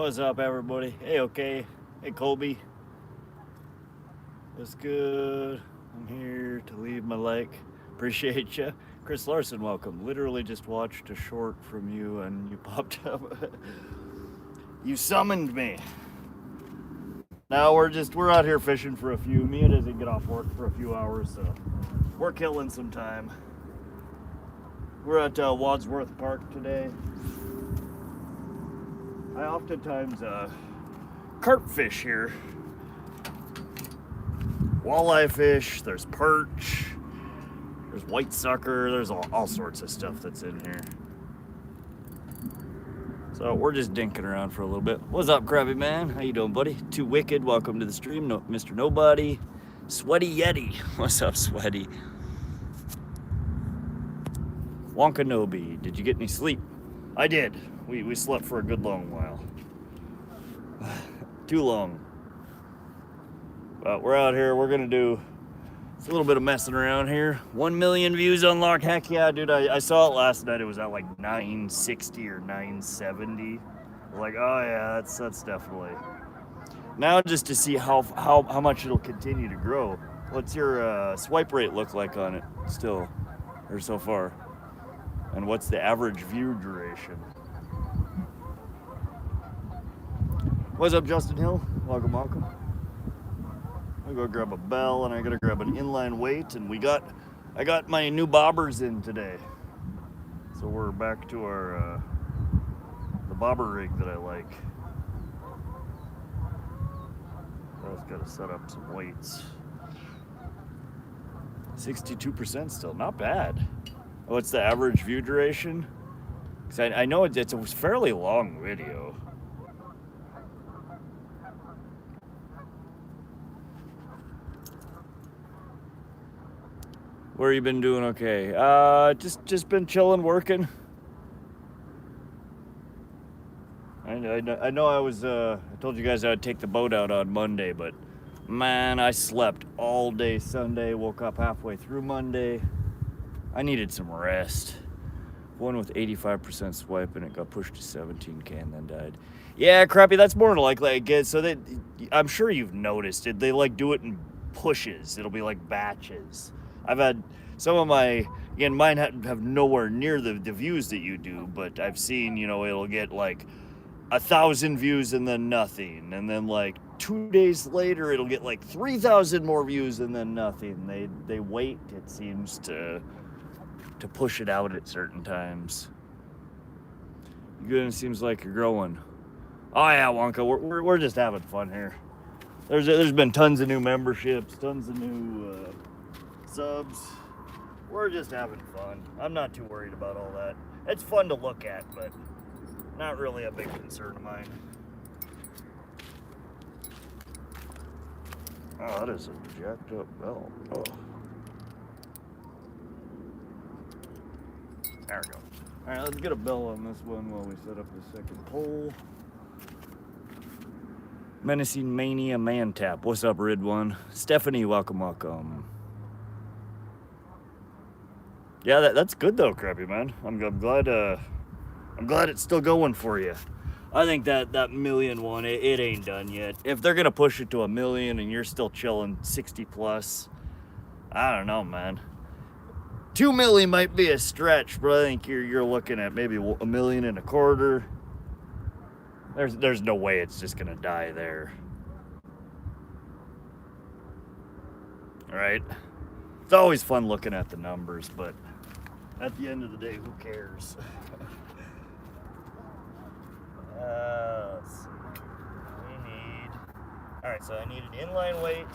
What's up, everybody? Hey, okay. Hey, Colby. What's good? I'm here to leave my like. Appreciate you. Chris Larson, welcome. Literally just watched a short from you and you popped up. You summoned me. Now we're out here fishing for a few. Mia doesn't get off work for a few hours, so we're killing some time. We're at Wadsworth Park today. I oftentimes carp fish here. Walleye fish, there's perch, there's white sucker, there's all sorts of stuff that's in here. So we're just dinking around for a little bit. What's up, Krabby Man? How you doing, buddy? Too Wicked, welcome to the stream. No, Mr. Nobody. Sweaty Yeti, what's up, Sweaty? Wonkanobi, did you get any sleep? I did. We slept for a good long while. Too long. But we're out here, we're gonna do a little bit of messing around here. 1 million views unlocked. Heck yeah, dude. I saw it last night. It was at like 960 or 970. Like, oh yeah, that's definitely. Now just to see how much it'll continue to grow. What's your swipe rate look like on it still, or so far? And what's the average view duration? What's up, Justin Hill? Welcome. I'm gonna go grab a bell and I gotta grab an inline weight, and I got my new bobbers in today. So we're back to our the bobber rig that I like. I just gotta set up some weights. 62% still, not bad. What's the average view duration? Because I know it's a fairly long video. Where you been doing? Okay. Just been chilling, working. I know I told you guys I would take the boat out on Monday, but man, I slept all day Sunday, woke up halfway through Monday. I needed some rest. One with 85% swipe and it got pushed to 17K and then died. Yeah, Crappy, that's more likely, I guess. So I'm sure you've noticed it. They like do it in pushes. It'll be like batches. I've had some of mine have nowhere near the views that you do, but I've seen, it'll get like 1,000 views and then nothing. And then like 2 days later, it'll get like 3,000 more views and then nothing. They wait, it seems, to push it out at certain times. Good, it seems like you're growing. Oh yeah, Wonka, we're just having fun here. There's been tons of new memberships, tons of new subs. We're just having fun. I'm not too worried about all that. It's fun to look at, but not really a big concern of mine. Oh, that is a jacked up bell. Oh. There we go. All right, let's get a bell on this one while we set up the second pole. Menacing Mania Man Tap. What's up, Rid One? Stephanie, welcome. Yeah, that's good though, Crappy Man. I'm glad it's still going for you. I think that million one, it ain't done yet. If they're gonna push it to 1 million and you're still chilling 60 plus, I don't know, man. 2 million might be a stretch, but I think you're looking at maybe 1.25 million. There's no way it's just gonna die there. All right. It's always fun looking at the numbers, but at the end of the day, who cares? Let's see. All right, so I need an inline weight.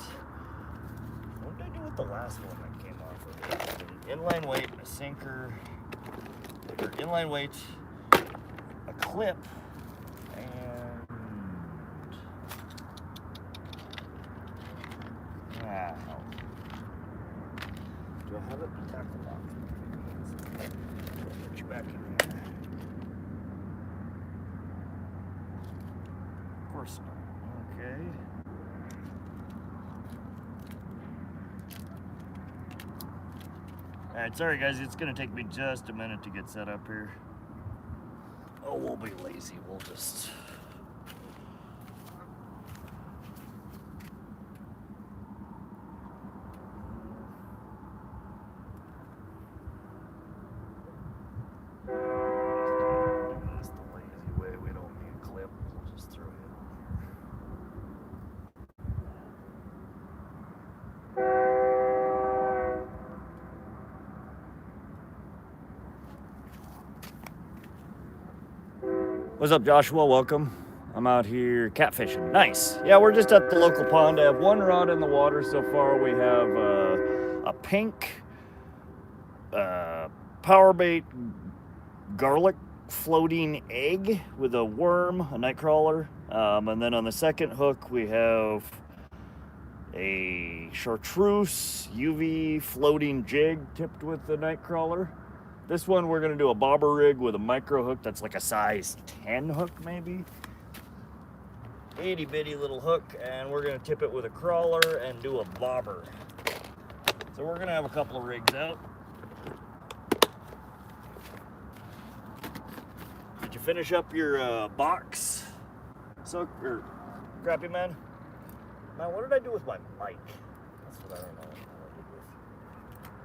What did I do with the last one that came off of it? An inline weight, a sinker, or inline weight, a clip, and do I have it in the tackle box? Put you back in here. Of course not. Okay. Alright, sorry guys, it's gonna take me just a minute to get set up here. Oh, we'll be lazy. We'll just What's up, Joshua? Welcome. I'm out here catfishing. Nice. Yeah, we're just at the local pond. I have one rod in the water so far. We have a pink power bait garlic floating egg with a worm, a nightcrawler. And then on the second hook, we have a chartreuse UV floating jig tipped with the nightcrawler. This one we're gonna do a bobber rig with a micro hook that's like a size 10 hook maybe. Itty bitty little hook, and we're gonna tip it with a crawler and do a bobber. So we're gonna have a couple of rigs out. Did you finish up your box? Or Crappy Man? Man, what did I do with my mic? That's what I don't know what I did with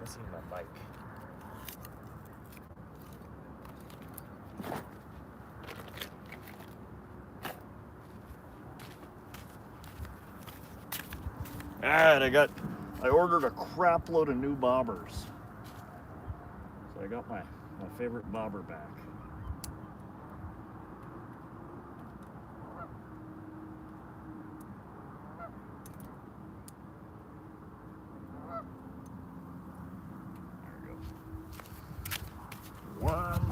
missing my mic. Alright, I ordered a crap load of new bobbers. So I got my favorite bobber back. There we go. Worm.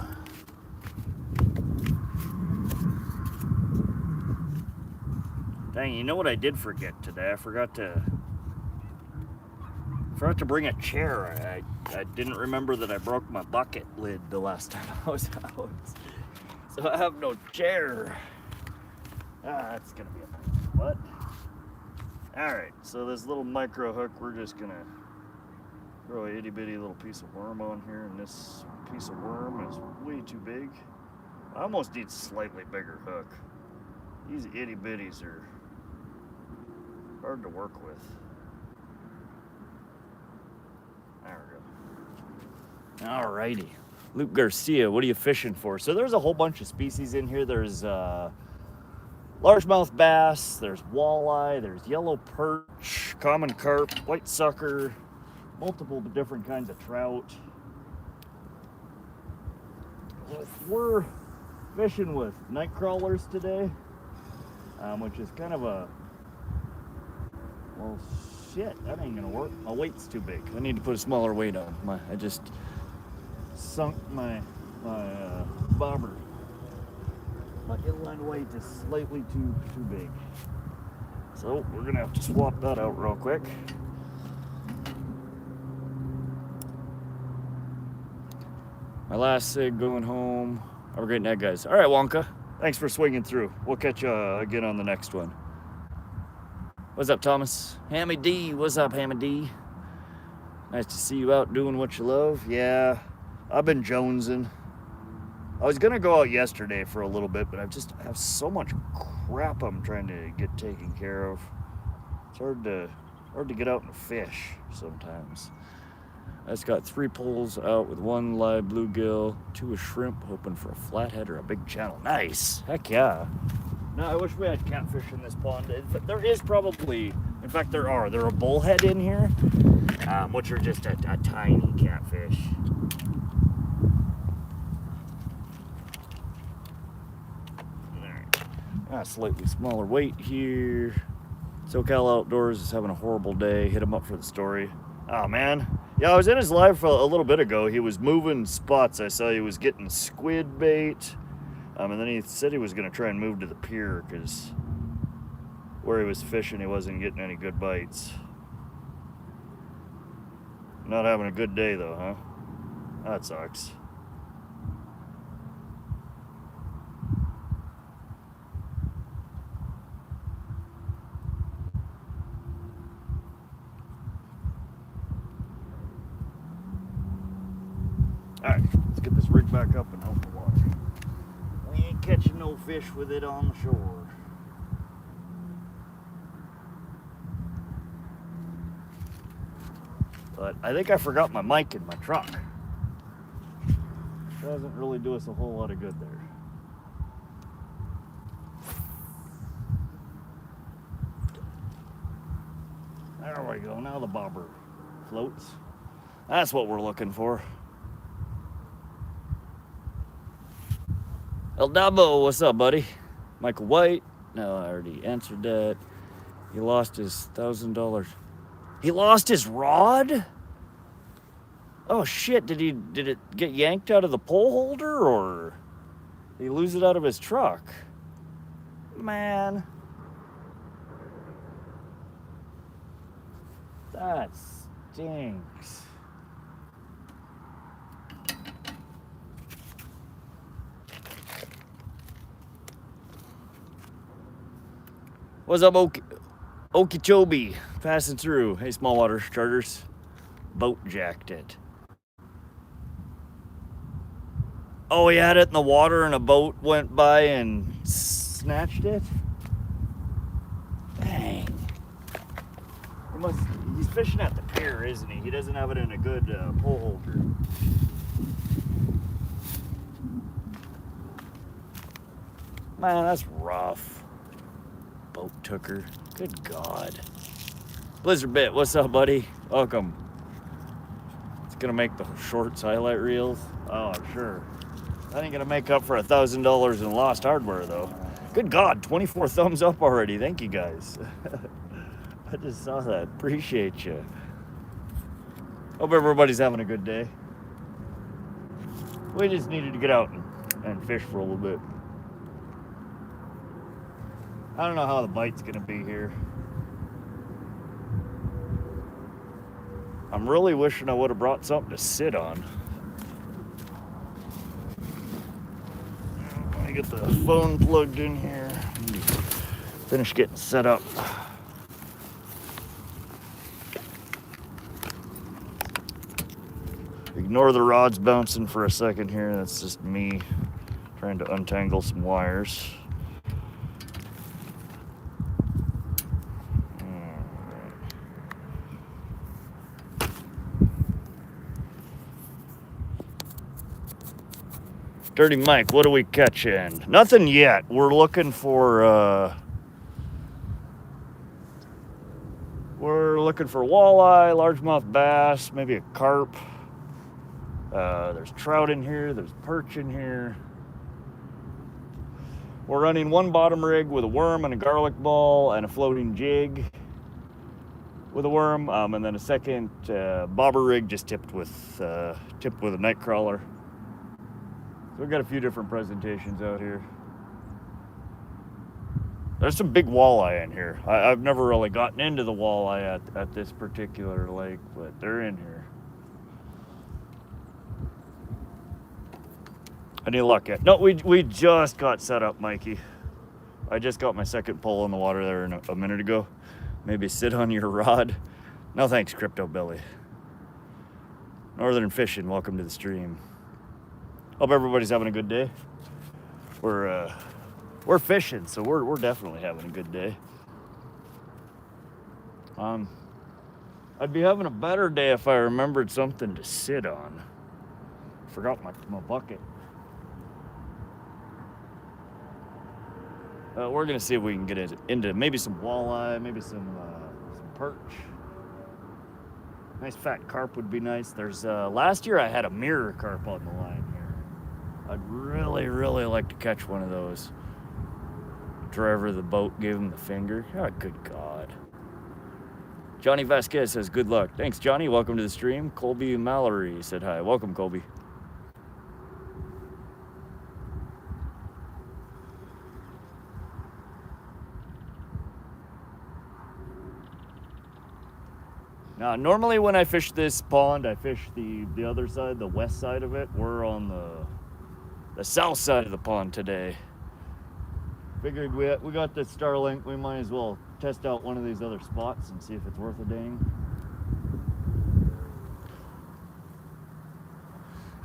Dang, you know what I did forget today? I forgot to bring a chair. I didn't remember that I broke my bucket lid the last time I was out. So I have no chair. That's gonna be a pain. What? Alright, so this little micro hook, we're just gonna throw a itty bitty little piece of worm on here, and this piece of worm is way too big. I almost need a slightly bigger hook. These itty bitties are hard to work with. There we go. Alrighty. Luke Garcia, what are you fishing for? So there's a whole bunch of species in here. There's largemouth bass, there's walleye, there's yellow perch, common carp, white sucker, multiple different kinds of trout. We're fishing with Nightcrawlers today, which is kind of a, well, shit, that ain't gonna work. My weight's too big. I need to put a smaller weight on. I just sunk my bobber. My inline weight is slightly too big. So we're gonna have to swap that out real quick. My last sig going home. Have a great night, guys. All right, Wonka. Thanks for swinging through. We'll catch you again on the next one. What's up, Thomas? Hammy D. What's up, Hammy D? Nice to see you out doing what you love. Yeah, I've been jonesing. I was gonna go out yesterday for a little bit, but I have so much crap I'm trying to get taken care of. It's hard to get out and fish sometimes. I just got 3 poles out with 1 live bluegill, 2 a shrimp, hoping for a flathead or a big channel. Nice, heck yeah. No, I wish we had catfish in this pond. There is probably, in fact there are a bullhead in here, which are just a tiny catfish. Alright, slightly smaller weight here. SoCal Outdoors is having a horrible day. Hit him up for the story. Oh man, yeah, I was in his live for a little bit ago. He was moving spots. I saw he was getting squid bait. And then he said he was going to try and move to the pier because where he was fishing, he wasn't getting any good bites. Not having a good day though, huh? That sucks. Alright, let's get this rig back up and out the water. We ain't catching no fish with it on the shore. But I think I forgot my mic in my truck. It doesn't really do us a whole lot of good there. There we go, now the bobber floats. That's what we're looking for. El Dabo, what's up, buddy? Michael White. No, I already answered that. He lost his $1,000. He lost his rod? Oh shit, did it get yanked out of the pole holder, or did he lose it out of his truck? Man. That stinks. What's up, Okeechobee? Passing through. Hey, small water charters. Boat jacked it. Oh, he had it in the water and a boat went by and snatched it? Dang. He's fishing at the pier, isn't he? He doesn't have it in a good pole holder. Man, that's rough. Boat took her. Good God. Blizzard Bit, what's up, buddy? Welcome. It's gonna make the shorts highlight reels. Oh, I'm sure. That ain't gonna make up for $1,000 in lost hardware, though. Good God, 24 thumbs up already. Thank you, guys. I just saw that. Appreciate you. Hope everybody's having a good day. We just needed to get out and fish for a little bit. I don't know how the bite's gonna be here. I'm really wishing I would have brought something to sit on. Let me get the phone plugged in here. Finish getting set up. Ignore the rods bouncing for a second here. That's just me trying to untangle some wires. Dirty Mike, what are we catching? Nothing yet. We're looking for walleye, largemouth bass, maybe a carp. There's trout in here. There's perch in here. We're running one bottom rig with a worm and a garlic ball and a floating jig with a worm, and then a second bobber rig just tipped with a Nightcrawler. So we've got a few different presentations out here. There's some big walleye in here. I've never really gotten into the walleye at this particular lake, but they're in here. Any luck yet? No, we just got set up, Mikey. I just got my second pole in the water there a minute ago. Maybe sit on your rod. No thanks, Crypto Billy. Northern Fishing, welcome to the stream. Hope everybody's having a good day. We're fishing, so we're definitely having a good day. I'd be having a better day if I remembered something to sit on. Forgot my bucket. We're gonna see if we can get into maybe some walleye, maybe some perch. Nice fat carp would be nice. There's last year I had a mirror carp on the line here. I'd really like to catch one of those. Driver of the boat gave him the finger. Oh, good God. Johnny Vasquez says good luck. Thanks, Johnny. Welcome to the stream. Colby Mallory said hi. Welcome, Colby. Now, normally when I fish this pond, I fish the other side, the west side of it. We're on the south side of the pond today. Figured we got the Starlink, we might as well test out one of these other spots and see if it's worth a dang.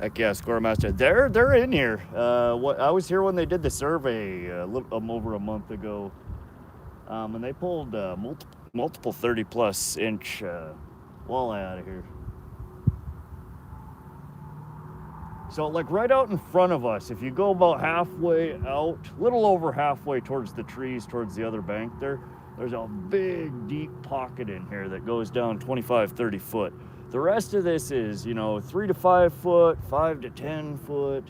Heck yeah, Scoremaster. They're in here. I was here when they did the survey over a month ago, and they pulled multiple 30+ inch walleye out of here. So like right out in front of us, if you go about halfway out, little over halfway towards the trees, towards the other bank there's a big deep pocket in here that goes down 25-30 foot. The rest of this is, 3 to 5 foot, 5 to 10 foot.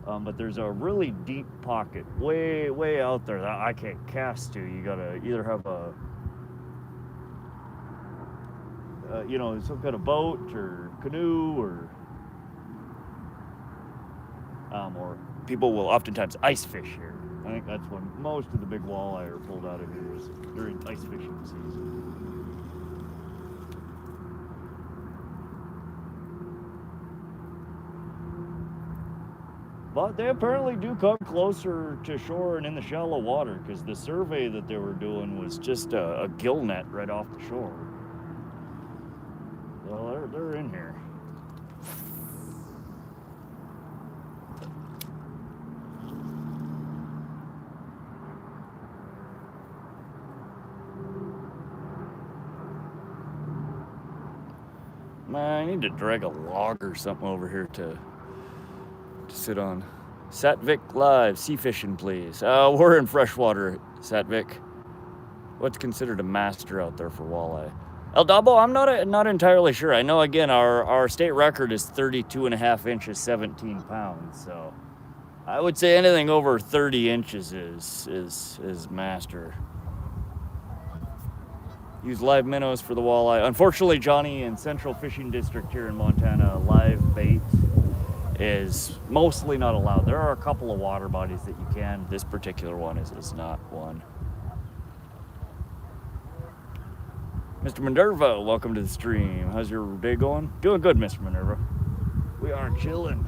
But there's a really deep pocket way out there that I can't cast to. You gotta either have a some kind of boat or canoe, or people will oftentimes ice fish here. I think that's when most of the big walleye are pulled out of here, is during ice fishing season. But they apparently do come closer to shore and in the shallow water, because the survey that they were doing was just a gill net right off the shore. Well, they're in here. Man, I need to drag a log or something over here to sit on. Satvik Live, sea fishing, please. We're in freshwater, Satvik. What's considered a master out there for walleye? El Dabo, I'm not entirely sure. I know, again, our state record is 32.5 inches, 17 pounds. So I would say anything over 30 inches is master. Use live minnows for the walleye. Unfortunately, Johnny, in Central Fishing District here in Montana, live bait is mostly not allowed. There are a couple of water bodies that you can. This particular one is not one. Mr. Minerva, welcome to the stream. How's your day going? Doing good, Mr. Minerva. We are chilling.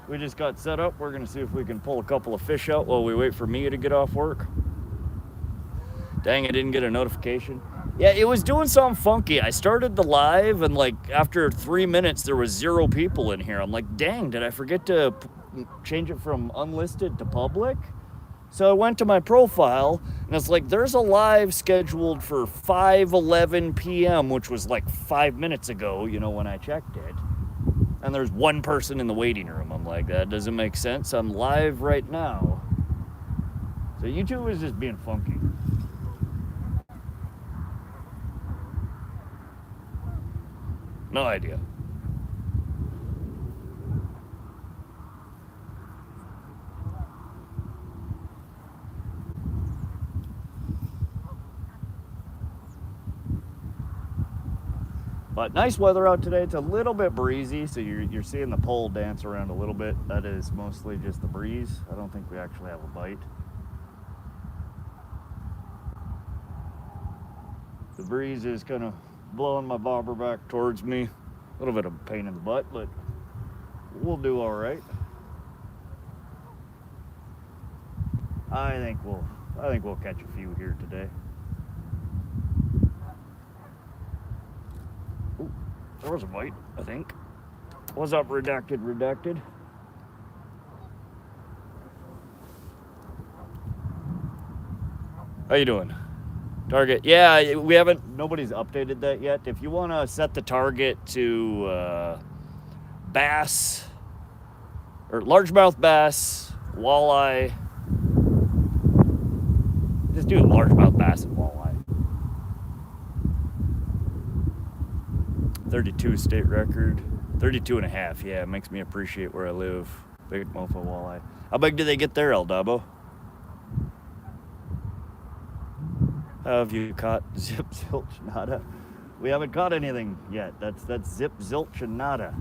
We just got set up. We're gonna see if we can pull a couple of fish out while we wait for Mia to get off work. Dang, I didn't get a notification. Yeah, it was doing something funky. I started the live, and like after 3 minutes, there was 0 people in here. I'm like, dang, did I forget to change it from unlisted to public? So I went to my profile, and it's like, there's a live scheduled for 5:11 p.m., which was like 5 minutes ago, when I checked it. And there's 1 person in the waiting room. I'm like, that doesn't make sense. I'm live right now. So YouTube is just being funky. No idea. But nice weather out today. It's a little bit breezy, so you're seeing the pole dance around a little bit. That is mostly just the breeze. I don't think we actually have a bite. The breeze is kind of blowing my bobber back towards me. A little bit of a pain in the butt, but we'll do all right. I think we'll catch a few here today. Ooh, there was a bite, I think. What's up, redacted? How you doing? Target, yeah, nobody's updated that yet. If you want to set the target to bass, or largemouth bass, walleye, just do largemouth bass and walleye. 32 state record, 32.5, yeah, it makes me appreciate where I live. Big mofo walleye. How big do they get there, El Dabo? Have you caught zip, zilch, nada? We haven't caught anything yet. That's zip, zilch, and nada.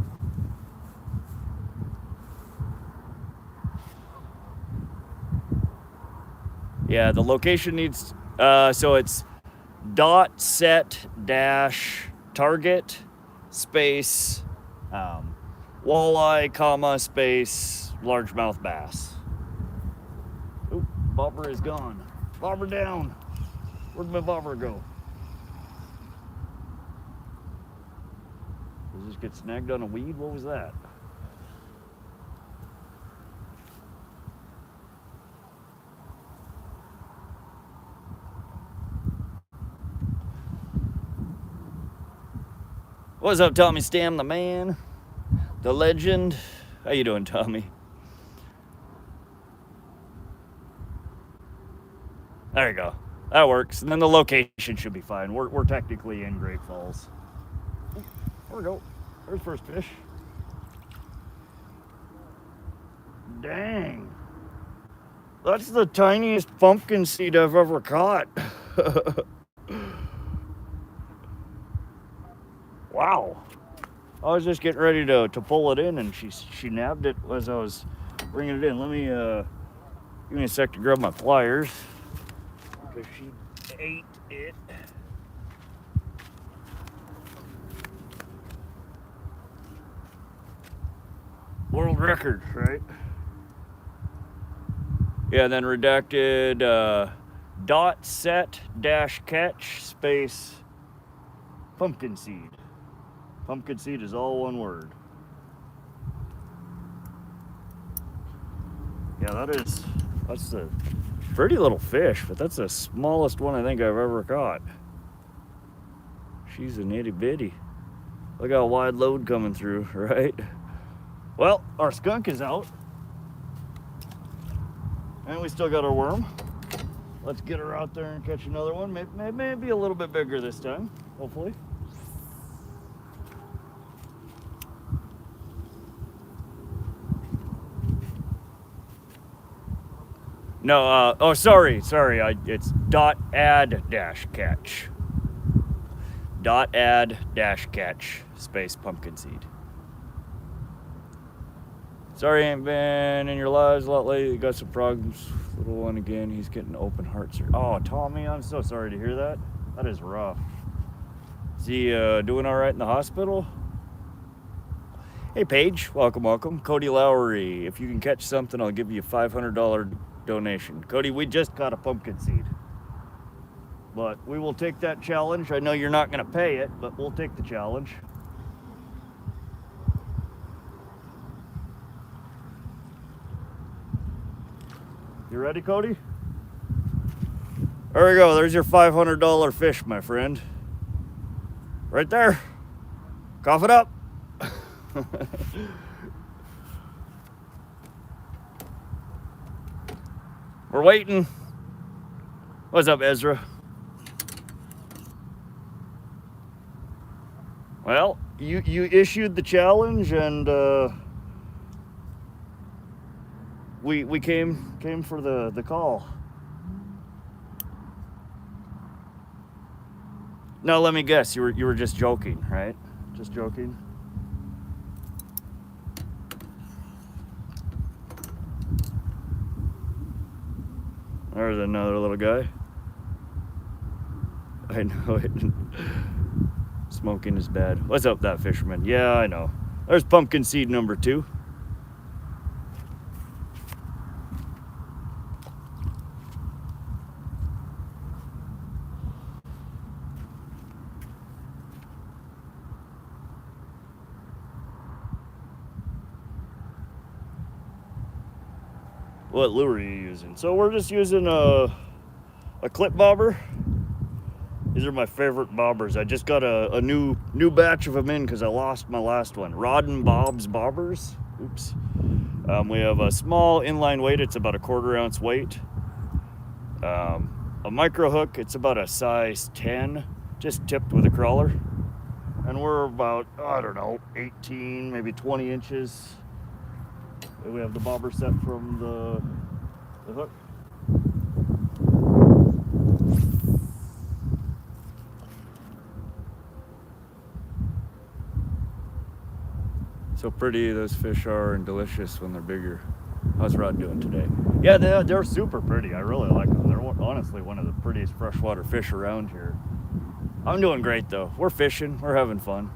Yeah, the location needs, so it's .set-target space walleye, comma, space, largemouth bass. Oop, bobber is gone. Bobber down. Where'd my bobber go? Did it just get snagged on a weed? What was that? What's up, Tommy Stam, the man, the legend? How you doing, Tommy? There you go. That works. And then the location should be fine. We're technically in Great Falls. There we go. There's first fish. Dang. That's the tiniest pumpkin seed I've ever caught. Wow. I was just getting ready to pull it in, and she nabbed it as I was bringing it in. Let me, give me a sec to grab my pliers, because she ate it. World record, right? Yeah, then redacted dot set dash catch space pumpkin seed. Pumpkin seed is all one word. Yeah, that's a pretty little fish, but that's the smallest one I think I've ever caught. She's a nitty bitty. Look how wide load coming through, right? Well, our skunk is out. And we still got our worm. Let's get her out there and catch another one. Maybe a little bit bigger this time, hopefully. No, oh, sorry. It's dot add dash catch. Dot add dash catch space pumpkin seed. Sorry, ain't been in your lives a lot lately. Got some problems. Little one again. He's getting open heart surgery. Oh, Tommy, I'm so sorry to hear that. That is rough. Is he doing all right in the hospital? Hey, Paige. Welcome. Cody Lowry. If you can catch something, I'll give you a $500 donation. Cody, we just caught a pumpkin seed. But we will take that challenge. I know you're not going to pay it, but we'll take the challenge. You ready, Cody? There we go. There's your $500 fish, my friend. Right there. Cough it up. We're waiting. What's up, Ezra? Well, you issued the challenge, and we came for the call. No, let me guess. You were just joking, right? Just joking. There's another little guy. I know it. Smoking is bad. What's up, that fisherman? Yeah, I know. There's pumpkin seed number 2. What lure are you using? So we're just using a clip bobber. These are my favorite bobbers. I just got a new batch of them in because I lost my last one. Rod and Bob's bobbers. Oops. We have a small inline weight. It's about a 1/4 ounce weight. A micro hook. It's about a size 10, just tipped with a crawler. And we're about, I don't know, 18, maybe 20 inches. We have the bobber set from the hook. So pretty those fish are, and delicious when they're bigger. How's Rod doing today? Yeah, they're super pretty. I really like them. They're honestly one of the prettiest freshwater fish around here. I'm doing great though. We're fishing. We're having fun.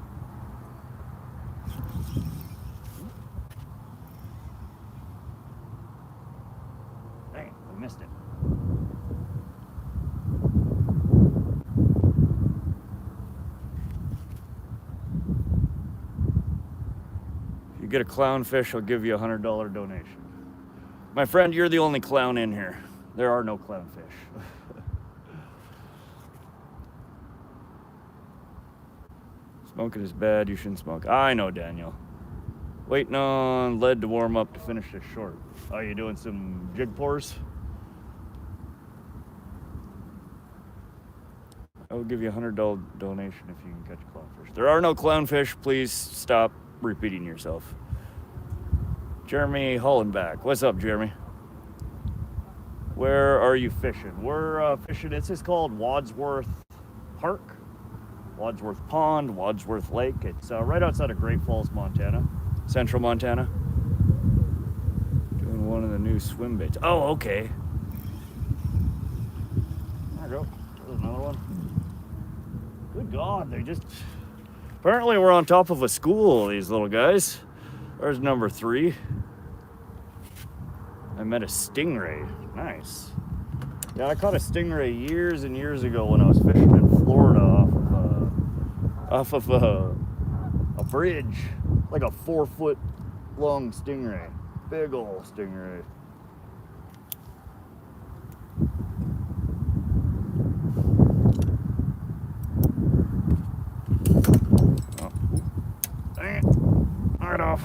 Dang, I missed it. If you get a clownfish, I'll give you a $100 donation. My friend, you're the only clown in here. There are no clownfish. Smoking is bad. You shouldn't smoke. I know, Daniel. Waiting on lead to warm up to finish this short. Oh, you doing some jig pours? I will give you a $100 donation if you can catch clownfish. There are no clownfish. Please stop repeating yourself. Jeremy Hollenbach. What's up, Jeremy? Where are you fishing? We're fishing, this is called Wadsworth Park, Wadsworth Pond, Wadsworth Lake. It's right outside of Great Falls, Montana, central Montana. Doing one of the new swim baits. Oh, okay. There we go. There's another one. Good God, they just... Apparently we're on top of a school, these little guys. There's number 3. I met a stingray. Nice. Yeah, I caught a stingray years and years ago when I was fishing in Florida off of a bridge. Like a 4-foot long stingray. Big ol' stingray. Oh, dang it. Right off.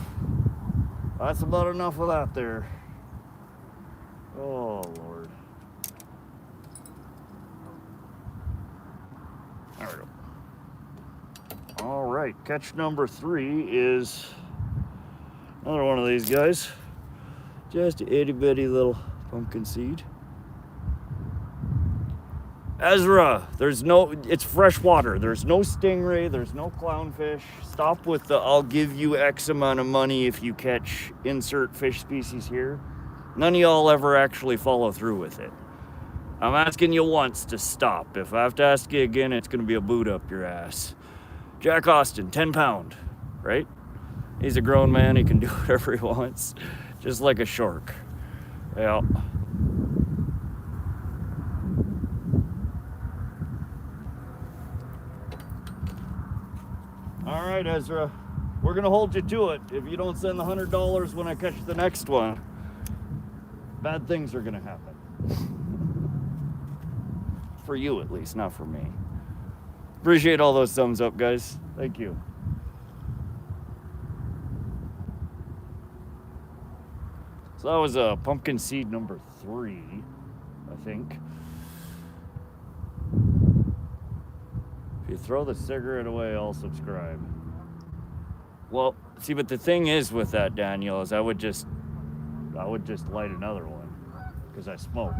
That's about enough of that there. Oh, Lord. There we go. All right, catch number 3 is another one of these guys. Just a itty bitty little pumpkin seed. Ezra, it's fresh water. There's no stingray, there's no clownfish. Stop with the, I'll give you X amount of money if you catch insert fish species here. None of y'all ever actually follow through with it. I'm asking you once to stop. If I have to ask you again, it's gonna be a boot up your ass. Jack Austin, 10 pound, right? He's a grown man, he can do whatever he wants. Just like a shark. Yeah. All right, Ezra, we're gonna hold you to it. If you don't send the $100 when I catch the next one, bad things are gonna happen. For you at least, not for me. Appreciate all those thumbs up, guys. Thank you. So that was pumpkin seed number 3, I think. If you throw the cigarette away, I'll subscribe. Well, see, but the thing is with that, Daniel, is I would just light another one because I smoke.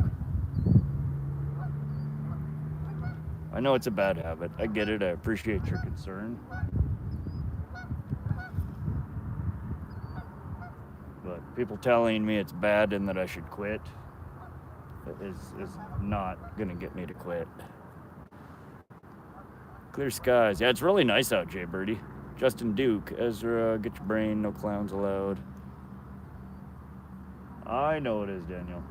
I know it's a bad habit. I get it. I appreciate your concern. But people telling me it's bad and that I should quit is not gonna get me to quit. Clear skies. Yeah, it's really nice out, Jay Birdie. Justin Duke, Ezra, get your brain, no clowns allowed. I know it is, Daniel.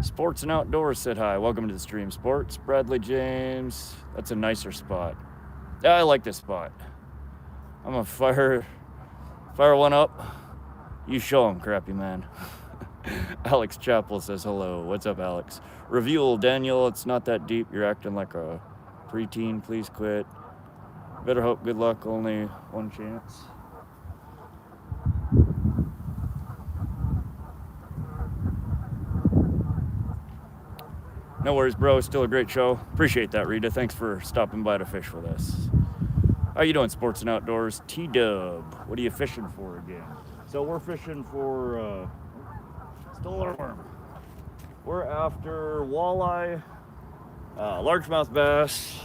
Sports and Outdoors said hi. Welcome to the stream, Sports. Bradley James. That's a nicer spot. Yeah, I like this spot. I'm gonna fire one up. You show him, crappy man. Alex Chappell says hello. What's up, Alex? Review, Daniel, it's not that deep. You're acting like a preteen. Please quit. Better hope, good luck, only one chance. No worries, bro. Still a great show. Appreciate that, Rita. Thanks for stopping by to fish with us. How you doing, Sports and Outdoors? T-Dub. What are you fishing for again? So we're fishing for still our worm. We're after walleye, largemouth bass.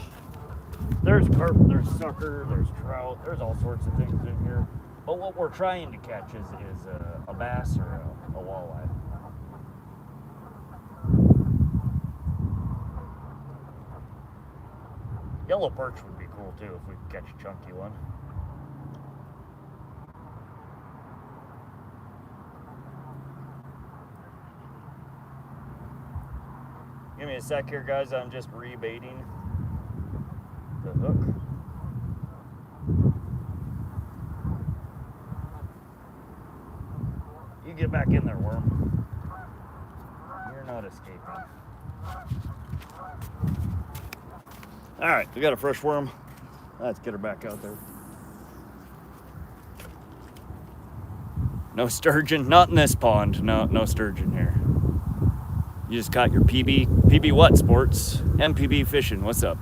There's carp, there's sucker, there's trout, there's all sorts of things in here. But what we're trying to catch is a bass or a walleye. Yellow perch would be cool too if we could catch a chunky one. Give me a sec here, guys. I'm just rebaiting the hook. You get back in there, worm. You're not escaping. All right, we got a fresh worm. Let's get her back out there. No sturgeon, not in this pond. No sturgeon here. You just caught your PB what, Sports? MPB fishing, what's up?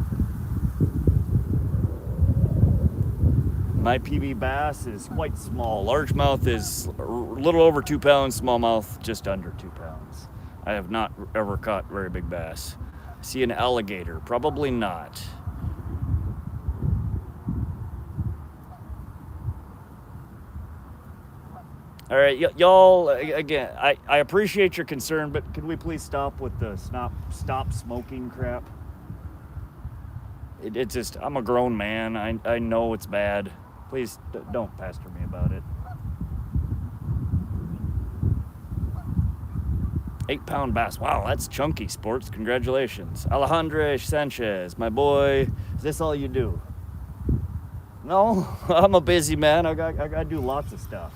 My PB bass is quite small. Largemouth is a little over 2 pounds, smallmouth just under 2 pounds. I have not ever caught very big bass. See an alligator? Probably not. All right, y'all, again, I appreciate your concern, but could we please stop with the stop smoking crap? It's just, I'm a grown man. I know it's bad. Please don't pester me about it. 8-pound bass. Wow, that's chunky, sports. Congratulations. Alejandro Sanchez, my boy. Is this all you do? No, I'm a busy man. I got to do lots of stuff.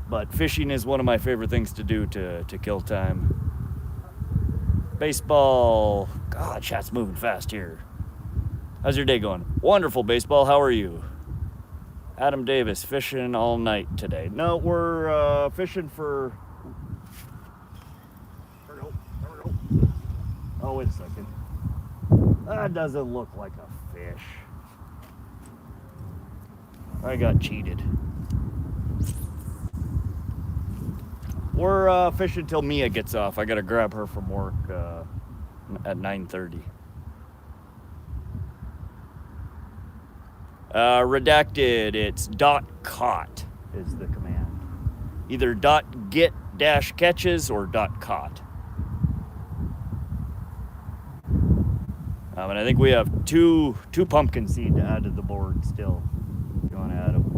But fishing is one of my favorite things to do to kill time. Baseball. God, chat's moving fast here. How's your day going? Wonderful, baseball. How are you? Adam Davis, fishing all night today. No, we're fishing for... Oh, wait a second. That doesn't look like a fish. I got cheated. We're fishing till Mia gets off. I gotta grab her from work at 9:30. Redacted, it's .caught is the command. Either .get-catches or .caught. And I think we have two pumpkin seed to add to the board still. If you want to add them.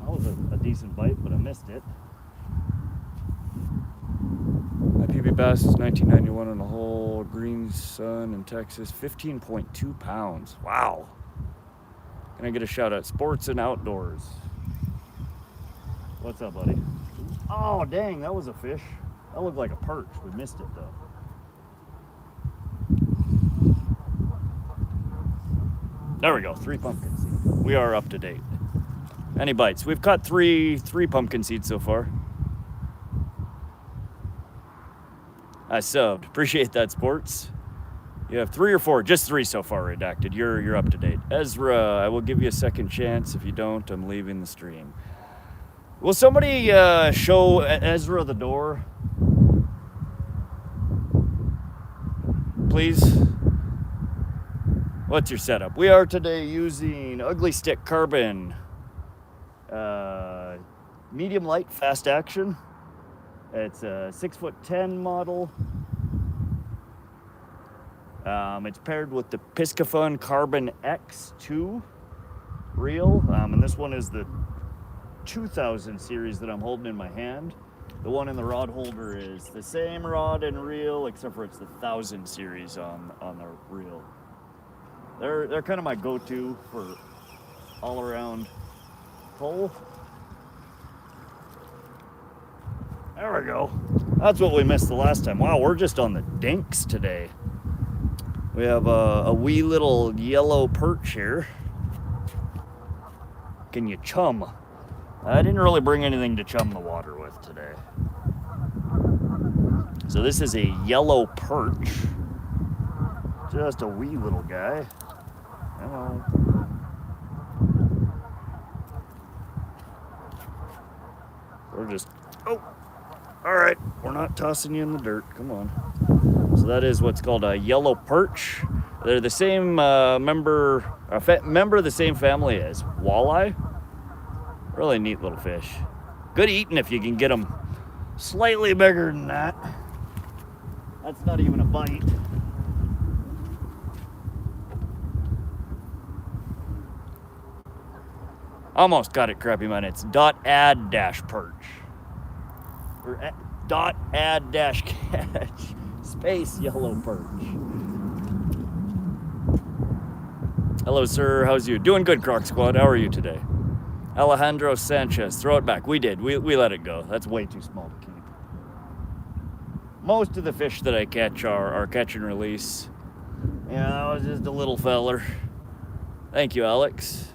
That was a decent bite, but I missed it. My PB bass is 1991 on the whole, green sun in Texas, 15.2 pounds. Wow. Can I get a shout out? Sports and outdoors. What's up, buddy? Oh, dang, that was a fish. That looked like a perch. We missed it, though. There we go. 3 pumpkin seeds. We are up to date. Any bites? We've caught three pumpkin seeds so far. I subbed. Appreciate that, sports. You have 3 or 4, just 3 so far, redacted. You're up to date. Ezra, I will give you a second chance. If you don't, I'm leaving the stream. Will somebody show Ezra the door? Please. What's your setup? We are today using Ugly Stick Carbon, medium light fast action. It's a 6'10" model. It's paired with the Piscafun Carbon X2 reel, and this one is the 2000 series that I'm holding in my hand. The one in the rod holder is the same rod and reel, except for it's the 1000 series on the reel. They're kind of my go-to for all-around pull. There we go. That's what we missed the last time. Wow, we're just on the dinks today. We have a wee little yellow perch here. Can you chum? I didn't really bring anything to chum the water with today. So this is a yellow perch. Just a wee little guy. Hello. We're just, oh, all right. We're not tossing you in the dirt. Come on. So that is what's called a yellow perch. They're the same member of the same family as walleye. Really neat little fish. Good eating if you can get them slightly bigger than that. That's not even a bite. Almost got it, crappy man. It's .add-perch. Or .add-catch. Space yellow perch. Hello, sir. How's you? Doing good, Croc Squad. How are you today? Alejandro Sanchez. Throw it back. We did. We let it go. That's way too small to keep. Most of the fish that I catch are catch and release. Yeah, that was just a little feller. Thank you, Alex.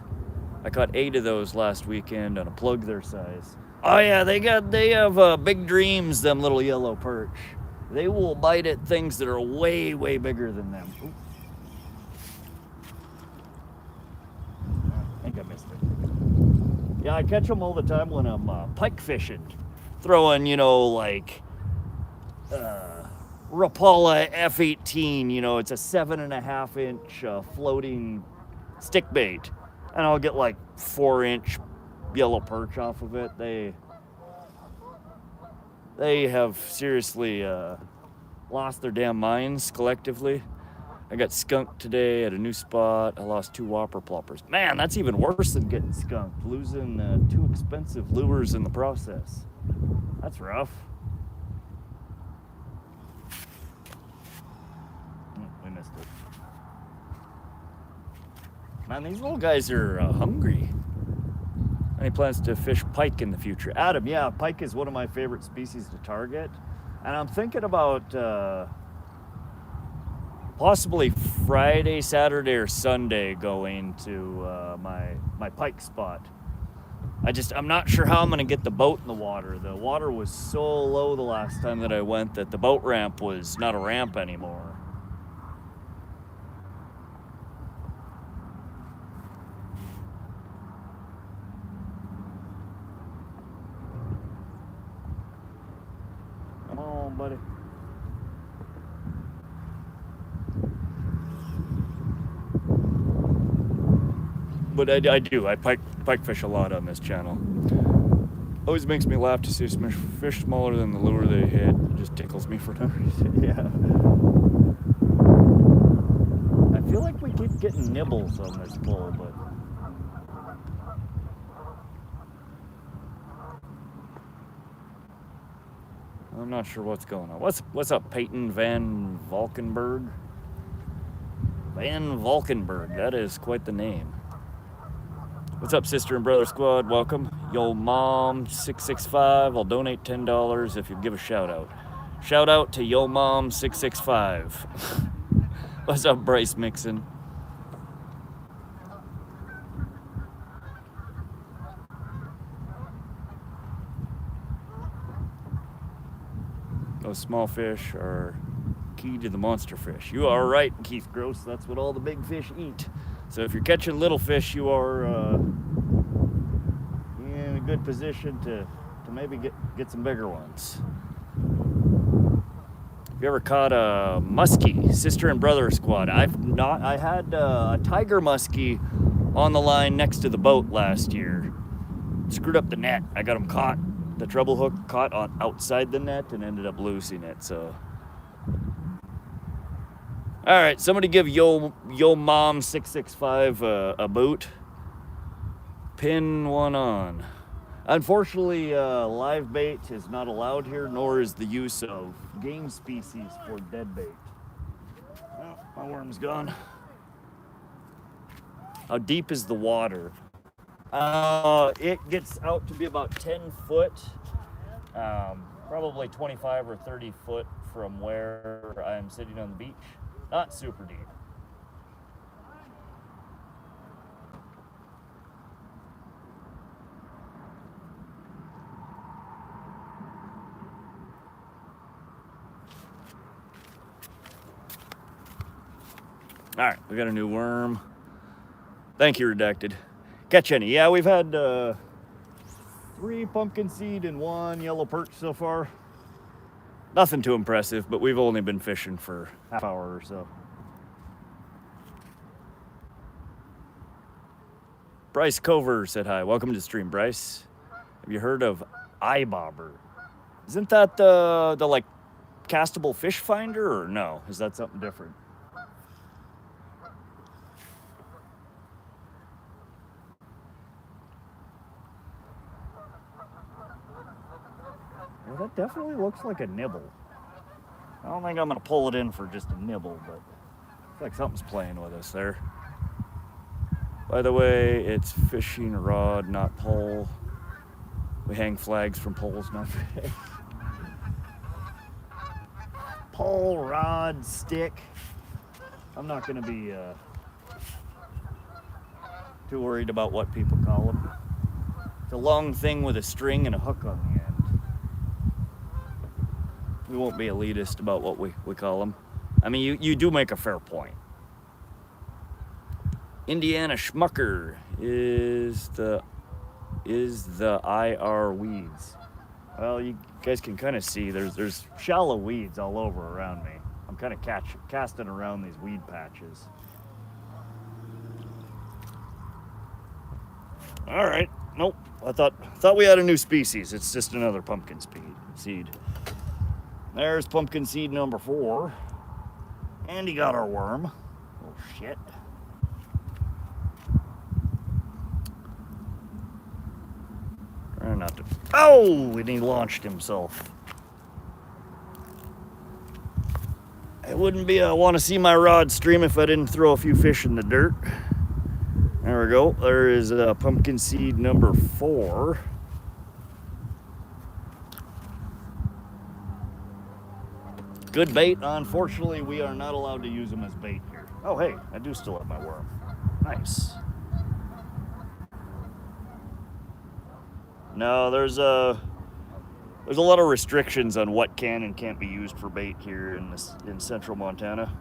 I caught 8 of those last weekend on a plug their size. Oh yeah, they have big dreams, them little yellow perch. They will bite at things that are way, way bigger than them. Ooh. Yeah, I catch them all the time when I'm pike fishing. Throwing, you know, like Rapala F18, you know, it's a 7.5 inch floating stick bait. And I'll get like 4-inch yellow perch off of it. They have seriously lost their damn minds collectively. I got skunked today at a new spot. I lost 2 whopper ploppers. Man, that's even worse than getting skunked. Losing 2 expensive lures in the process. That's rough. We missed it. Man, these little guys are hungry. Any plans to fish pike in the future? Adam, yeah, pike is one of my favorite species to target. And I'm thinking about possibly Friday, Saturday, or Sunday going to my pike spot. I'm not sure how I'm going to get the boat in the water. The water was so low the last time that I went that the boat ramp was not a ramp anymore. Come on, buddy. But I do. I pike fish a lot on this channel. Always makes me laugh to see fish smaller than the lure they hit. It just tickles me for no reason. Yeah. I feel like we keep getting nibbles on this pole, but I'm not sure what's going on. What's up, Peyton Van Valkenburg? Van Valkenburg. That is quite the name. What's up, sister and brother squad? Welcome. Yo mom 665. I'll donate $10 if you give a shout out. Shout out to Yo mom 665. What's up, Bryce Mixon? Those small fish are key to the monster fish. You are right, Keith Gross. That's what all the big fish eat. So if you're catching little fish, you are in a good position to maybe get some bigger ones. Have you ever caught a muskie, sister and brother squad? I've not. I had a tiger muskie on the line next to the boat last year. Screwed up the net. I got him caught. The treble hook caught on outside the net and ended up losing it. So. All right, somebody give Yo Mom 665 a boot. Pin one on. Unfortunately, live bait is not allowed here, nor is the use of game species for dead bait. Oh, my worm's gone. How deep is the water? It gets out to be about 10 foot, probably 25 or 30 foot from where I'm sitting on the beach. Not super deep. All right, we got a new worm. Thank you, Redacted. Catch any? Yeah, we've had 3 pumpkin seed and 1 yellow perch so far. Nothing too impressive, but we've only been fishing for half hour or so. Bryce Cover said hi. Welcome to the stream, Bryce. Have you heard of iBobber? Isn't that the like castable fish finder, or no? Is that something different? Well, that definitely looks like a nibble. I don't think I'm gonna pull it in for just a nibble, but it's like something's playing with us there. By the way, it's fishing rod, not pole. We hang flags from poles, not fish. Pole, rod, stick. I'm not gonna be too worried about what people call them. It's a long thing with a string and a hook on the end. We won't be elitist about what we call them. I mean, you do make a fair point. Indiana Schmucker is the is the IR weeds? Well, you guys can kind of see there's shallow weeds all over around me. I'm kind of casting around these weed patches. All right, nope. I thought we had a new species. It's just another pumpkin seed. There's pumpkin seed number 4. And he got our worm. Oh shit. Trying not to. Oh, and he launched himself. It wouldn't be a want to see my rod stream if I didn't throw a few fish in the dirt. There we go. There is a pumpkin seed number 4. Good bait. Unfortunately, we are not allowed to use them as bait here. Oh, hey, I do still have my worm. Nice. No, there's a lot of restrictions on what can and can't be used for bait here in central Montana.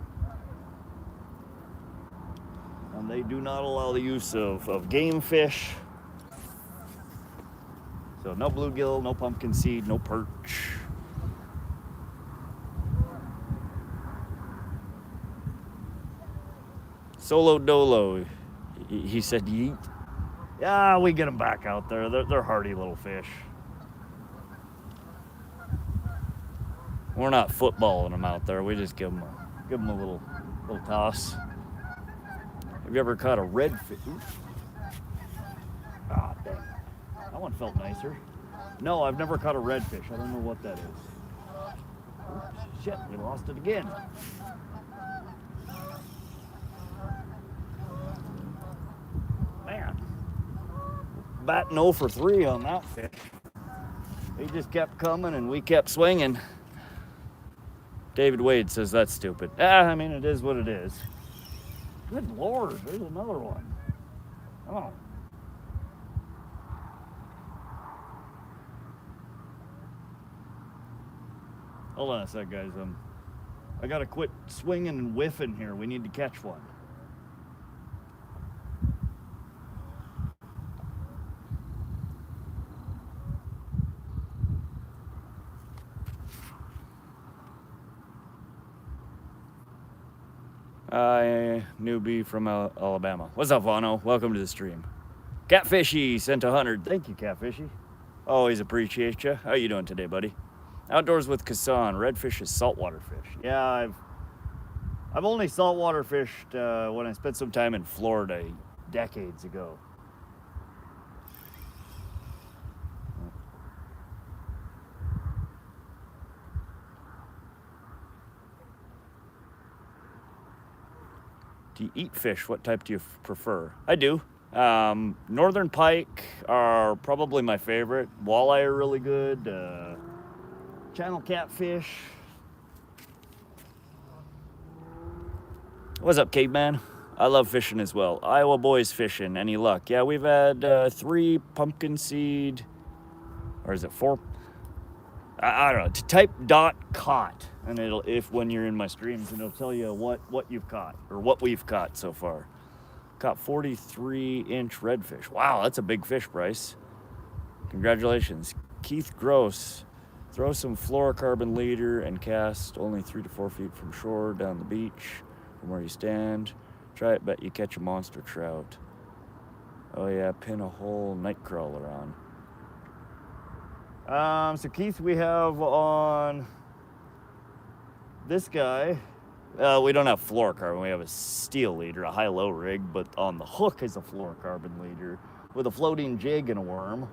And they do not allow the use of game fish. So no bluegill, no pumpkin seed, no perch. Solo dolo, he said yeet. Yeah, we get them back out there. They're hardy little fish. We're not footballing them out there. We just give them a little toss. Have you ever caught a redfish? Ah, dang. That one felt nicer. No, I've never caught a redfish. I don't know what that is. Oops, shit, we lost it again. Man, batting 0 for 3 on that fish. He just kept coming and we kept swinging. David Wade says that's stupid. I mean, it is what it is. Good Lord, there's another one. Oh. Hold on a sec, guys. I gotta quit swinging and whiffing here. We need to catch one. Newbie from Alabama. What's up, Vano? Welcome to the stream. Catfishy sent 100. Thank you, Catfishy. Always appreciate you. How you doing today, buddy? Outdoors with Kassan. Redfish is saltwater fish. Yeah, I've only saltwater fished when I spent some time in Florida decades ago. Do you eat fish? What type do you prefer? I do. Northern pike are probably my favorite. Walleye are really good. Channel catfish. What's up, caveman? I love fishing as well. Iowa boys fishing. Any luck? Yeah, we've had 3 pumpkin seed, or is it 4? I don't know. Type .caught, and when you're in my streams, and it'll tell you what you've caught or what we've caught so far. Caught 43-inch redfish. Wow, that's a big fish, Bryce. Congratulations, Keith Gross. Throw some fluorocarbon leader and cast only 3 to 4 feet from shore down the beach from where you stand. Try it, bet you catch a monster trout. Oh yeah, pin a whole Nightcrawler on. So Keith, we have on this guy, we don't have fluorocarbon, we have a steel leader, a high-low rig, but on the hook is a fluorocarbon leader with a floating jig and a worm.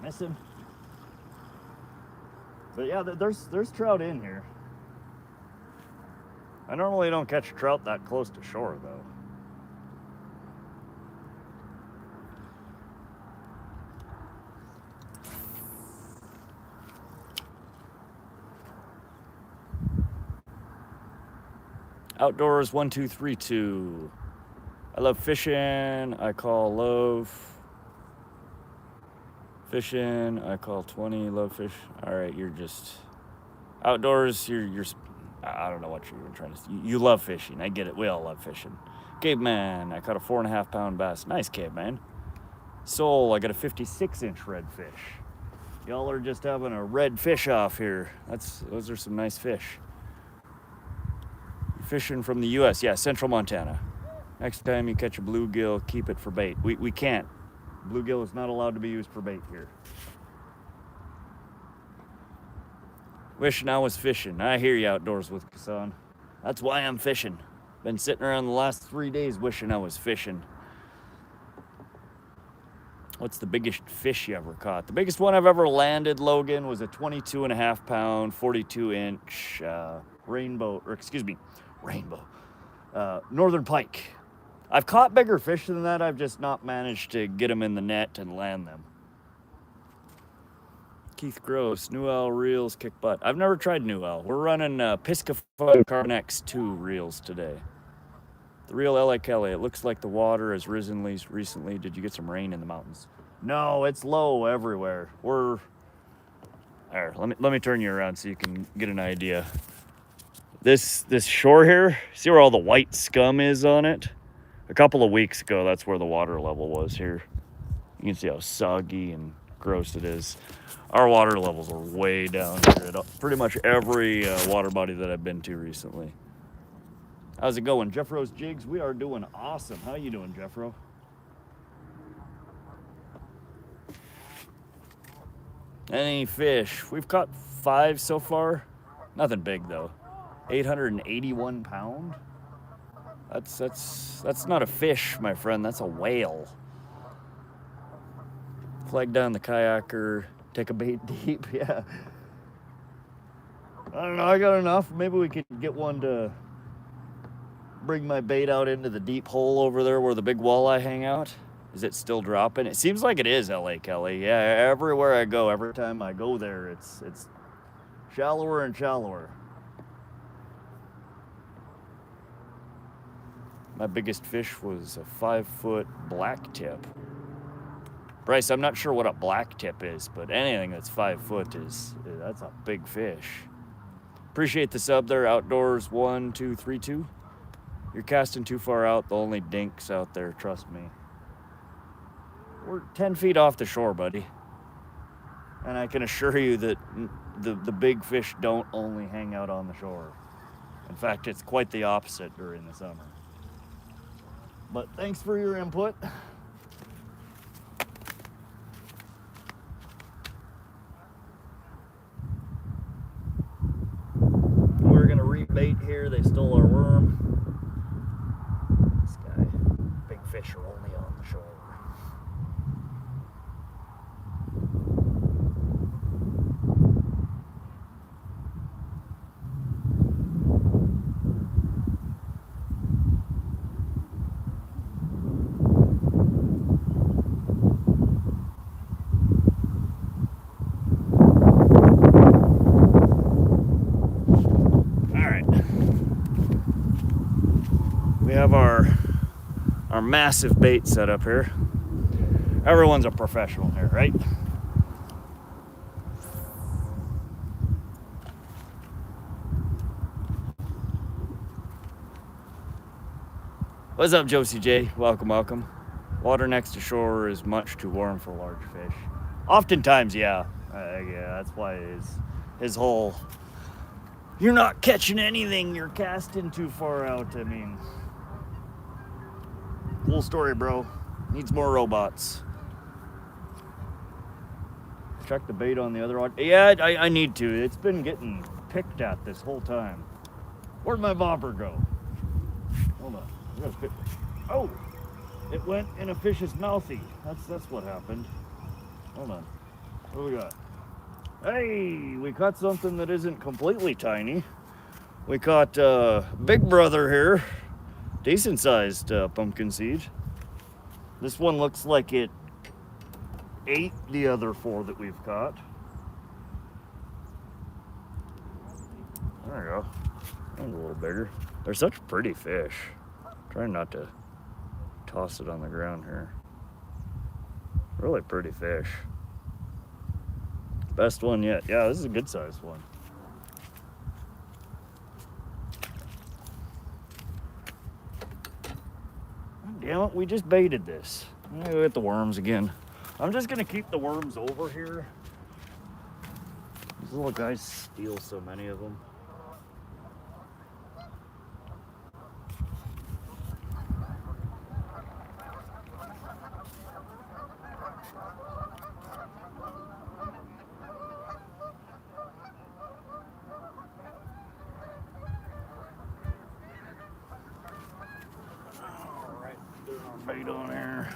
Miss him. But yeah, there's trout in here. I normally don't catch trout that close to shore, though. Outdoors 1232. I love fishing. I call love. Fishing. I call 20. Love fish. All right, you're just outdoors. You're I don't know what you're even trying to say. You love fishing. I get it. We all love fishing. Caveman, I caught a 4.5 pound bass. Nice, Caveman. Soul, I got a 56-inch redfish. Y'all are just having a red fish off here. Those are some nice fish. Fishing from the U.S. Yeah, central Montana. Next time you catch a bluegill, keep it for bait. We can't. Bluegill is not allowed to be used for bait here. Wishing I was fishing. I hear you outdoors with Kassan. That's why I'm fishing. Been sitting around the last 3 days wishing I was fishing. What's the biggest fish you ever caught? The biggest one I've ever landed, Logan, was a 22.5 pound, 42-inch northern pike. I've caught bigger fish than that. I've just not managed to get them in the net and land them. Keith Gross, New L reels kick butt. I've never tried New L. We're running Piscafun Carbon X2 reels today. The real LA Kelly. It looks like the water has risen recently. Did you get some rain in the mountains? No, it's low everywhere. There, let me turn you around so you can get an idea. This shore here, see where all the white scum is on it? A couple of weeks ago, that's where the water level was here. You can see how soggy and gross it is. Our water levels are way down here at pretty much every water body that I've been to recently. How's it going? Jeffro's Jigs, we are doing awesome. How you doing, Jeffro? Any fish? We've caught 5 so far. Nothing big though. 881 pound. That's not a fish, my friend. That's a whale. Flag down the kayaker. Take a bait deep. Yeah. I don't know. I got enough. Maybe we could get one to bring my bait out into the deep hole over there where the big walleye hang out. Is it still dropping? It seems like it is, LA Kelly. Yeah, everywhere I go, every time I go there, it's shallower and shallower. My biggest fish was a 5-foot black tip. Bryce, I'm not sure what a black tip is, but anything that's 5 foot that's a big fish. Appreciate the sub there, Outdoors 1232. You're casting too far out, the only dinks out there, trust me. We're 10 feet off the shore, buddy. And I can assure you that the big fish don't only hang out on the shore. In fact, it's quite the opposite during the summer. But thanks for your input. We're gonna rebait here. They stole our worm. This guy, big fish are only on the shore. We have our massive bait set up here. Everyone's a professional here, right? What's up, Josie J? Welcome, welcome. Water next to shore is much too warm for large fish. Oftentimes, yeah. Yeah, that's why his whole, you're not catching anything, you're casting too far out. I mean, cool story, bro. Needs more robots. Check the bait on the other rod. Yeah, I need to. It's been getting picked at this whole time. Where'd my bobber go? Hold on. Oh, it went in a fish's mouthy. That's what happened. Hold on. What do we got? Hey, we caught something that isn't completely tiny. We caught Big Brother here. Decent sized pumpkin seed. This one looks like it ate the other 4 that we've caught. There we go. That one's a little bigger. They're such pretty fish. Trying not to toss it on the ground here. Really pretty fish. Best one yet. Yeah, this is a good sized one. damn it, we just baited this. I'm gonna go get the worms again. I'm just gonna keep the worms over here. These little guys steal so many of them. Bait on there.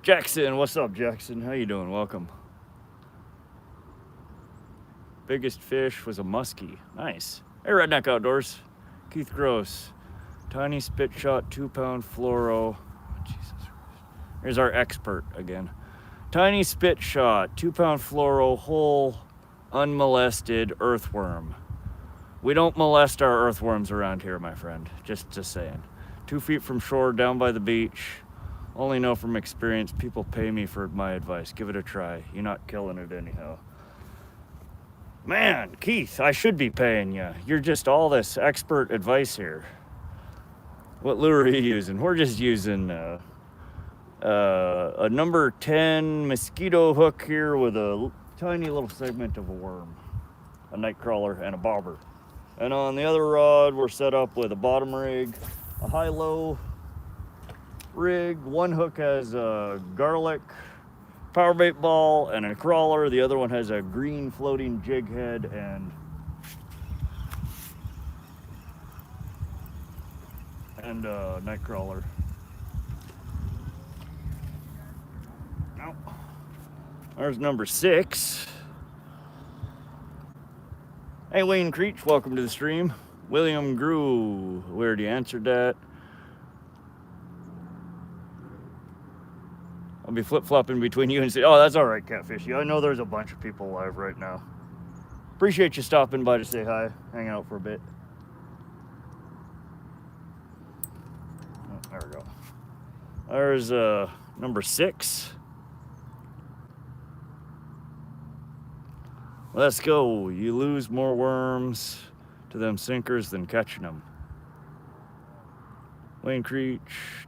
Jackson, what's up, Jackson? How you doing? Welcome. Biggest fish was a muskie. Nice. Hey, Redneck Outdoors. Keith Gross. Tiny spit shot, 2-pound fluoro. Oh, Jesus Christ. Here's our expert again. Tiny spit shot, 2-pound fluoro, whole, unmolested earthworm. We don't molest our earthworms around here, my friend. Just saying. 2 feet from shore, down by the beach. Only know from experience, people pay me for my advice. Give it a try. You're not killing it anyhow. Man, Keith, I should be paying you. You're just all this expert advice here. What lure are you using? We're just using a number 10 mosquito hook here with a tiny little segment of a worm, a nightcrawler, and a bobber. And on the other rod, we're set up with a bottom rig, a high-low rig. One hook has a garlic power bait ball and a crawler. The other one has a green floating jig head and a night crawler. Now, there's number 6. Hey, Wayne Creech, welcome to the stream. William Grew, we already answered that. I'll be flip-flopping between you and say, oh, that's all right, Catfishy. I know there's a bunch of people live right now. Appreciate you stopping by to say hi, hanging out for a bit. Oh, there we go. There's number 6. Let's go. You lose more worms to them sinkers than catching them. Wayne Creech,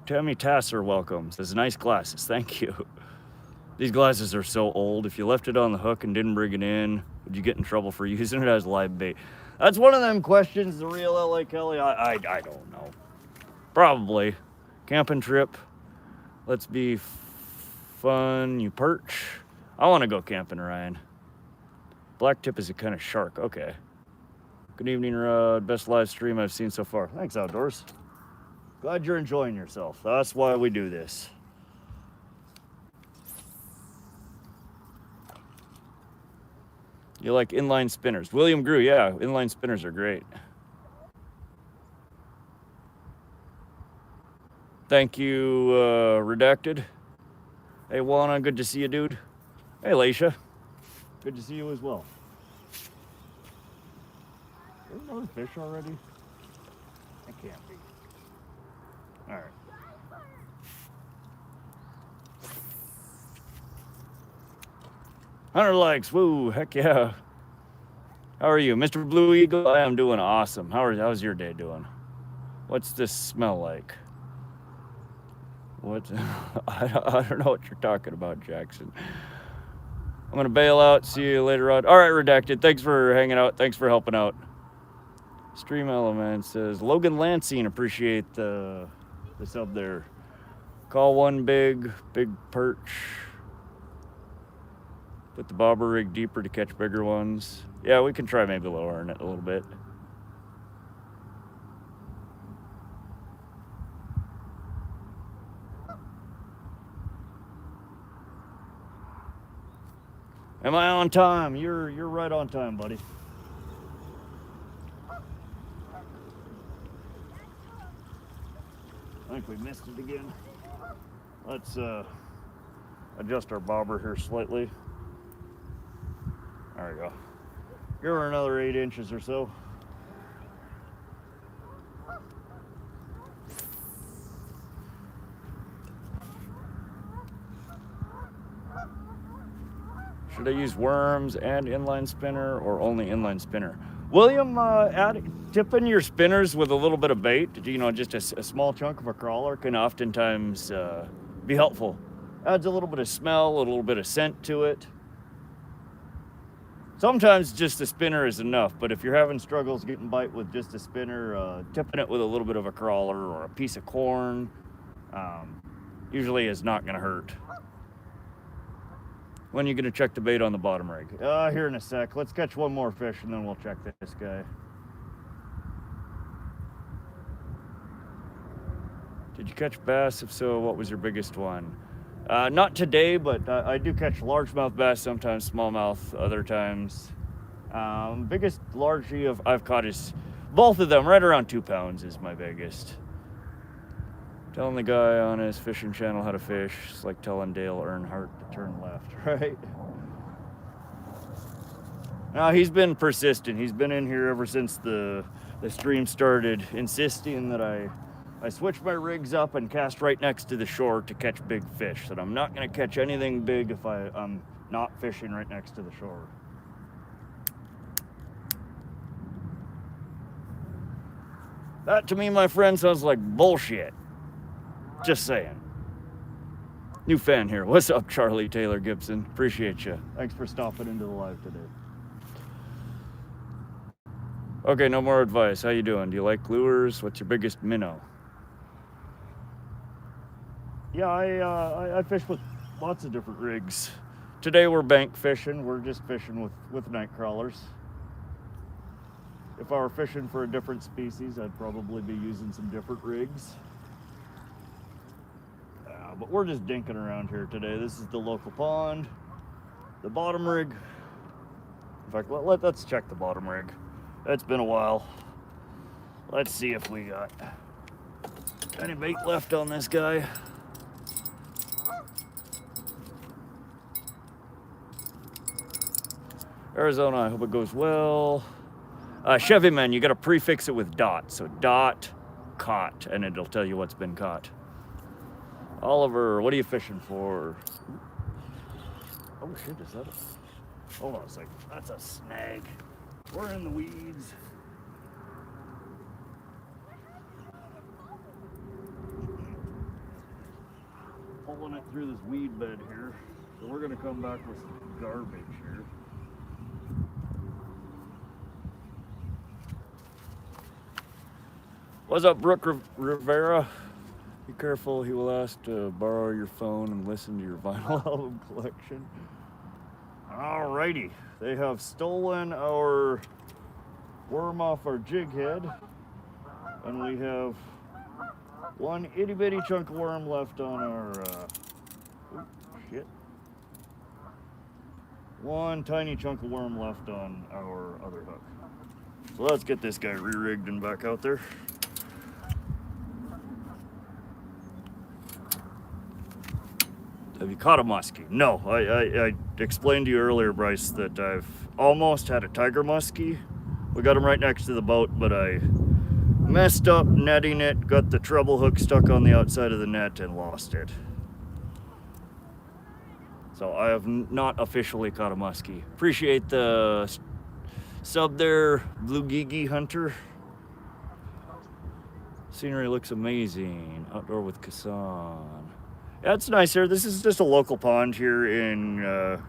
Tammy Tasser, welcome. Says nice glasses. Thank you. These glasses are so old. If you left it on the hook and didn't bring it in, would you get in trouble for using it as live bait? That's one of them questions, the real LA Kelly. I don't know. Probably. Camping trip. Let's be fun. You perch. I want to go camping, Ryan. Black tip is a kind of shark. Okay. Good evening, Rod. Best live stream I've seen so far. Thanks, Outdoors. Glad you're enjoying yourself. That's why we do this. You like inline spinners. William Grew, yeah, inline spinners are great. Thank you, Redacted. Hey, Juana, good to see you, dude. Hey, Laisha. Good to see you as well. Is there another fish already? It can't be. All right. Hunter likes, woo, heck yeah. How are you, Mr. Blue Eagle? I am doing awesome. How's your day doing? What's this smell like? What? I don't know what you're talking about, Jackson. I'm gonna bail out. See you later on. All right, Redacted. Thanks for hanging out. Thanks for helping out. Stream Element says Logan Lansing. Appreciate the sub there. Call one big perch. Put the bobber rig deeper to catch bigger ones. Yeah, we can try maybe lowering it a little bit. Am I on time? You're right on time, buddy. I think we missed it again. Let's adjust our bobber here slightly. There we go. Give her another 8 inches or so. Should I use worms and inline spinner or only inline spinner? William, tipping your spinners with a little bit of bait, just a small chunk of a crawler can oftentimes be helpful. Adds a little bit of smell, a little bit of scent to it. Sometimes just a spinner is enough, but if you're having struggles getting bite with just a spinner, tipping it with a little bit of a crawler or a piece of corn usually is not going to hurt. When are you going to check the bait on the bottom rig? Here in a sec. Let's catch one more fish and then we'll check this guy. Did you catch bass? If so, what was your biggest one? Not today, but I do catch largemouth bass, sometimes smallmouth, other times. Biggest largely I've caught is both of them, right around 2 pounds is my biggest. Telling the guy on his fishing channel how to fish, it's like telling Dale Earnhardt to turn left, right? Now, he's been persistent. He's been in here ever since the stream started, insisting that I switch my rigs up and cast right next to the shore to catch big fish. That I'm not going to catch anything big if I'm not fishing right next to the shore. That, to me, my friend, sounds like bullshit. Just saying. New fan here. What's up, Charlie Taylor Gibson? Appreciate you. Thanks for stopping into the live today. Okay, no more advice. How you doing? Do you like lures? What's your biggest minnow? Yeah, I fish with lots of different rigs. Today we're bank fishing. We're just fishing with Nightcrawlers. If I were fishing for a different species, I'd probably be using some different rigs. But we're just dinking around here today. This is the local pond. The bottom rig. In fact, let's check the bottom rig. It's been a while. Let's see if we got any bait left on this guy. Arizona, I hope it goes well. Chevy Man, you got to prefix it with dot. So dot caught, and it'll tell you what's been caught. Oliver, what are you fishing for? Oh shit, is that hold on a second. That's a snag. We're in the weeds. Pulling it through this weed bed here. So we're gonna come back with some garbage here. What's up, Brooke Rivera? Be careful, he will ask to borrow your phone and listen to your vinyl album collection. Alrighty, they have stolen our worm off our jig head, and we have one itty bitty chunk of worm left on our, one tiny chunk of worm left on our other hook. So let's get this guy re-rigged and back out there. Have you caught a muskie? No, I explained to you earlier, Bryce, that I've almost had a tiger muskie. We got him right next to the boat, but I messed up netting it, got the treble hook stuck on the outside of the net, and lost it. So I have not officially caught a muskie. Appreciate the sub there, Blue Gigi Hunter. Scenery looks amazing. Outdoor with Kassan. Yeah, it's nice here. This is just a local pond here in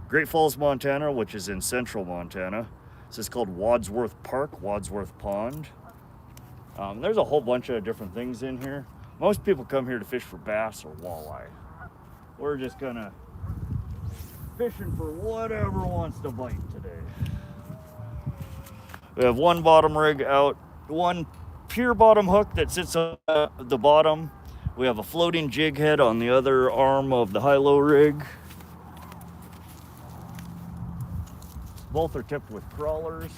Great Falls, Montana, which is in central Montana. This is called Wadsworth Park, Wadsworth Pond. There's a whole bunch of different things in here. Most people come here to fish for bass or walleye. We're just kind of fishing for whatever wants to bite today. We have one bottom rig out, one pure bottom hook that sits on the bottom. We have a floating jig head on the other arm of the high-low rig. Both are tipped with crawlers.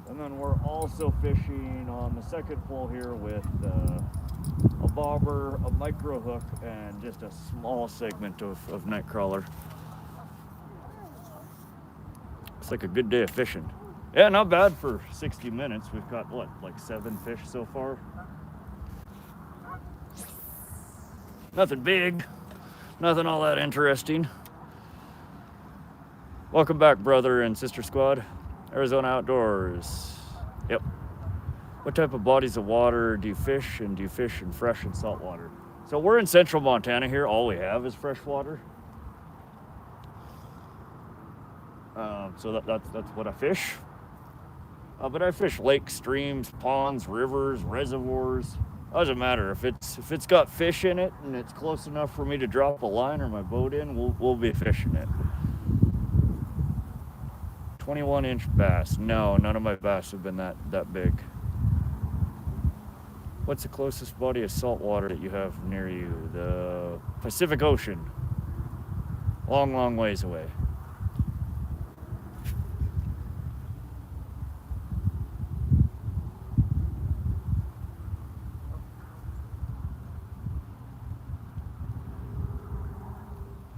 And then we're also fishing on the second pole here with a bobber, a micro hook, and just a small segment of Nightcrawler. It's like a good day of fishing. Yeah, not bad for 60 minutes. We've got, what, like 7 fish so far? Nothing big, nothing all that interesting. Welcome back, brother and sister squad. Arizona Outdoors. Yep. What type of bodies of water do you fish, and do you fish in fresh and salt water? So we're in central Montana here. All we have is fresh water. So that's what I fish. But I fish lakes, streams, ponds, rivers, reservoirs. Doesn't matter if it's got fish in it and it's close enough for me to drop a line or my boat in. We'll be fishing it. 21-inch bass. No, none of my bass have been that big. What's the closest body of salt water that you have near you? The Pacific Ocean. Long, long ways away.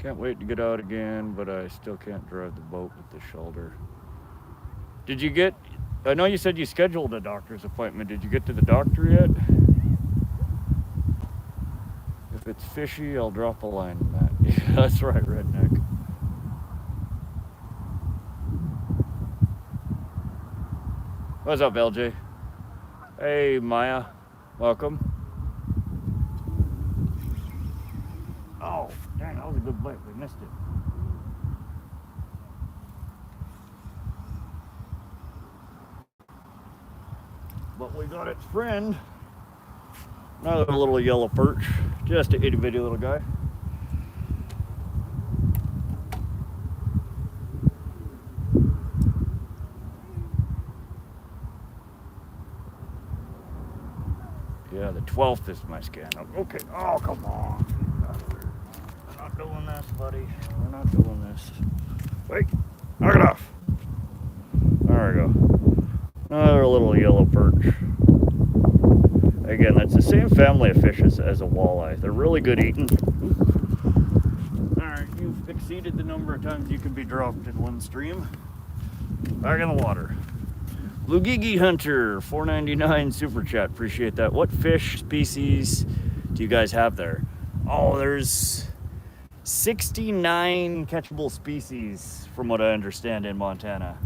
Can't wait to get out again, but I still can't drive the boat with the shoulder. Did you get, I know you said you scheduled a doctor's appointment. Did you get to the doctor yet? If it's fishy, I'll drop a line in that. Yeah, that's right, redneck. What's up, LJ? Hey, Maya. Welcome. Oh, dang, that was a good bite. We missed it. But we got its friend. Another little yellow perch. Just a itty bitty little guy. Yeah, the 12th is my scan. Okay. Oh, come on. We're not doing this, buddy. We're not doing this. Wait. Knock it off. There we go. Another little yellow perch. Again, that's the same family of fish as a walleye. They're really good eating. Alright, you've exceeded the number of times you can be dropped in one stream. Back in the water. Bluegigi Hunter, $4.99 super chat. Appreciate that. What fish species do you guys have there? Oh, there's 69 catchable species from what I understand in Montana.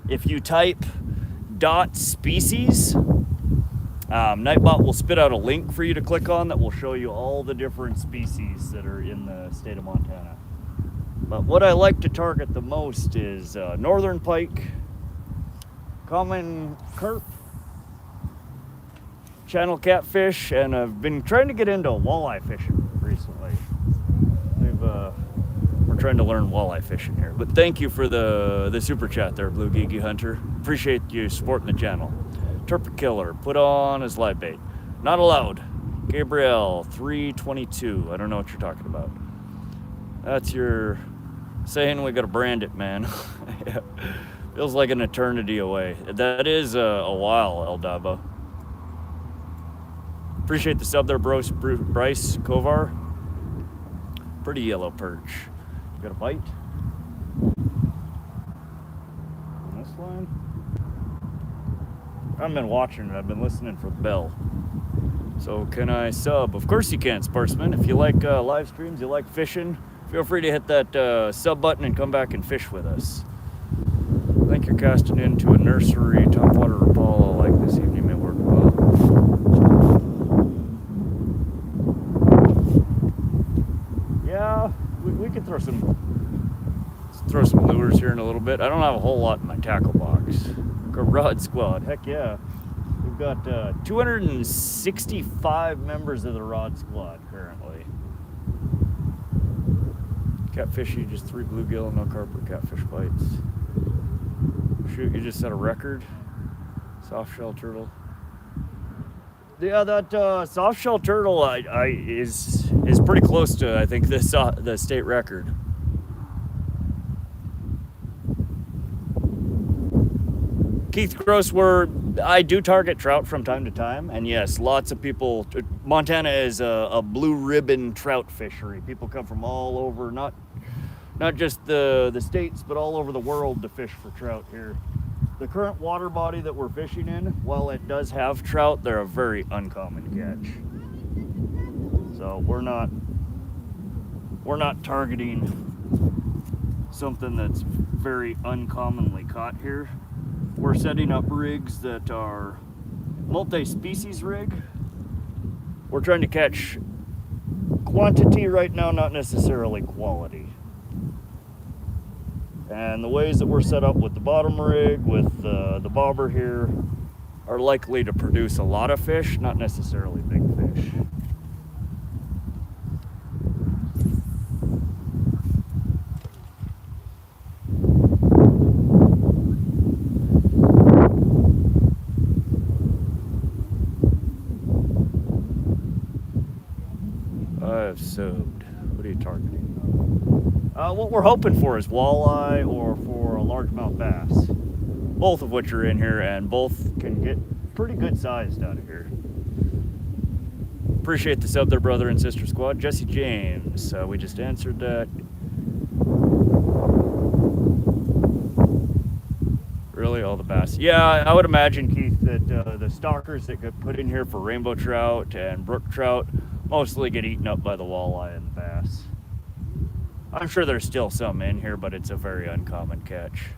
If you type .species, Nightbot will spit out a link for you to click on that will show you all the different species that are in the state of Montana. But what I like to target the most is northern pike, common carp, channel catfish, and I've been trying to get into walleye fishing recently. We're trying to learn walleye fishing here. But thank you for the super chat there, Blue Geeky Hunter. Appreciate you supporting the channel. Turpin Killer, put on as live bait. Not allowed. Gabriel, 322. I don't know what you're talking about. That's your saying we gotta brand it, man. Yeah. Feels like an eternity away. That is a while, El Dabo. Appreciate the sub there, Bryce Kovar. Pretty yellow perch. Got a bite? On this line? I haven't been watching it. I've been listening for the bell. So can I sub? Of course you can, sportsman. If you like live streams, you like fishing, feel free to hit that sub button and come back and fish with us. I think you're casting into a nursery. Topwater Rapala like this evening may work well. Yeah, we could throw some lures here in a little bit. I don't have a whole lot in my tackle box. Rod squad, heck yeah. We've got 265 members of the rod squad currently. Catfishy, just 3 bluegill and no carp or catfish bites. Shoot, you just set a record. Soft shell turtle. Yeah, that soft shell turtle is pretty close to, I think, the state record. Keith Gross, I do target trout from time to time, and yes, lots of people. Montana is a blue ribbon trout fishery. People come from all over, not just the states, but all over the world to fish for trout here. The current water body that we're fishing in, while it does have trout, they're a very uncommon catch. So we're not targeting something that's very uncommonly caught here. we're setting up rigs that are multi-species rig. We're trying to catch quantity right now, not necessarily quality. And the ways that we're set up with the bottom rig, with the bobber here, are likely to produce a lot of fish, not necessarily big fish. I've subbed. What are you targeting? What we're hoping for is walleye or for a largemouth bass. Both of which are in here, and both can get pretty good sized out of here. Appreciate the sub there, brother and sister squad. Jesse James, we just answered that. Really, all the bass? Yeah, I would imagine, Keith, that the stalkers that get put in here for rainbow trout and brook trout mostly get eaten up by the walleye and the bass. I'm sure there's still some in here, but it's a very uncommon catch.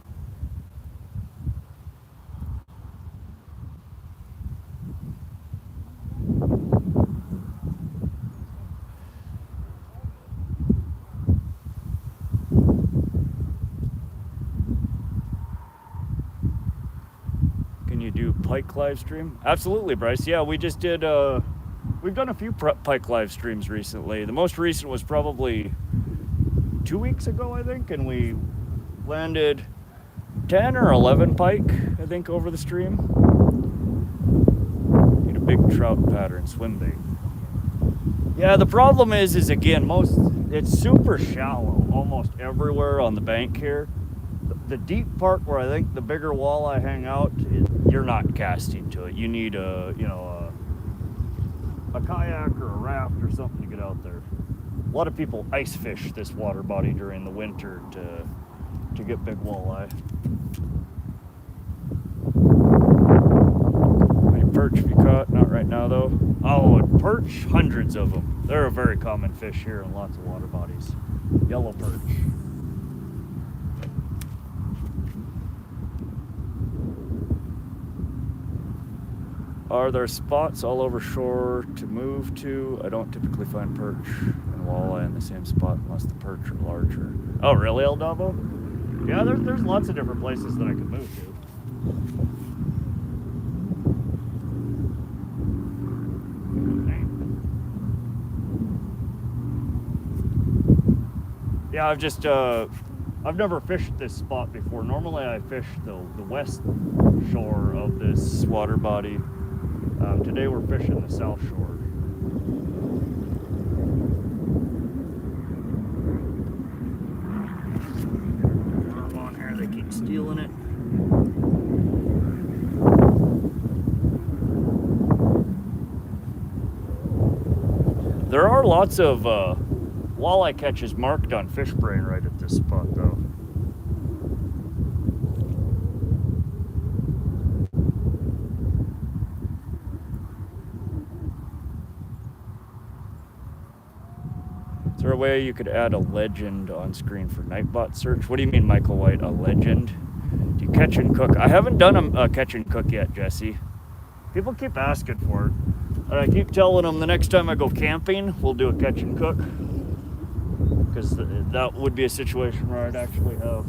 Can you do pike live stream? Absolutely, Bryce. Yeah, we just did, we've done a few pike live streams recently. The most recent was probably 2 weeks ago, I think, and we landed 10 or 11 pike, I think, over the stream. Need a big trout pattern, swim bait. Yeah, the problem is again, it's super shallow almost everywhere on the bank here. The deep part where I think the bigger walleye hang out, you're not casting to it. You need a kayak or a raft or something to get out there. A lot of people ice fish this water body during the winter to get big walleye. Any perch have you caught? Not right now though. Oh, and perch, hundreds of them. They're a very common fish here in lots of water bodies. Yellow perch. Are there spots all over shore to move to? I don't typically find perch and walleye in the same spot unless the perch are larger. Oh, really, El Davo? Yeah, there's lots of different places that I could move to. Yeah, I've never fished this spot before. Normally I fish the west shore of this water body. Today we're fishing the south shore. Worm on here, they keep stealing it. There are lots of walleye catches marked on fish brain right at this spot though. Is there a way you could add a legend on screen for Nightbot search? What do you mean, Michael White, a legend? Do you catch and cook? I haven't done a catch and cook yet, Jesse. People keep asking for it. And I keep telling them the next time I go camping, we'll do a catch and cook. Because that would be a situation where I'd actually have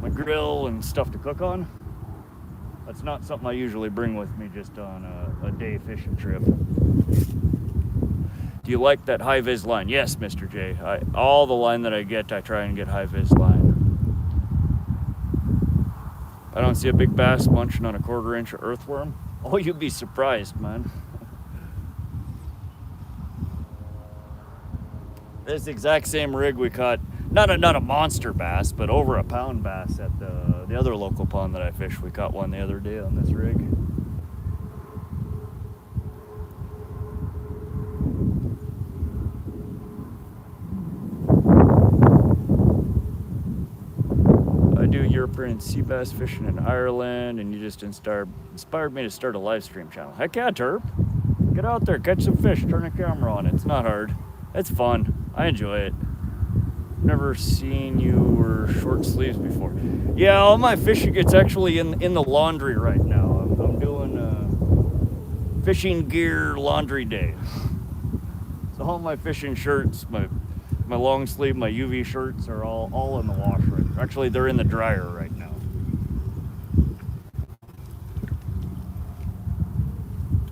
my grill and stuff to cook on. That's not something I usually bring with me just on a day fishing trip. Do you like that high-vis line? Yes, Mr. J. All the line that I get, I try and get high-vis line. I don't see a big bass munching on a 1/4 inch of earthworm. Oh, you'd be surprised, man. This exact same rig we caught, not a monster bass, but over a pound bass at the other local pond that I fish. We caught one the other day on this rig. I do European sea bass fishing in Ireland, and you just inspired me to start a live stream channel. Heck yeah, Terp. Get out there, catch some fish, turn a camera on. It's not hard. It's fun. I enjoy it. Never seen you wear short sleeves before. Yeah, all my fishing, it's actually in the laundry right now. I'm doing fishing gear laundry day. So all my fishing shirts, my long sleeve, my UV shirts are all in the wash right. Actually, they're in the dryer right now.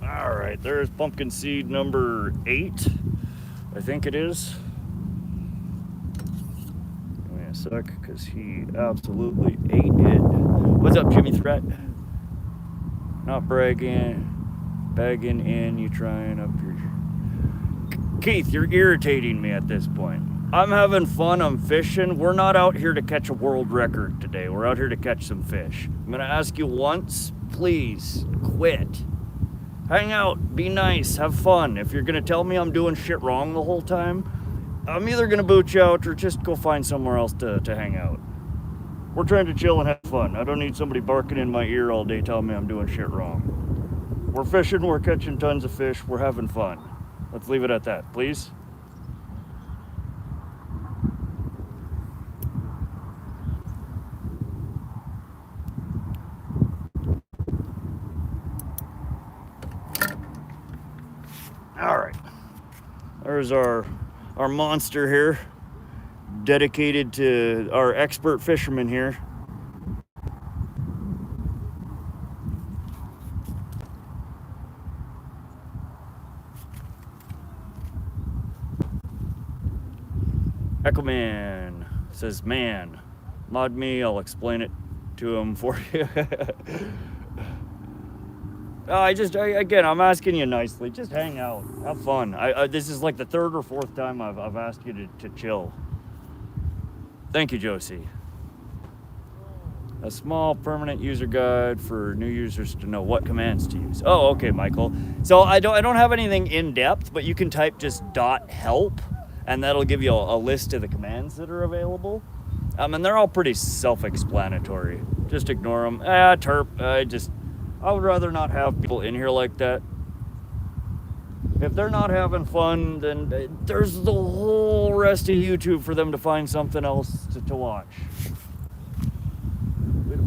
All right, there's pumpkin seed number 8. I think it is. Give me a sec, because he absolutely ate it. What's up, Jimmy Threat? Not bragging, bagging in, you trying up your... Keith, you're irritating me at this point. I'm having fun, I'm fishing. We're not out here to catch a world record today. We're out here to catch some fish. I'm gonna ask you once, please, quit. Hang out, be nice, have fun. If you're gonna tell me I'm doing shit wrong the whole time, I'm either gonna boot you out or just go find somewhere else to hang out. We're trying to chill and have fun. I don't need somebody barking in my ear all day telling me I'm doing shit wrong. We're fishing, we're catching tons of fish, we're having fun. Let's leave it at that, please. All right, there's our monster here, dedicated to our expert fisherman here. Echoman says, man, mod me, I'll explain it to him for you. Again, I'm asking you nicely. Just hang out, have fun. This is like the 3rd or 4th time I've asked you to chill. Thank you, Josie. A small permanent user guide for new users to know what commands to use. Oh, okay, Michael. So I don't have anything in depth, but you can type just .help, and that'll give you a list of the commands that are available. And they're all pretty self-explanatory. Just ignore them. Terp. I would rather not have people in here like that. If they're not having fun, then there's the whole rest of YouTube for them to find something else to watch.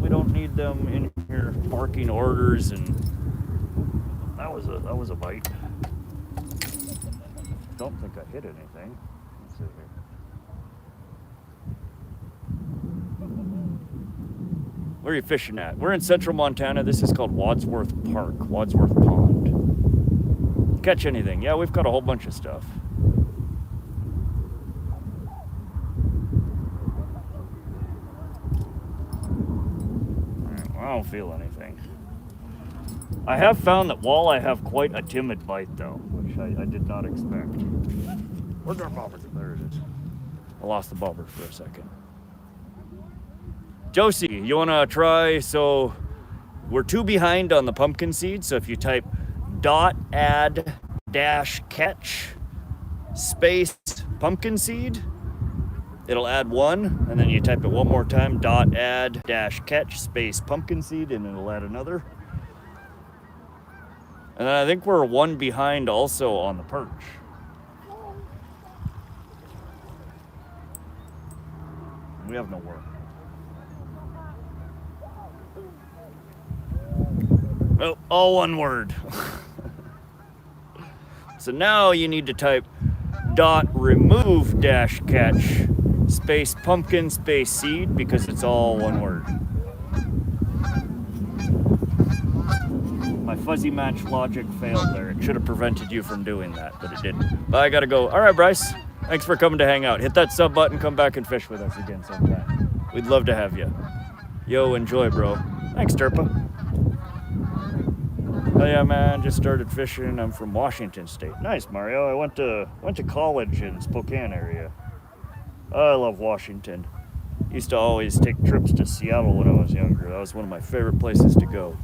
We don't need them in here barking orders, and that was a bite. Don't think I hit anything. Let's see here. Where are you fishing at? We're in central Montana. This is called Wadsworth Park, Wadsworth Pond. Catch anything? Yeah, we've got a whole bunch of stuff. Right, well, I don't feel anything. I have found that walleye have quite a timid bite, though, which I did not expect. Where's our bobber? There it is. I lost the bobber for a second. Josie, you want to try? So we're 2 behind on the pumpkin seed. So if you type .add-catch space pumpkin seed, it'll add 1. And then you type it one more time, .add-catch space pumpkin seed, and it'll add another. And then I think we're 1 behind also on the perch. We have no work. Oh, all one word. So now you need to type .remove-catch space pumpkin space seed, because it's all one word. My fuzzy match logic failed there. It should have prevented you from doing that, but it didn't. But I gotta go. All right, Bryce. Thanks for coming to hang out. Hit that sub button. Come back and fish with us again sometime. We'd love to have you. Yo, enjoy, bro. Thanks, Terpa. Oh yeah, man, just started fishing. I'm from Washington State. Nice, Mario. I went to college in Spokane area. I love Washington. Used to always take trips to Seattle when I was younger. That was one of my favorite places to go.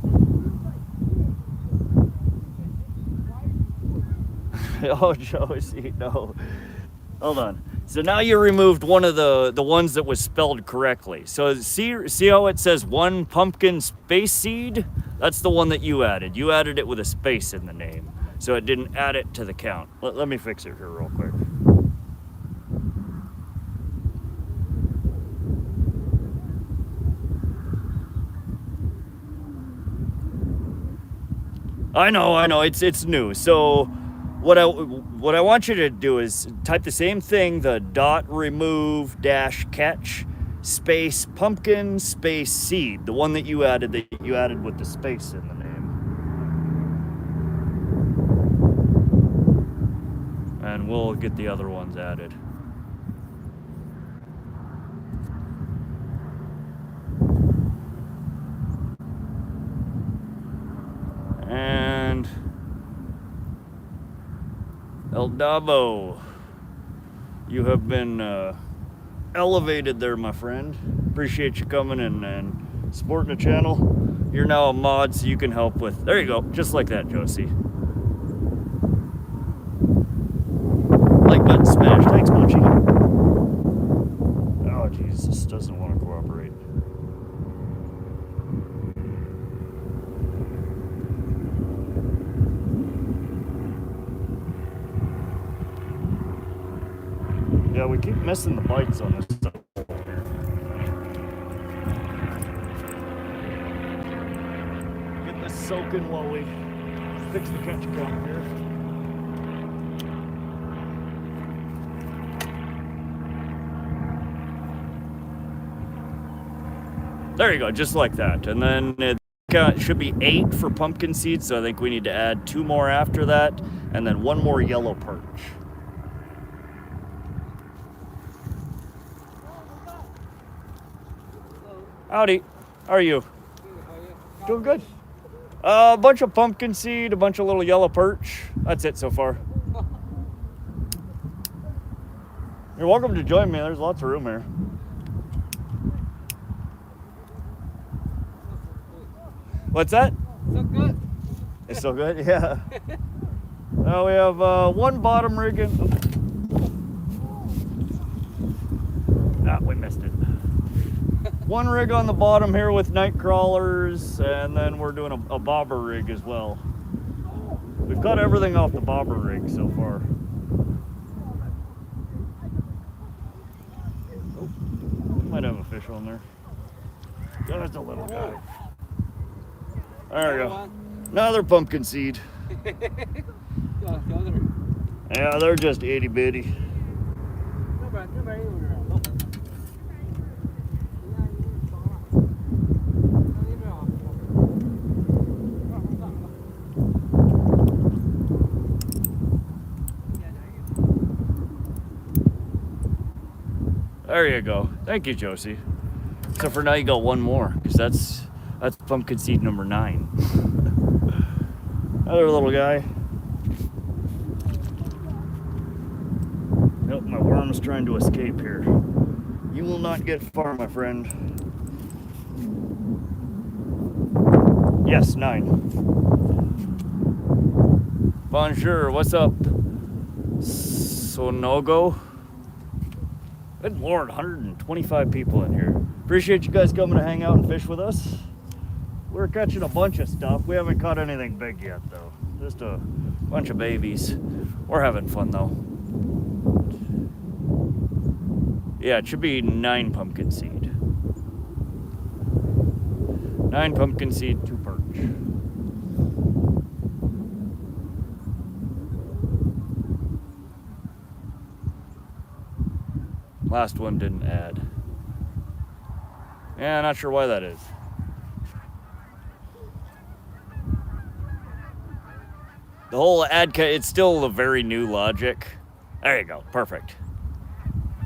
Oh, Josie, no. Hold on. So now you removed one of the ones that was spelled correctly. So see how it says 1 pumpkin space seed? That's the one that you added. You added it with a space in the name, so it didn't add it to the count. Let me fix it here real quick. I know. It's new. So what I want you to do is type the same thing, the dot remove dash catch space pumpkin space seed, the one that you added with the space in the name. And we'll get the other ones added. And El Davo, you have been elevated there, my friend. Appreciate you coming and supporting the channel. You're now a mod, so you can help with. There you go, just like that, Josie. Like button smash. Thanks, Munchie. Oh, jeez, this doesn't want to cooperate. Yeah, we keep missing the bites on this stuff. Get this soaking while we fix the catch count here. There you go, just like that. And then it should be 8 for pumpkin seeds, so I think we need to add 2 more after that, and then 1 more yellow perch. Howdy, how are you? Doing good. A bunch of pumpkin seed, a bunch of little yellow perch. That's it so far. You're welcome to join me. There's lots of room here. What's that? So good. It's so good, yeah. Well, we have 1 bottom rig in. Ah, we missed it. 1 rig on the bottom here with Nightcrawlers, and then we're doing a bobber rig as well. We've got everything off the bobber rig so far. Oh, might have a fish on there. There's a little guy. There we go. Another pumpkin seed. Yeah, they're just itty bitty. There you go. Thank you, Josie. So for now, you got 1 more, because that's pumpkin seed number 9. Another little guy. Nope, my worm's trying to escape here. You will not get far, my friend. Yes, 9. Bonjour, what's up? Sonogo? Good Lord, 125 people in here. Appreciate you guys coming to hang out and fish with us. We're catching a bunch of stuff. We haven't caught anything big yet, though. Just a bunch of babies. We're having fun, though. Yeah, it should be 9 pumpkin seed. 9 pumpkin seed, 2 perch. Last one didn't add. Yeah, not sure why that is. The whole it's still a very new logic. There you go, perfect.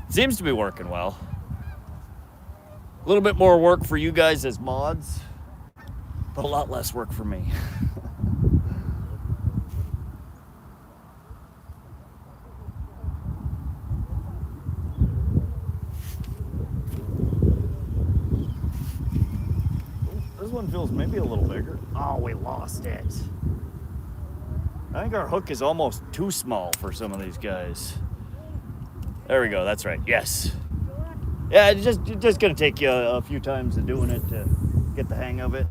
Seems to be working well. A little bit more work for you guys as mods, but a lot less work for me. This one feels maybe a little bigger. Oh, we lost it. I think our hook is almost too small for some of these guys. There we go, that's right, yes. Yeah, it's just gonna take you a few times of doing it to get the hang of it.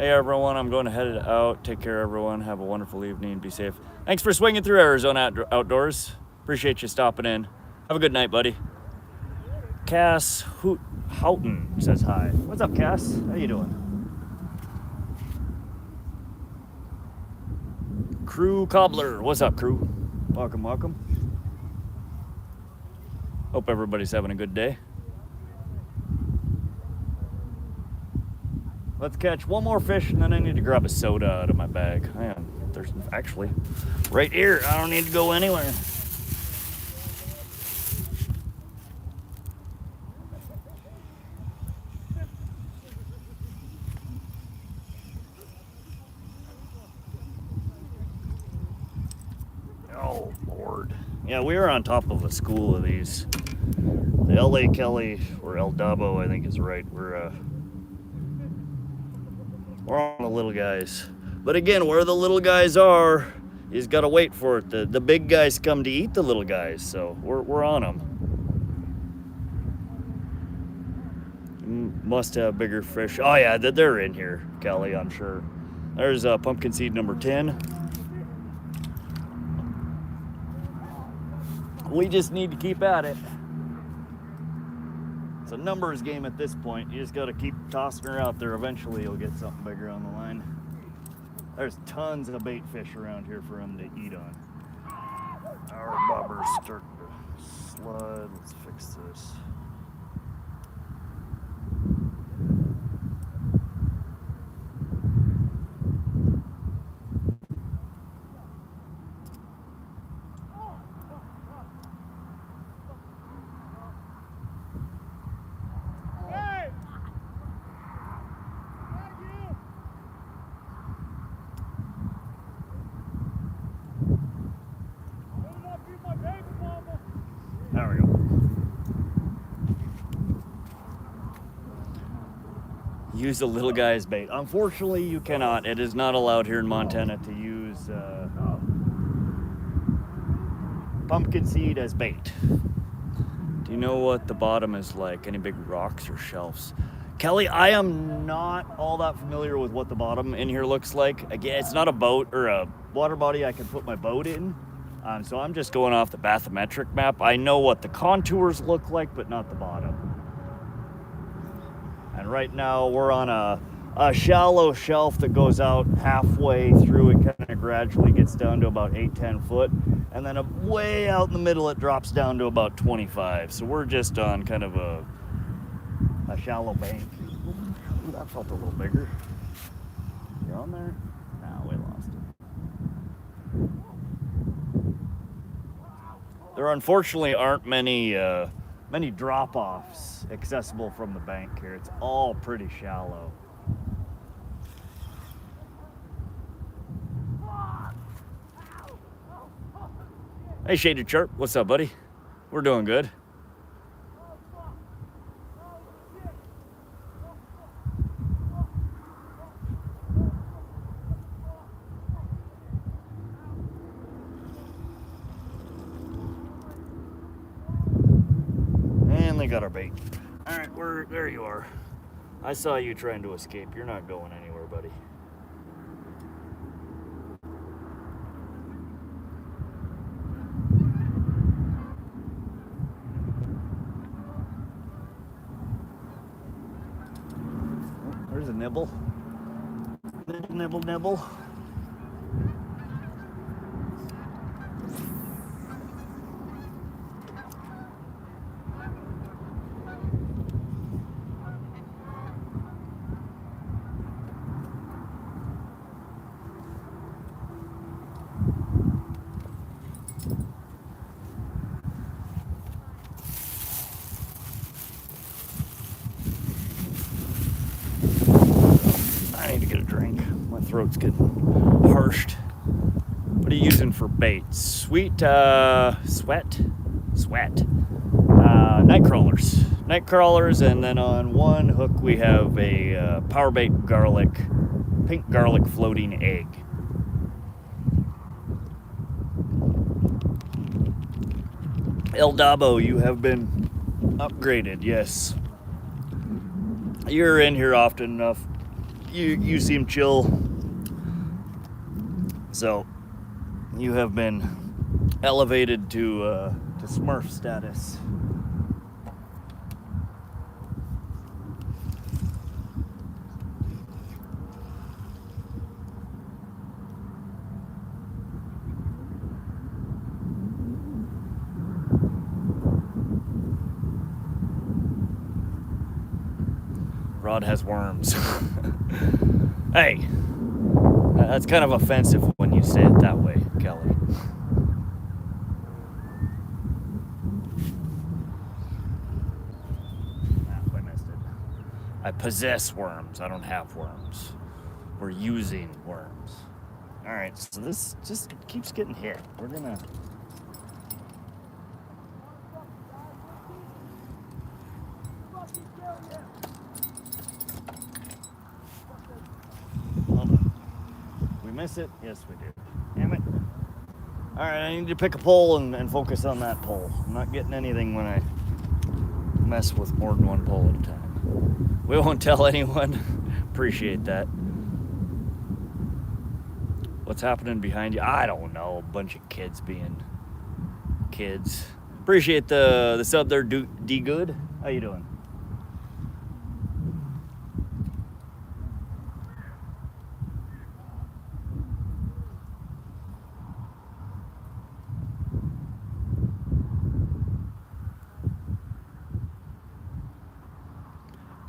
Hey everyone, I'm going to head out. Take care everyone. Have a wonderful evening. Be safe. Thanks for swinging through Arizona Outdoors. Appreciate you stopping in. Have a good night, buddy. Cass Houghton says hi. What's up, Cass? How you doing? Crew Cobbler. What's up, crew? Welcome, welcome. Hope everybody's having a good day. Let's catch one more fish and then I need to grab a soda out of my bag. There's actually right here. I don't need to go anywhere. Oh, Lord. Yeah, we were on top of a school of these. The L.A. Kelly, or El Dabo, I think is right. We're on the little guys. But again, where the little guys are, you just gotta wait for it. The big guys come to eat the little guys, so we're on them. Must have bigger fish. Oh yeah, they're in here, Kelly, I'm sure. There's pumpkin seed number 10. We just need to keep at it. It's a numbers game at this point. You just got to keep tossing her out there. Eventually you'll get something bigger on the line. There's tons of bait fish around here for them to eat on. Our bobbers start to slide. Let's fix this. There we go. Use a little guy's bait. Unfortunately, you cannot. It is not allowed here in Montana to use pumpkin seed as bait. Do you know what the bottom is like? Any big rocks or shelves? Kelly, I am not all that familiar with what the bottom in here looks like. Again, it's not a boat or a water body I can put my boat in. So I'm just going off the bathymetric map. I know what the contours look like, but not the bottom. And right now we're on a shallow shelf that goes out halfway through. It kind of gradually gets down to about 8-10 foot. And then way out in the middle, it drops down to about 25. So we're just on kind of a shallow bank. Ooh, that felt a little bigger. You on there? No, we lost it. There unfortunately aren't many drop-offs accessible from the bank here. It's all pretty shallow. Hey Shaded Sharp, what's up, buddy? We're doing good. And they got our bait. All right, there you are. I saw you trying to escape. You're not going anywhere, buddy. There's a nibble. Nibble, nibble, nibble. I need to get a drink. My throat's getting harshed. What are you using for bait? Sweat. Nightcrawlers, and then on one hook we have a power bait pink garlic floating egg. El Dabo, you have been upgraded, yes. You're in here often enough. you seem chill. So you have been elevated to Smurf status. Rod has worms. Hey, that's kind of offensive when you say it that way, Kelly. I missed it. I possess worms. I don't have worms. We're using worms. All right, so this just keeps getting hit. We're gonna... Hold on. We miss it? Yes, we do. Damn it. All right, I need to pick a pole and focus on that pole. I'm not getting anything when I mess with more than one pole at a time. We won't tell anyone. Appreciate that. What's happening behind you? I don't know. A bunch of kids being kids. Appreciate the sub there, D Good. How you doing?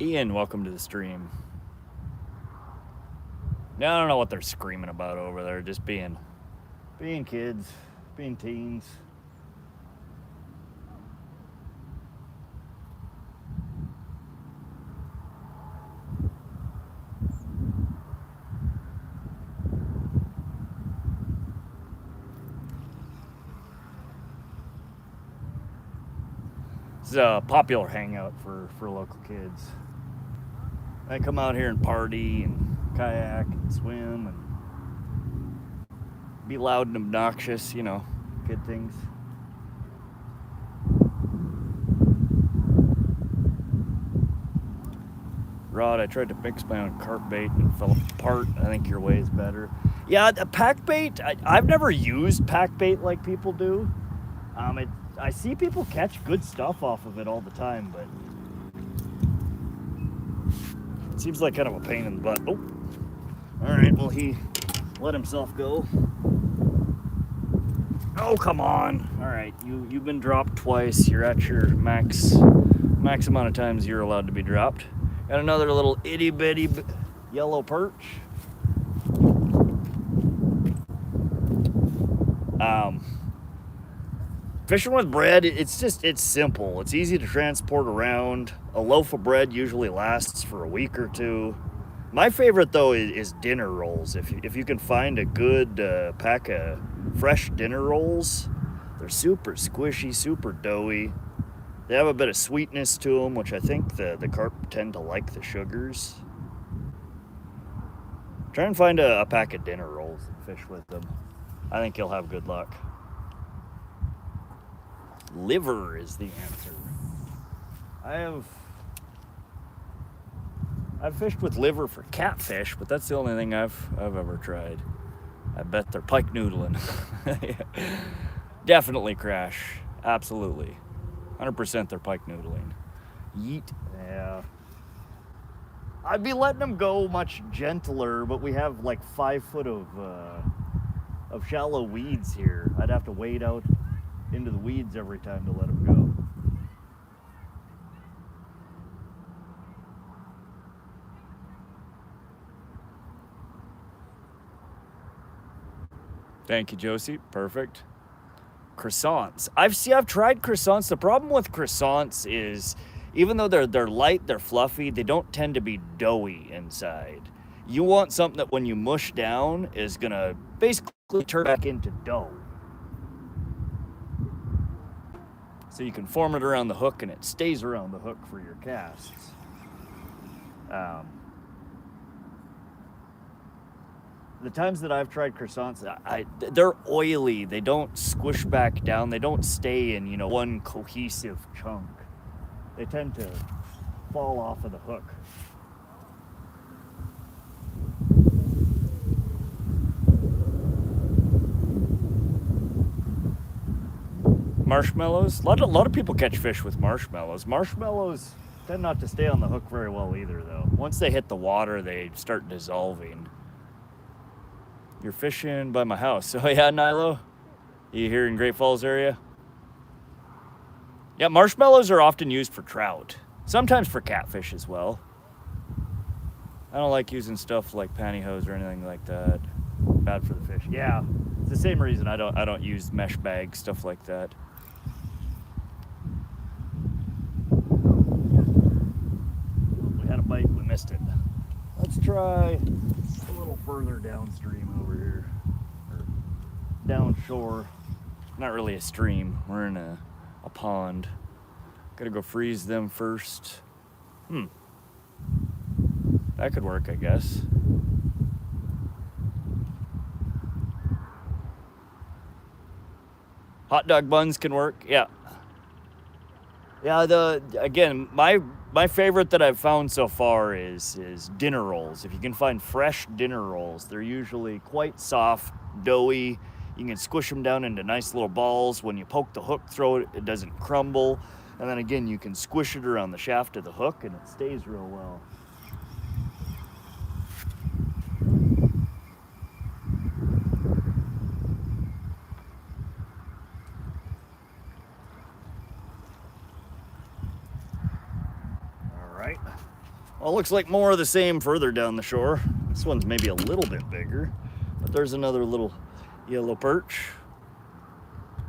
Ian, welcome to the stream. Now I don't know what they're screaming about over there. Just being kids, being teens. It's a popular hangout for local kids. They come out here and party and kayak and swim and be loud and obnoxious, you know, kid things. Rod, I tried to mix my own carp bait and fell apart. I think your way is better. Yeah, the pack bait, I've never used pack bait like people do. I see people catch good stuff off of it all the time, but it seems like kind of a pain in the butt. Oh, all right, well, he let himself go. Oh, come on. All right, you've been dropped twice. You're at your max amount of times you're allowed to be dropped. Got another little itty bitty yellow perch. Fishing with bread, it's simple. It's easy to transport around. A loaf of bread usually lasts for a week or two. My favorite though is dinner rolls. If you can find a good pack of fresh dinner rolls, they're super squishy, super doughy. They have a bit of sweetness to them, which I think the carp tend to like the sugars. Try and find a pack of dinner rolls and fish with them. I think you'll have good luck. Liver is the answer. I've fished with liver for catfish, but that's the only thing I've ever tried. I bet they're pike noodling. Definitely crash. Absolutely. 100% they're pike noodling. Yeet. Yeah. I'd be letting them go much gentler, but we have like 5 foot of shallow weeds here. I'd have to wade out into the weeds every time to let them go. Thank you, Josie. Perfect. Croissants. I've tried croissants. The problem with croissants is, even though they're light, they're fluffy, they don't tend to be doughy inside. You want something that when you mush down is gonna basically turn back into dough. So you can form it around the hook and it stays around the hook for your casts. The times that I've tried croissants, they're oily. They don't squish back down. They don't stay in, one cohesive chunk. They tend to fall off of the hook. Marshmallows. A lot of people catch fish with marshmallows. Marshmallows tend not to stay on the hook very well either, though. Once they hit the water, they start dissolving. You're fishing by my house. Oh yeah, Nilo? You here in Great Falls area? Yeah, marshmallows are often used for trout. Sometimes for catfish as well. I don't like using stuff like pantyhose or anything like that. Bad for the fish. Yeah, it's the same reason I don't use mesh bags, stuff like that. We had a bite, we missed it. Let's try a little further downstream over here, or downshore. Not really a stream. We're in a pond. Gotta go freeze them first. That could work, I guess. Hot dog buns can work, yeah. Yeah, again, my favorite that I've found so far is dinner rolls. If you can find fresh dinner rolls, they're usually quite soft, doughy. You can squish them down into nice little balls. When you poke the hook through it, it doesn't crumble. And then again, you can squish it around the shaft of the hook and it stays real well. All right. Well, it looks like more of the same further down the shore. This one's maybe a little bit bigger, but there's another little yellow perch.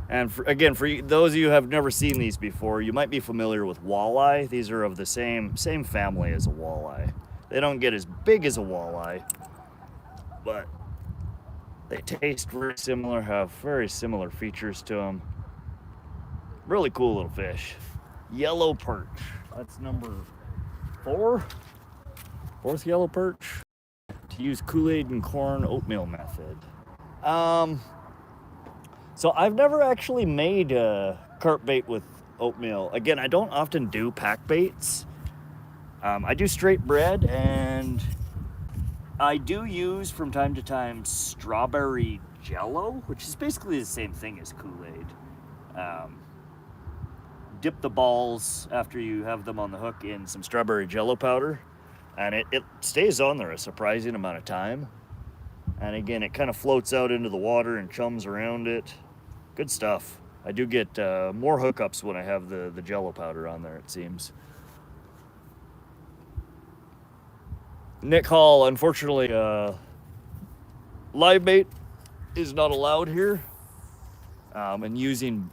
And again, for those of you who have never seen these before, you might be familiar with walleye. These are of the same family as a walleye. They don't get as big as a walleye, but they taste very similar, have very similar features to them. Really cool little fish. Yellow perch. That's number 4. 4th yellow perch. To use Kool-Aid and corn oatmeal method. So I've never actually made carp bait with oatmeal. Again, I don't often do pack baits. I do straight bread, and I do use from time to time strawberry jello, which is basically the same thing as Kool-Aid. Dip the balls after you have them on the hook in some strawberry jello powder, and it stays on there a surprising amount of time. And again, it kind of floats out into the water and chums around it. Good stuff. I do get more hookups when I have the jello powder on there, it seems. Nick Hall, unfortunately, live bait is not allowed here. And using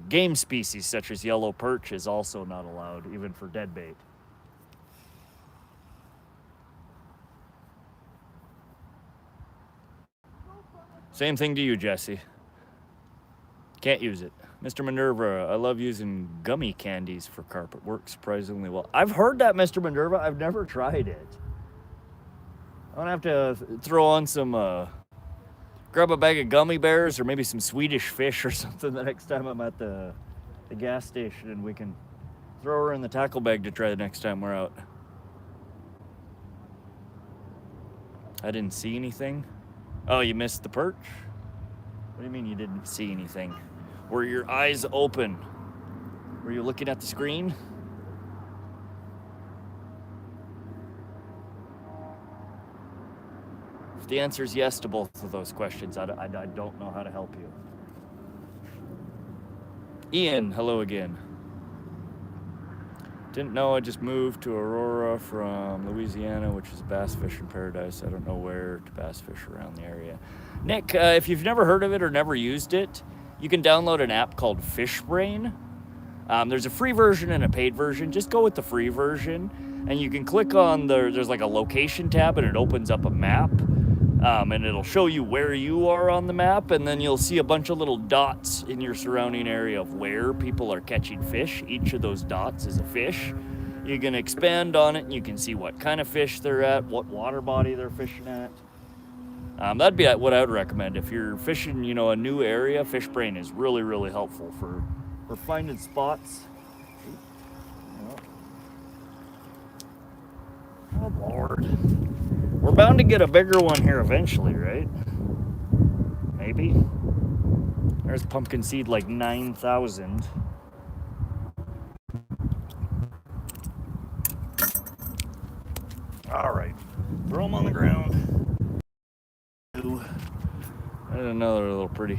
game species such as yellow perch is also not allowed, even for dead bait. Same thing to you, Jesse. Can't use it. Mr. Minerva, I love using gummy candies for carp. It works surprisingly well. I've heard that, Mr. Minerva. I've never tried it. I'm gonna have to throw on some, grab a bag of gummy bears or maybe some Swedish fish or something the next time I'm at the gas station, and we can throw her in the tackle bag to try the next time we're out. I didn't see anything. Oh, you missed the perch? What do you mean you didn't see anything? Were your eyes open? Were you looking at the screen? If the answer is yes to both of those questions, I don't know how to help you. Ian, hello again. Didn't know I just moved to Aurora from Louisiana, which is a bass fishing paradise. I don't know where to bass fish around the area. Nick, if you've never heard of it or never used it, you can download an app called FishBrain. There's a free version and a paid version. Just go with the free version, and you can click on there's like a location tab, and it opens up a map. And it'll show you where you are on the map, and then you'll see a bunch of little dots in your surrounding area of where people are catching fish. Each of those dots is a fish. You can expand on it, and you can see what kind of fish they're at, what water body they're fishing at. That'd be what I would recommend. If you're fishing, a new area, FishBrain is really, really helpful for finding spots. Oh, Lord. We're bound to get a bigger one here eventually, right? Maybe. There's pumpkin seed like 9,000. All right, throw them on the ground. And another little pretty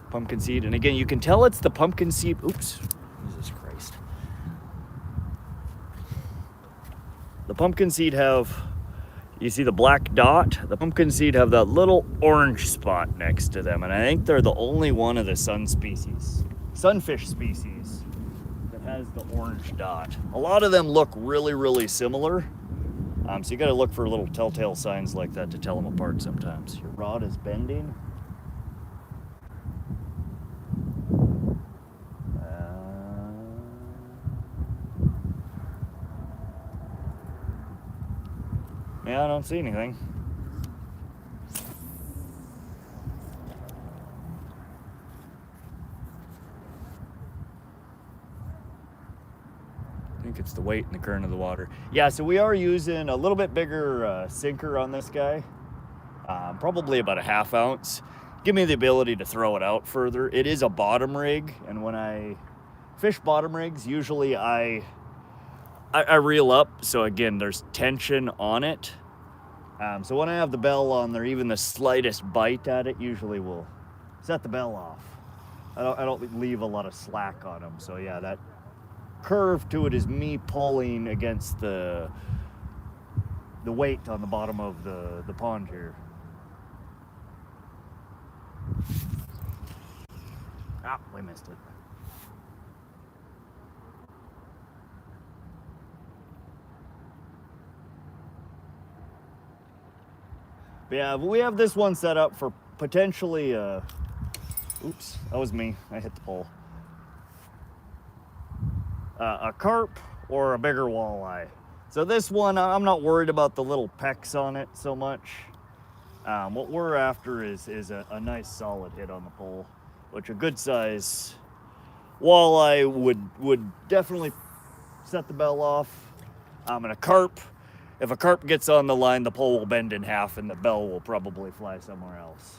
pumpkin seed. And again, you can tell it's the pumpkin seed. Oops, Jesus Christ. The pumpkin seed have, you see the black dot? The pumpkin seed have that little orange spot next to them. And I think they're the only one of the sunfish species that has the orange dot. A lot of them look really, really similar. So you got to look for little telltale signs like that to tell them apart sometimes. Your rod is bending. Yeah, I don't see anything. I think it's the weight and the current of the water. Yeah, so we are using a little bit bigger sinker on this guy. Probably about a 1/2 ounce. Give me the ability to throw it out further. It is a bottom rig, and when I fish bottom rigs, usually I reel up, so again, there's tension on it. So when I have the bell on there, even the slightest bite at it usually will set the bell off. I don't leave a lot of slack on them. So yeah, that curve to it is me pulling against the weight on the bottom of the pond here. Ah, we missed it. But yeah, we have this one set up for potentially, oops, that was me, I hit the pole. A carp or a bigger walleye. So this one, I'm not worried about the little pecks on it so much. What we're after is a nice solid hit on the pole, which a good size walleye would definitely set the bell off. And a carp, if a carp gets on the line, the pole will bend in half and the bell will probably fly somewhere else.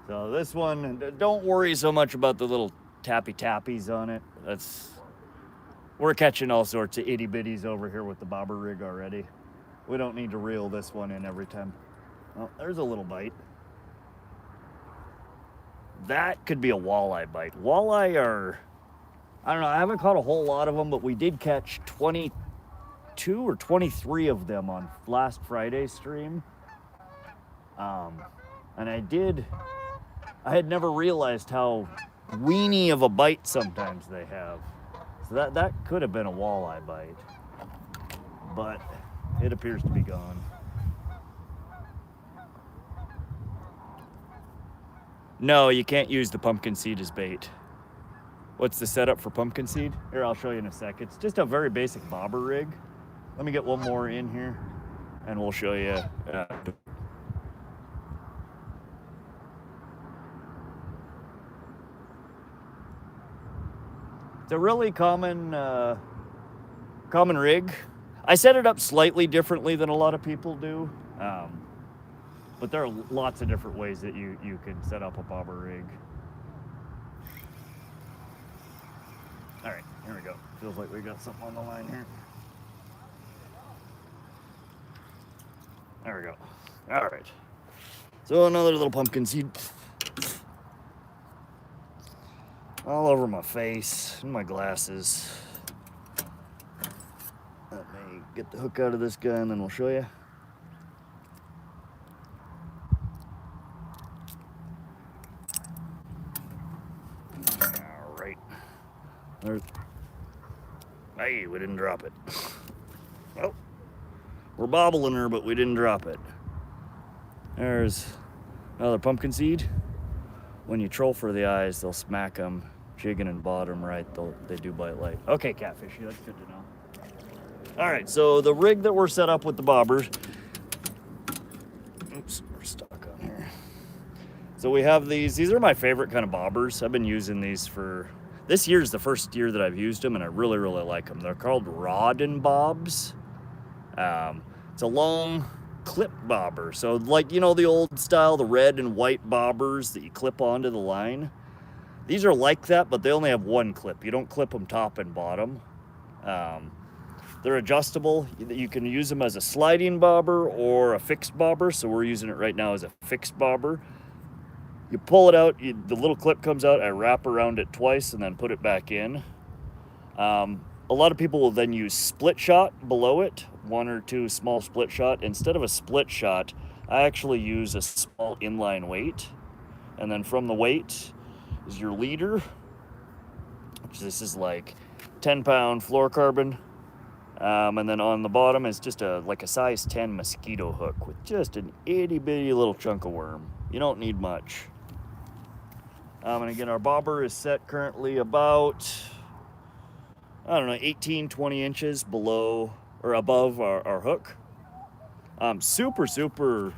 So this one, don't worry so much about the little tappies on it. We're catching all sorts of itty bitties over here with the bobber rig already. We don't need to reel this one in every time. Oh, there's a little bite. That could be a walleye bite. Walleye are, I don't know, I haven't caught a whole lot of them, but we did catch 22 or 23 of them on last Friday's stream. And I had never realized how weenie of a bite sometimes they have. So that could have been a walleye bite, but it appears to be gone. No, you can't use the pumpkin seed as bait. What's the setup for pumpkin seed? Here, I'll show you in a sec. It's just a very basic bobber rig. Let me get one more in here and we'll show you. It's a really common rig. I set it up slightly differently than a lot of people do, but there are lots of different ways that you can set up a bobber rig. All right, here we go. Feels like we got something on the line here. There we go. All right. So another little pumpkin seed. All over my face and my glasses. Let me get the hook out of this guy and then we'll show you. All right. Hey, we didn't drop it. Well, we're bobbling her, but we didn't drop it. There's another pumpkin seed. When you troll for the eyes, they'll smack them. Jigging and bottom right, they do bite light. Okay, catfishy, that's good to know. All right, so the rig that we're set up with the bobbers. Oops, we're stuck on here. So we have these are my favorite kind of bobbers. I've been using these for, this year's the first year that I've used them and I really, really like them. They're called rod and bobs. It's a long clip bobber. So like, you know, the old style, the red and white bobbers that you clip onto the line. These are like that, but they only have one clip. You don't clip them top and bottom. They're adjustable. You can use them as a sliding bobber or a fixed bobber. So we're using it right now as a fixed bobber. You pull it out, the little clip comes out, I wrap around it twice and then put it back in. A lot of people will then use split shot below it, 1 or 2 small split shot. Instead of a split shot, I actually use a small inline weight. And then from the weight is your leader, which this is like 10-pound fluorocarbon. And then on the bottom is just like a size 10 mosquito hook with just an itty bitty little chunk of worm. You don't need much. And again, our bobber is set currently about, I don't know, 18, 20 inches below or above our hook. Super, super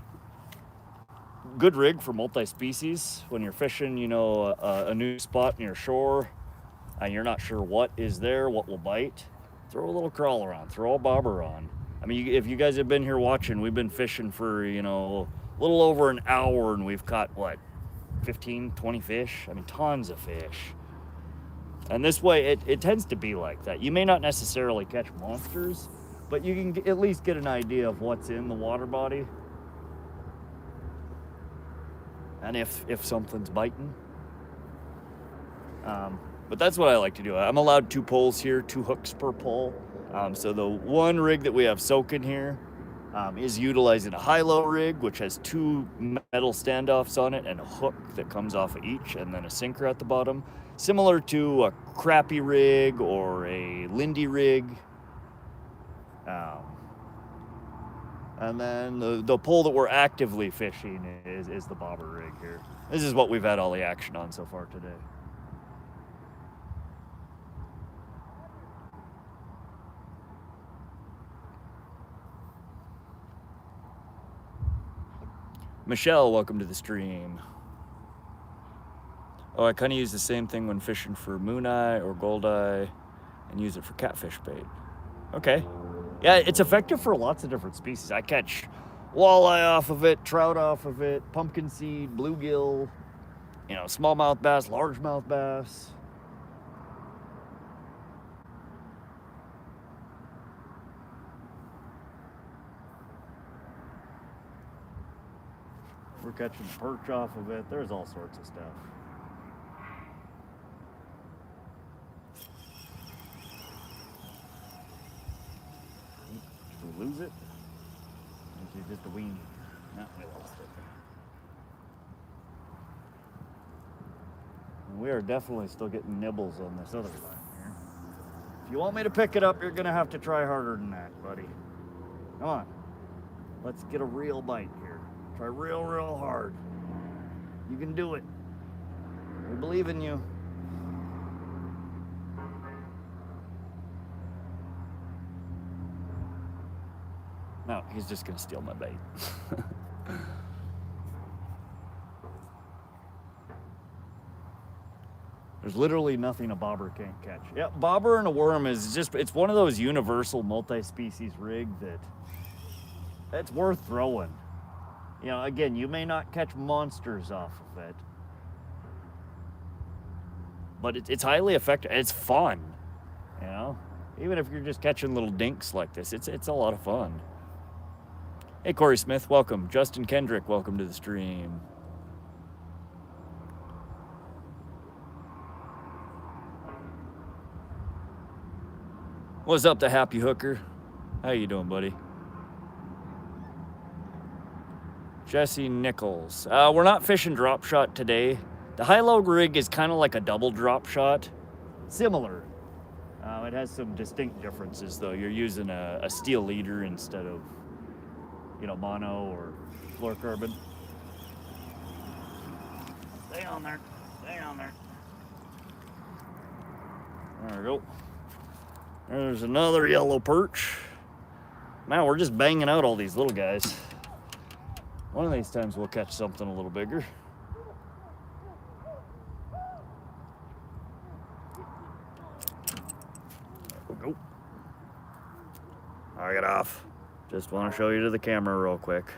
good rig for multi-species. When you're fishing, you know, a new spot near shore and you're not sure what is there, what will bite, throw a little crawler on, throw a bobber on. I mean, if you guys have been here watching, we've been fishing for, you know, a little over an hour and we've caught, what, 15, 20 fish? I mean, tons of fish. And this way, it tends to be like that. You may not necessarily catch monsters, but you can at least get an idea of what's in the water body. And if something's biting. But that's what I like to do. I'm allowed 2 poles here, 2 hooks per pole. So the one rig that we have soaking here is utilizing a high-low rig, which has 2 metal standoffs on it and a hook that comes off of each, and then a sinker at the bottom. Similar to a crappie rig or a Lindy rig. And then the pole that we're actively fishing is the bobber rig here. This is what we've had all the action on so far today. Michelle, welcome to the stream. Oh, I kind of use the same thing when fishing for mooneye or goldeye and use it for catfish bait. Okay. Yeah, it's effective for lots of different species. I catch walleye off of it, trout off of it, pumpkin seed, bluegill, you know, smallmouth bass, largemouth bass. We're catching perch off of it. There's all sorts of stuff. Did we lose it? It's just a weenie. No, we lost it. We are definitely still getting nibbles on this other line here. If you want me to pick it up, you're gonna have to try harder than that, buddy. Come on. Let's get a real bite here. Try real, real hard. You can do it. We believe in you. No, he's just gonna steal my bait. There's literally nothing a bobber can't catch. Yeah, bobber and a worm is just, it's one of those universal multi-species rig that it's worth throwing. You know, again, you may not catch monsters off of it, but it's highly effective. It's fun, you know? Even if you're just catching little dinks like this, it's a lot of fun. Hey, Corey Smith, welcome. Justin Kendrick, welcome to the stream. What's up, the Happy Hooker? How you doing, buddy? Jesse Nichols. We're not fishing drop shot today. The high-low rig is kind of like a double drop shot. Similar. It has some distinct differences, though. You're using a steel leader instead of, you know, mono or fluorocarbon. Stay on there. Stay on there. There we go. There's another yellow perch. Man, we're just banging out all these little guys. One of these times we'll catch something a little bigger. There we go. All right, get off. Just want to show you to the camera real quick.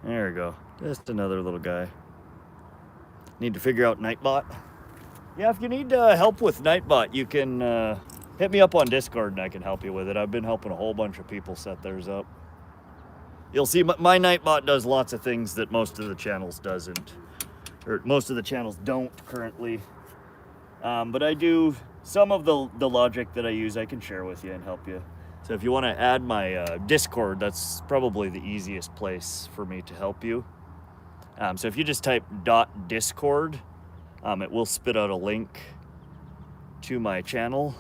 There we go. Just another little guy. Need to figure out Nightbot. Yeah, if you need help with Nightbot, you can hit me up on Discord and I can help you with it. I've been helping a whole bunch of people set theirs up. You'll see my Nightbot does lots of things that most of the channels doesn't. Or most of the channels don't currently. But I do some of the logic that I use I can share with you and help you. So if you want to add my Discord, that's probably the easiest place for me to help you. So if you just type .discord, it will spit out a link to my channel.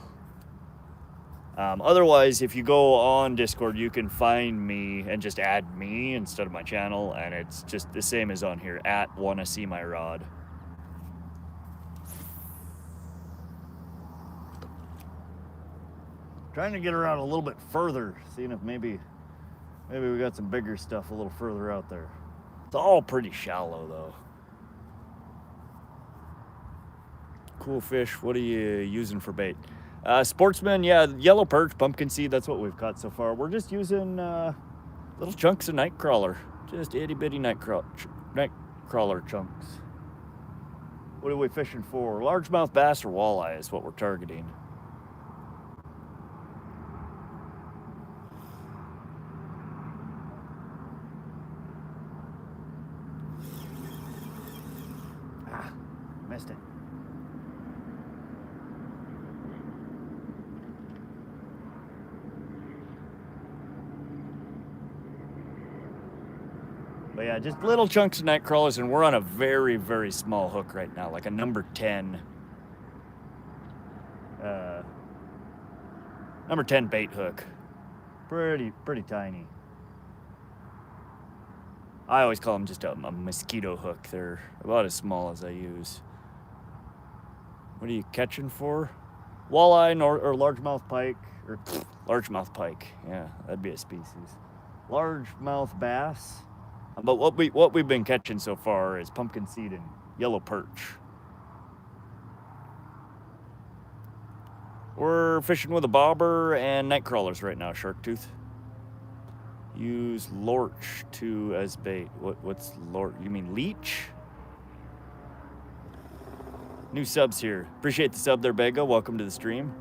Otherwise, if you go on Discord, you can find me and just add me instead of my channel, and it's just the same as on here, @wanna-see-my-rod. Trying to get around a little bit further, seeing if maybe we got some bigger stuff a little further out there. It's all pretty shallow though. Cool fish, what are you using for bait? Sportsman, yeah, yellow perch, pumpkin seed, that's what we've caught so far. We're just using little chunks of Nightcrawler, just itty bitty Nightcrawler chunks. What are we fishing for? Largemouth bass or walleye is what we're targeting. Missed it. But yeah, just little chunks of Nightcrawlers, and we're on a very, very small hook right now, like a number 10. Number 10 bait hook. Pretty tiny. I always call them just a mosquito hook. They're about as small as I use. What are you catching for? Walleye or largemouth pike, or largemouth pike. Yeah, that'd be a species. Largemouth bass. But what we've been catching so far is pumpkin seed and yellow perch. We're fishing with a bobber and Nightcrawlers right now, shark tooth. Use lorch as bait. What's lorch? You mean leech? New subs here. Appreciate the sub there, Bega. Welcome to the stream.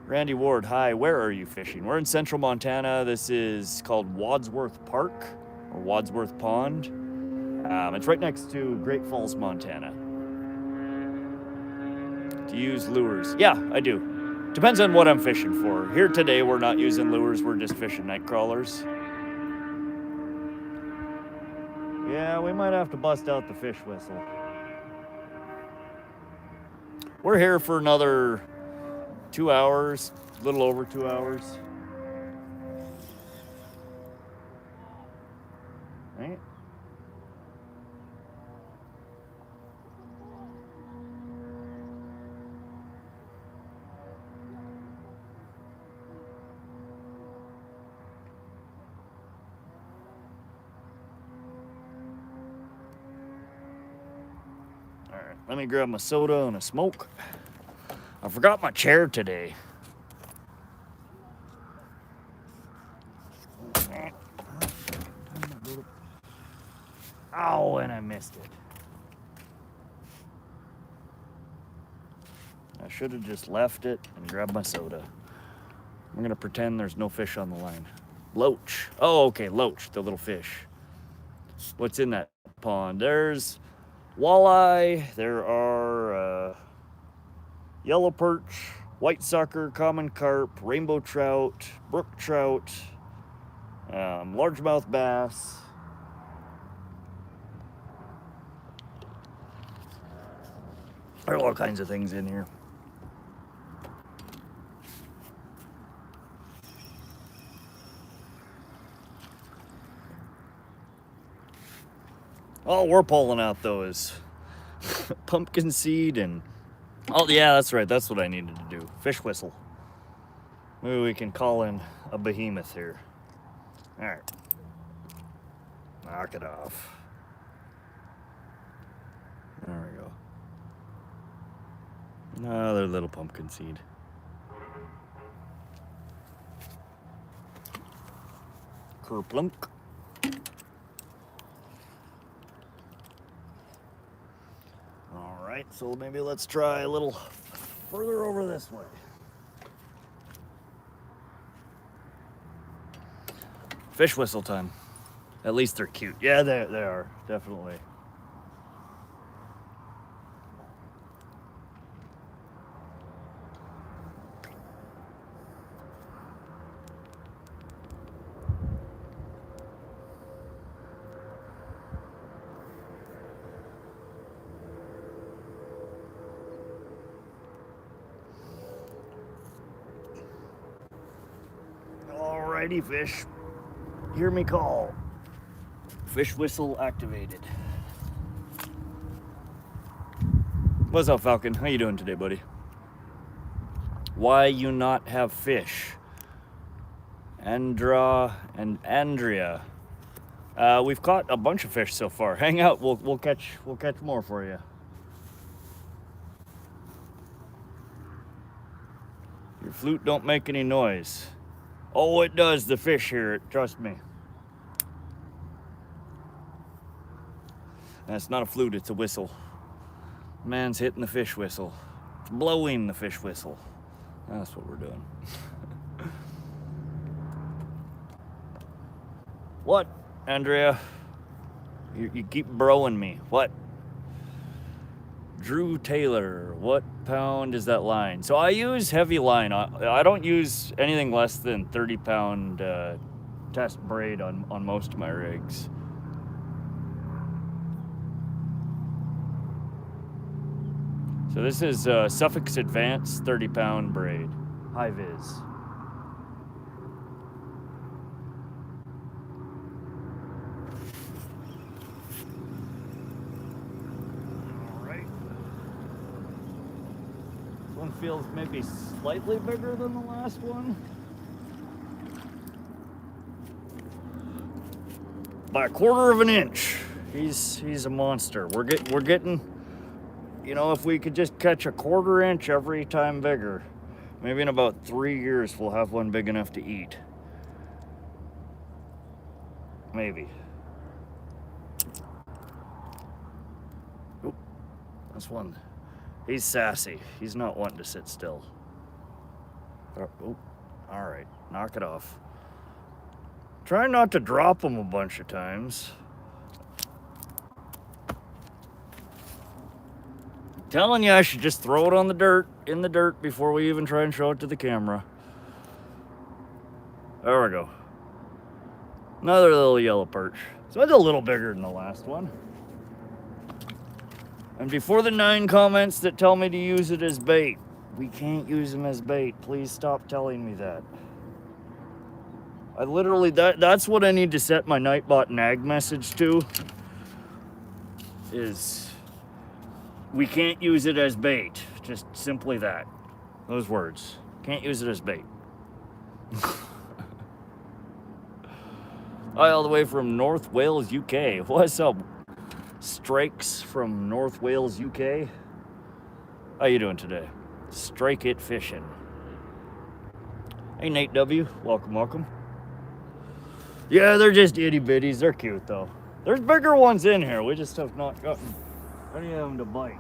Randy Ward, hi. Where are you fishing? We're in central Montana. This is called Wadsworth Park or Wadsworth Pond. It's right next to Great Falls, Montana. To use lures? Yeah, I do. Depends on what I'm fishing for. Here today, we're not using lures. We're just fishing Nightcrawlers. Yeah, we might have to bust out the fish whistle. We're here for another 2 hours, a little over 2 hours. Right? All right, let me grab my soda and a smoke. I forgot my chair today. Oh, and I missed it. I should have just left it and grabbed my soda. I'm gonna pretend there's no fish on the line. Loach. Oh, okay, loach, the little fish. What's in that pond? There's walleye, there are yellow perch, white sucker, common carp, rainbow trout, brook trout, largemouth bass. There are all kinds of things in here. All we're pulling out though is pumpkin seed and, oh yeah, that's right, that's what I needed to do. Fish whistle. Maybe we can call in a behemoth here. All right. Knock it off. There we go. Another little pumpkin seed. Kerplunk. All right, so maybe let's try a little further over this way. Fish whistle time. At least they're cute. Yeah, they are, definitely. Alrighty, fish. Hear me call. Fish whistle activated. What's up, Falcon? How you doing today, buddy? Why you not have fish? Andra and Andrea. We've caught a bunch of fish so far. Hang out. We'll catch more for you. Your flute don't make any noise. Oh, it does. The fish hear it. Trust me. That's not a flute, it's a whistle. Man's hitting the fish whistle. It's blowing the fish whistle. That's what we're doing. What, Andrea? You keep broing me. What? Drew Taylor, what pound is that line? So I use heavy line. I don't use anything less than 30-pound test braid on most of my rigs. So this is Suffolk's Advanced 30-pound braid, high vis. All right. This one feels maybe slightly bigger than the last one. By a quarter of an inch. He's a monster. We're getting. You know, if we could just catch a quarter inch every time bigger, maybe in about 3 years we'll have one big enough to eat. Maybe. Oop, that's one. He's sassy. He's not wanting to sit still. Oh, all right, knock it off. Try not to drop him a bunch of times. Telling you, I should just throw it on the dirt, in the dirt, before we even try and show it to the camera. There we go. Another little yellow perch. So it's a little bigger than the last one. And before the 9 comments that tell me to use it as bait, we can't use them as bait. Please stop telling me that. I literally, that's what I need to set my Nightbot nag message to, is we can't use it as bait. Just simply that. Those words. Can't use it as bait. Hi, all the way from North Wales, UK. What's up, Strikes from North Wales, UK? How you doing today? Strike it fishing. Hey, Nate W. Welcome. Yeah, they're just itty bitties. They're cute, though. There's bigger ones in here. We just have not gotten any of them to bite.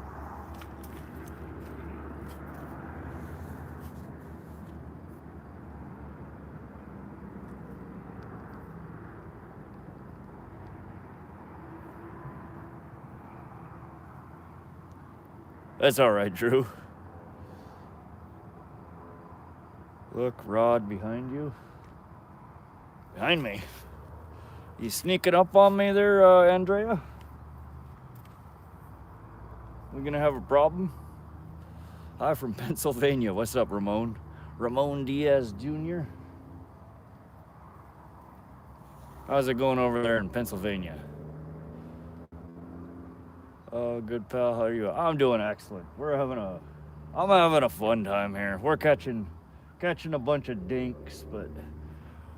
That's all right, Drew. Look, rod behind you. Behind me. You sneaking up on me there, Andrea? We gonna have a problem? Hi from Pennsylvania. What's up, Ramon? Ramon Diaz Jr. How's it going over there in Pennsylvania? Oh, good pal. How are you? I'm doing excellent. I'm having a fun time here. We're catching a bunch of dinks, but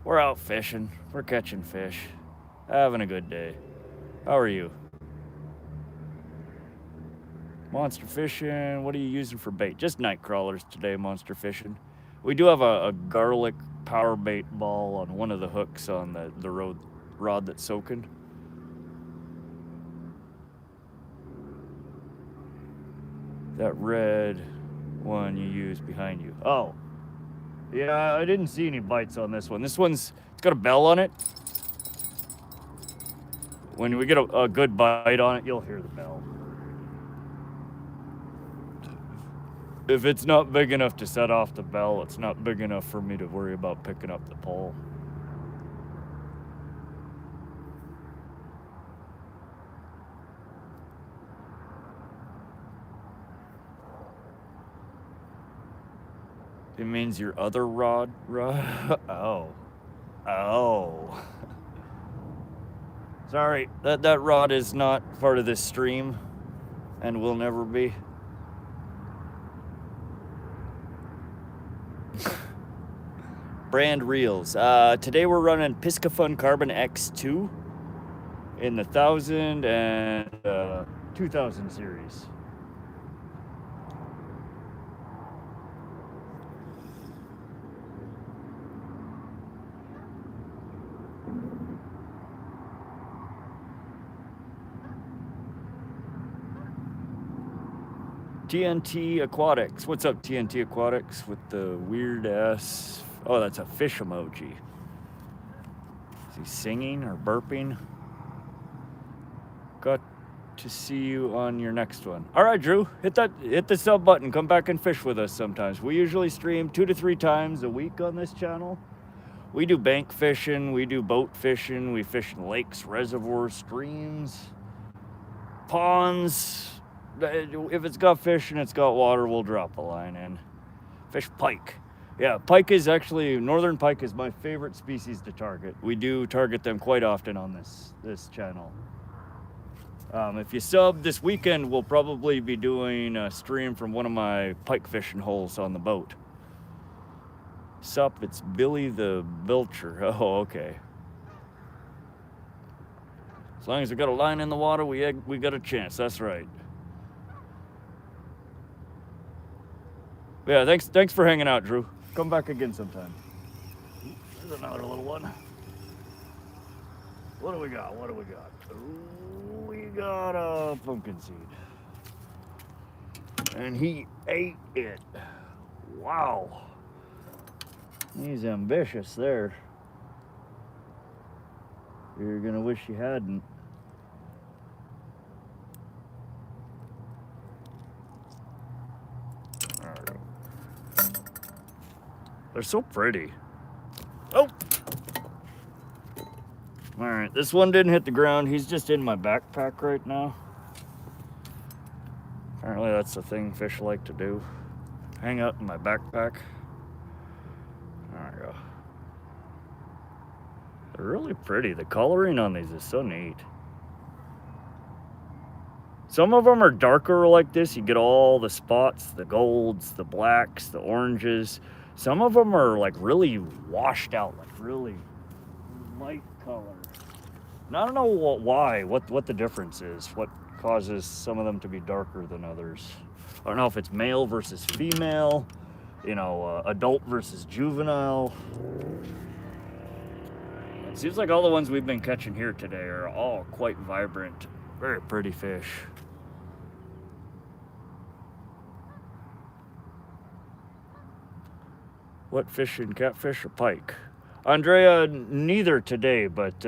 we're out fishing. We're catching fish. Having a good day. How are you? Monster fishing. What are you using for bait? Just Nightcrawlers today, monster fishing. We do have a garlic power bait ball on one of the hooks on the rod that's soaking. That red one you use behind you. Oh, yeah, I didn't see any bites on this one. This one's, it's got a bell on it. When we get a good bite on it, you'll hear the bell. If it's not big enough to set off the bell, it's not big enough for me to worry about picking up the pole. It means your other rod? Oh. Oh. Sorry, that rod is not part of this stream and will never be. Brand reels. Today we're running Piscafun Carbon X2 in the 1000 and 2000 series. TNT Aquatics. What's up, TNT Aquatics, with the weird ass... Oh, that's a fish emoji. Is he singing or burping? Got to see you on your next one. All right, Drew, hit the sub button. Come back and fish with us sometimes. We usually stream 2 to 3 times a week on this channel. We do bank fishing, we do boat fishing, we fish in lakes, reservoirs, streams, ponds. If it's got fish and it's got water, we'll drop a line in. Fish pike. Yeah, pike is actually, northern pike is my favorite species to target. We do target them quite often on this channel. If you sub this weekend, we'll probably be doing a stream from one of my pike fishing holes on the boat. Sup, it's Billy the Bilcher. Oh, okay. As long as we got a line in the water, we got a chance. That's right. Yeah, thanks for hanging out, Drew. Come back again sometime. There's another little one. What do we got? Ooh, we got a pumpkin seed. And he ate it. Wow. He's ambitious there. You're gonna wish you hadn't. They're so pretty. Oh! Alright, this one didn't hit the ground. He's just in my backpack right now. Apparently that's the thing fish like to do. Hang out in my backpack. There we go. They're really pretty. The coloring on these is so neat. Some of them are darker like this. You get all the spots, the golds, the blacks, the oranges. Some of them are like really washed out, like really light color. And I don't know what the difference is, what causes some of them to be darker than others. I don't know if it's male versus female, you know, adult versus juvenile. It seems like all the ones we've been catching here today are all quite vibrant, very pretty fish. What fishing, catfish or pike? Andrea, neither today, but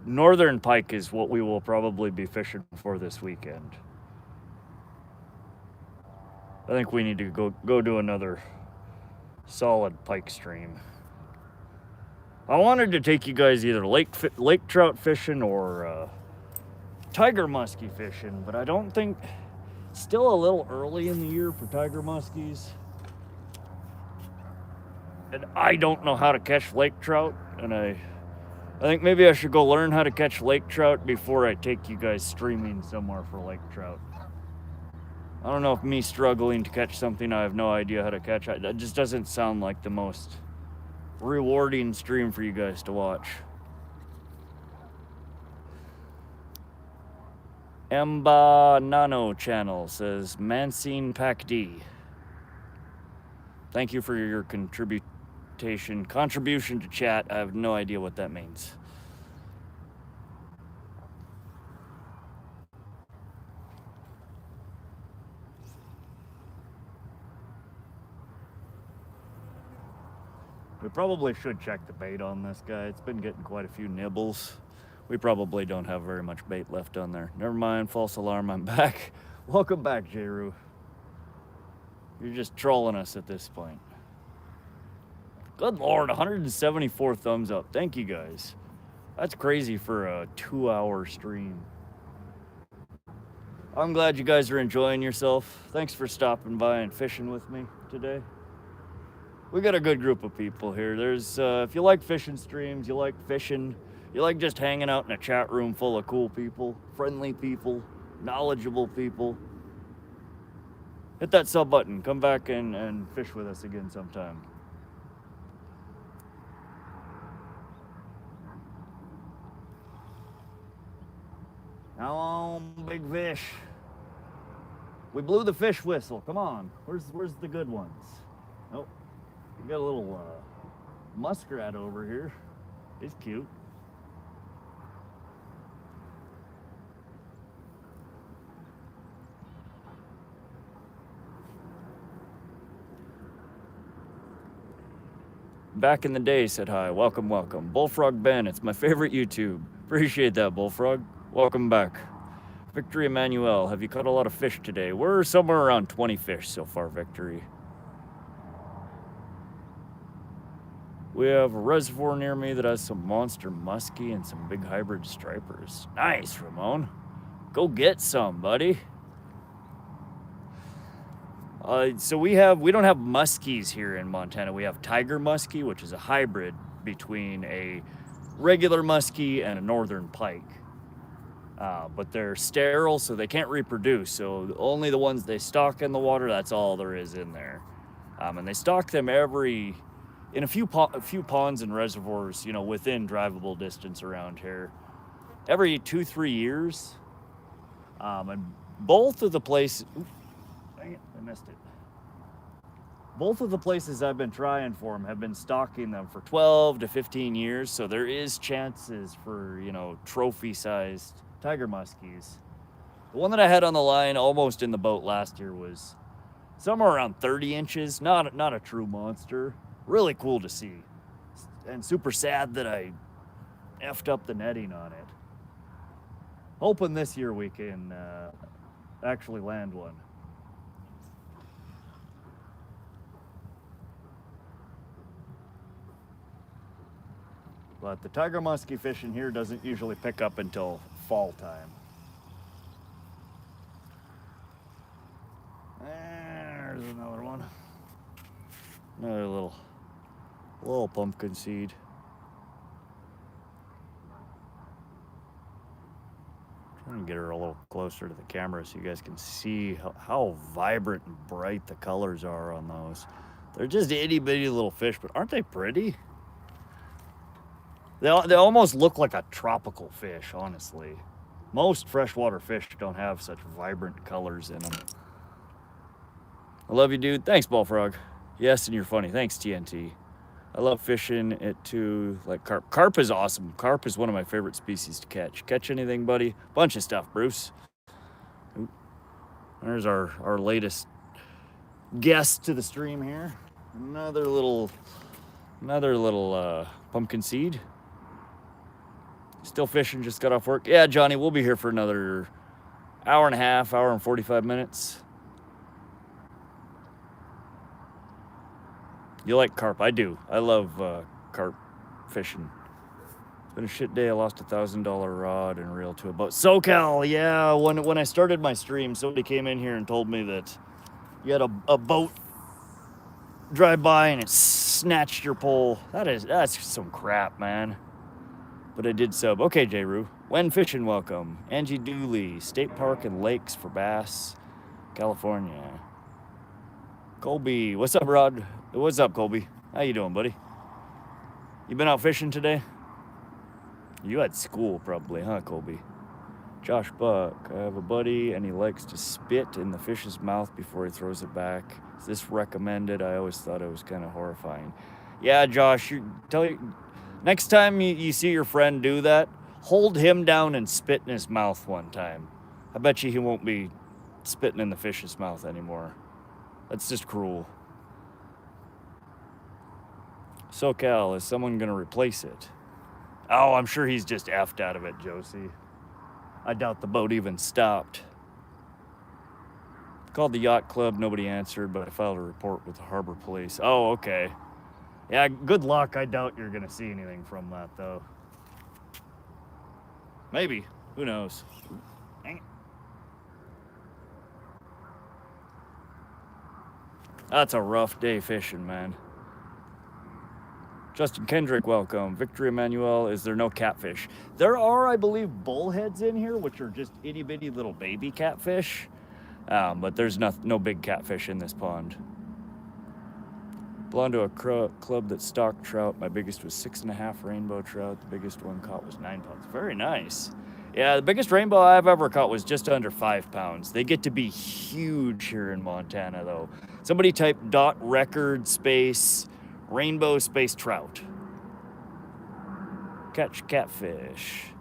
northern pike is what we will probably be fishing for this weekend. I think we need to go do another solid pike stream. I wanted to take you guys either lake trout fishing or tiger muskie fishing, but I don't think, it's still a little early in the year for tiger muskies. And I don't know how to catch lake trout, and I think maybe I should go learn how to catch lake trout before I take you guys streaming somewhere for lake trout. I don't know if me struggling to catch something I have no idea how to catch, that just doesn't sound like the most rewarding stream for you guys to watch. Emba Nano channel says Mansine Pack D. Thank you for your contribution to chat. I have no idea what that means. We probably should check the bait on this guy. It's been getting quite a few nibbles. We probably don't have very much bait left on there. Never mind, false alarm, I'm back. Welcome back, Jeru. You're just trolling us at this point. Good Lord, 174 thumbs up. Thank you guys. That's crazy for a 2-hour stream. I'm glad you guys are enjoying yourself. Thanks for stopping by and fishing with me today. We got a good group of people here. There's, if you like fishing streams, you like fishing, you like just hanging out in a chat room full of cool people, friendly people, knowledgeable people, hit that sub button. Come back and fish with us again sometime. Now on, big fish. We blew the fish whistle. Come on. Where's the good ones? Nope. We got a little muskrat over here. He's cute. Back in the day, said hi. Welcome, welcome. Bullfrog Ben, it's my favorite YouTube. Appreciate that, Bullfrog. Welcome back. Victory Emmanuel, have you caught a lot of fish today? We're somewhere around 20 fish so far, Victory. We have a reservoir near me that has some monster muskie and some big hybrid stripers. Nice, Ramon. Go get some, buddy. So we don't have muskies here in Montana. We have tiger muskie, which is a hybrid between a regular muskie and a northern pike. But they're sterile, so they can't reproduce. So only the ones they stock in the water, that's all there is in there. And they stock them in a few ponds and reservoirs, you know, within drivable distance around here, every 2-3 years. And both of the places, dang it, I missed it. Both of the places I've been trying for them have been stocking them for 12 to 15 years. So there is chances for, you know, trophy-sized tiger muskies. The one that I had on the line almost in the boat last year was somewhere around 30 inches. Not a true monster. Really cool to see. And super sad that I effed up the netting on it. Hoping this year we can actually land one. But the tiger muskie fishing here doesn't usually pick up until fall time. There's another one. Another little pumpkin seed. Trying to get her a little closer to the camera so you guys can see how vibrant and bright the colors are on those. They're just itty bitty little fish, but aren't they pretty? They almost look like a tropical fish, honestly. Most freshwater fish don't have such vibrant colors in them. I love you, dude. Thanks, Bullfrog. Yes, and you're funny. Thanks, TNT. I love fishing it too, like carp. Carp is awesome. Carp is one of my favorite species to catch. Catch anything, buddy? Bunch of stuff, Bruce. Oop. There's our latest guest to the stream here. Another little pumpkin seed. Still fishing, just got off work. Yeah, Johnny, we'll be here for another hour and a half, hour and 45 minutes. You like carp? I do. I love carp fishing. It's been a shit day. I lost $1,000 rod and reel to a boat. SoCal, yeah. When I started my stream, somebody came in here and told me that you had a boat drive by and it snatched your pole. That's some crap, man. But I did sub. Okay, J-Roo. When fishing, welcome. Angie Dooley, State Park and Lakes for Bass, California. Colby, what's up, Rod? What's up, Colby? How you doing, buddy? You been out fishing today? You had school probably, huh, Colby? Josh Buck, I have a buddy and he likes to spit in the fish's mouth before he throws it back. Is this recommended? I always thought it was kind of horrifying. Yeah, Josh, next time you see your friend do that, hold him down and spit in his mouth one time. I bet you he won't be spitting in the fish's mouth anymore. That's just cruel. SoCal, is someone going to replace it? Oh, I'm sure he's just effed out of it, Josie. I doubt the boat even stopped. Called the yacht club, nobody answered, but I filed a report with the harbor police. Oh, okay. Yeah, good luck. I doubt you're gonna see anything from that, though. Maybe. Who knows? Dang it. That's a rough day fishing, man. Justin Kendrick, welcome. Victory Emmanuel, is there no catfish? There are, I believe, bullheads in here, which are just itty-bitty little baby catfish. But there's no big catfish in this pond. Belonged to a club that stocked trout. My biggest was 6.5 rainbow trout. The biggest one caught was 9 pounds. Very nice. Yeah, the biggest rainbow I've ever caught was just under 5 pounds. They get to be huge here in Montana, though. Somebody type .record space rainbow space trout. Catch catfish.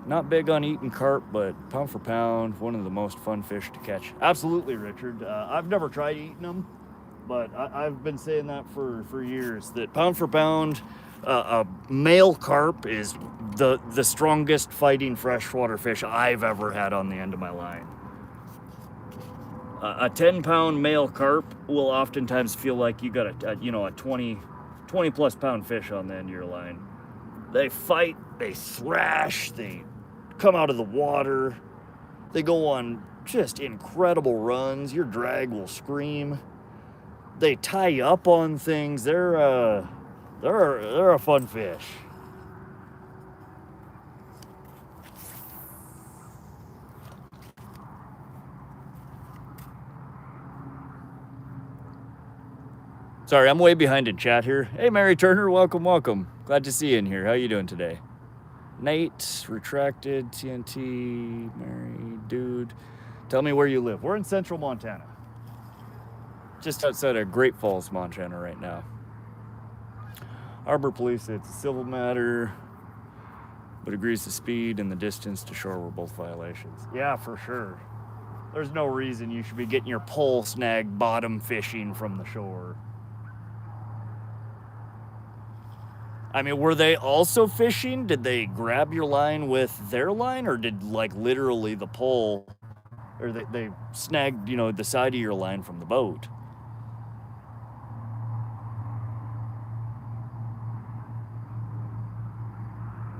Not big on eating carp, but pound for pound, one of the most fun fish to catch. Absolutely, Richard. I've never tried eating them, but I've been saying that for years, that pound for pound, a male carp is the strongest fighting freshwater fish I've ever had on the end of my line. A 10-pound male carp will oftentimes feel like you got a 20 plus pound fish on the end of your line. They fight, they thrash, they come out of the water, they go on just incredible runs. Your drag will scream. They tie up on things. They're a fun fish. Sorry, I'm way behind in chat here. Hey, Mary Turner, welcome. Glad to see you in here. How you doing today? Nate, retracted, TNT, Mary, dude. Tell me where you live. We're in central Montana. Just outside of Great Falls, Montana right now. Harbor police say it's a civil matter, but agrees the speed and the distance to shore were both violations. Yeah, for sure. There's no reason you should be getting your pole snag bottom fishing from the shore. I mean, were they also fishing? Did they grab your line with their line, or did, like, literally the pole, or they snagged, the side of your line from the boat?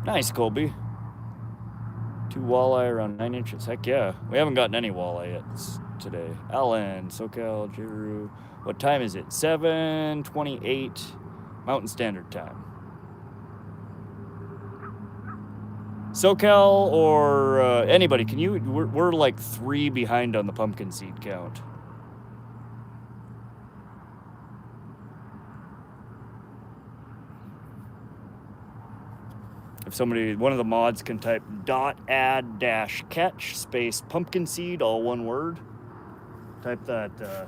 Nice, Colby. 2 walleye around 9 inches. Heck yeah. We haven't gotten any walleye yet today. Alan, SoCal, Jeru. What time is it? 7:28 Mountain Standard Time. SoCal or anybody, can you, we're like 3 behind on the pumpkin seed count. If somebody, one of the mods can type .add-catch space pumpkin seed, all one word, type that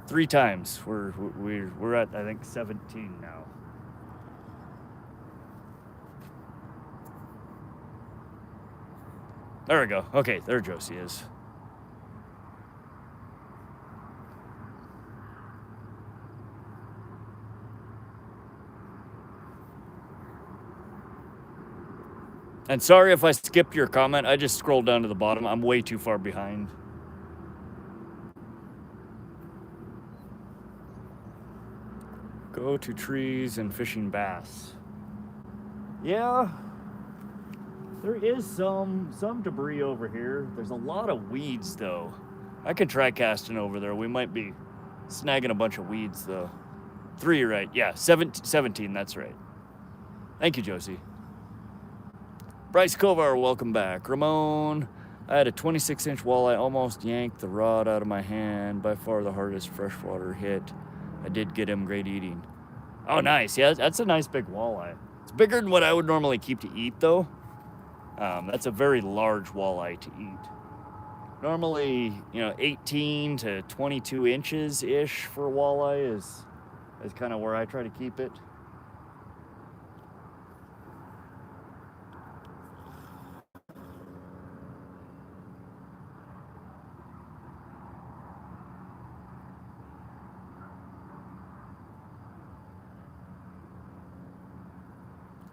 3 times. We're at, I think, 17 now. There we go. Okay, there Josie is. And sorry if I skipped your comment. I just scrolled down to the bottom. I'm way too far behind. Go to trees and fishing bass. Yeah. There is some debris over here. There's a lot of weeds, though. I could try casting over there. We might be snagging a bunch of weeds, though. 3, you're right. Yeah, 17, that's right. Thank you, Josie. Bryce Kovar, welcome back. Ramon, I had a 26-inch walleye, almost yanked the rod out of my hand. By far the hardest freshwater hit. I did get him great eating. Oh, nice. Yeah, that's a nice big walleye. It's bigger than what I would normally keep to eat, though. That's a very large walleye to eat. Normally, 18 to 22 inches-ish for a walleye is kind of where I try to keep it.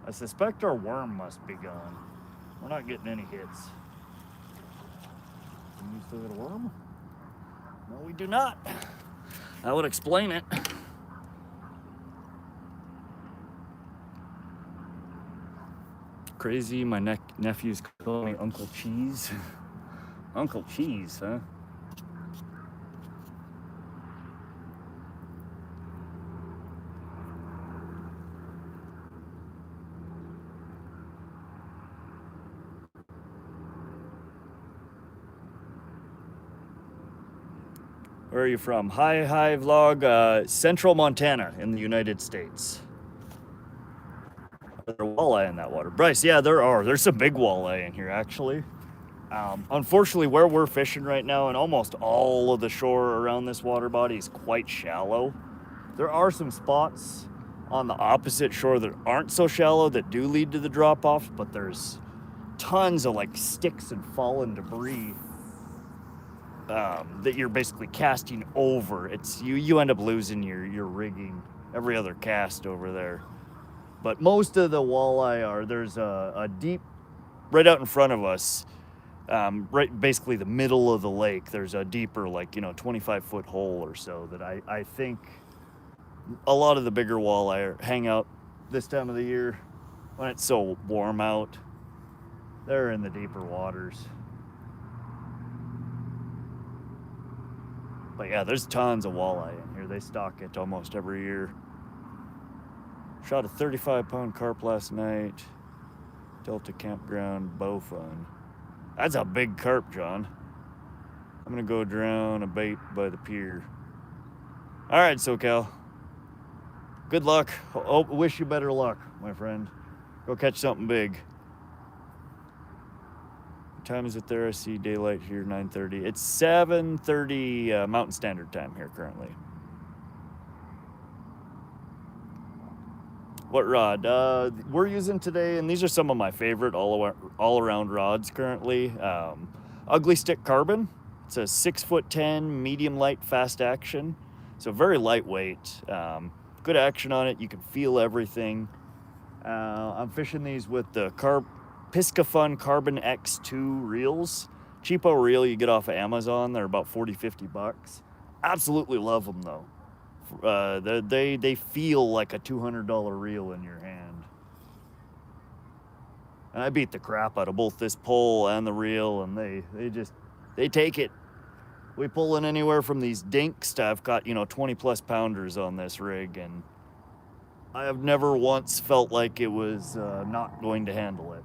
I suspect our worm must be gone. We're not getting any hits. Do you still got a worm? No, we do not. That would explain it. Crazy, my nephew's calling me Uncle Cheese. Uncle Cheese, huh? Where are you from? Hi vlog, Central Montana in the United States. Are there walleye in that water? Bryce, yeah, there are. There's some big walleye in here, actually. Unfortunately, where we're fishing right now, and almost all of the shore around this water body is quite shallow. There are some spots on the opposite shore that aren't so shallow that do lead to the drop-off, but there's tons of like sticks and fallen debris that you're basically casting over. It's you end up losing your rigging every other cast over there. But most of the walleye are, there's a deep, right out in front of us, right basically the middle of the lake, there's a deeper, like, 25-foot hole or so that I think a lot of the bigger walleye hang out this time of the year when it's so warm out. They're in the deeper waters. But yeah, there's tons of walleye in here. They stock it almost every year. Shot a 35-pound carp last night. Delta Campground bow fun. That's a big carp, John. I'm gonna go drown a bait by the pier. All right, SoCal. Good luck. Wish you better luck, my friend. Go catch something big. What time is it there? I see daylight here, 9:30. It's 7:30 Mountain Standard Time here currently. What rod? We're using today, and these are some of my favorite all-around rods currently. Ugly Stick Carbon. It's a 6'10", medium light, fast action. So very lightweight. Good action on it. You can feel everything. I'm fishing these with the Piscafun Carbon X2 reels. Cheapo reel you get off of Amazon. They're about $40-50. Absolutely love them though. They feel like a $200 reel in your hand. And I beat the crap out of both this pole and the reel, and they take it. We pull in anywhere from these dinks to, I've got 20+ pounders on this rig, and I have never once felt like it was not going to handle it.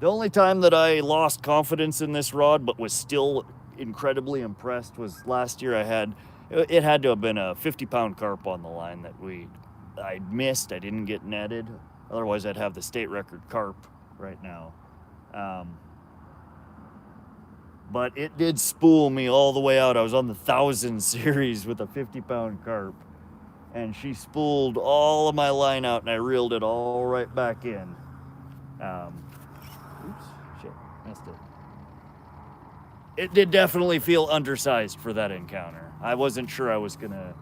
The only time that I lost confidence in this rod but was still incredibly impressed was last year. It had to have been a 50-pound carp on the line that I missed. I didn't get netted. Otherwise, I'd have the state record carp right now. But it did spool me all the way out. I was on the 1000 series with a 50-pound carp, and she spooled all of my line out, and I reeled it all right back in. Oops, shit, missed it. It did definitely feel undersized for that encounter. I wasn't sure I was gonna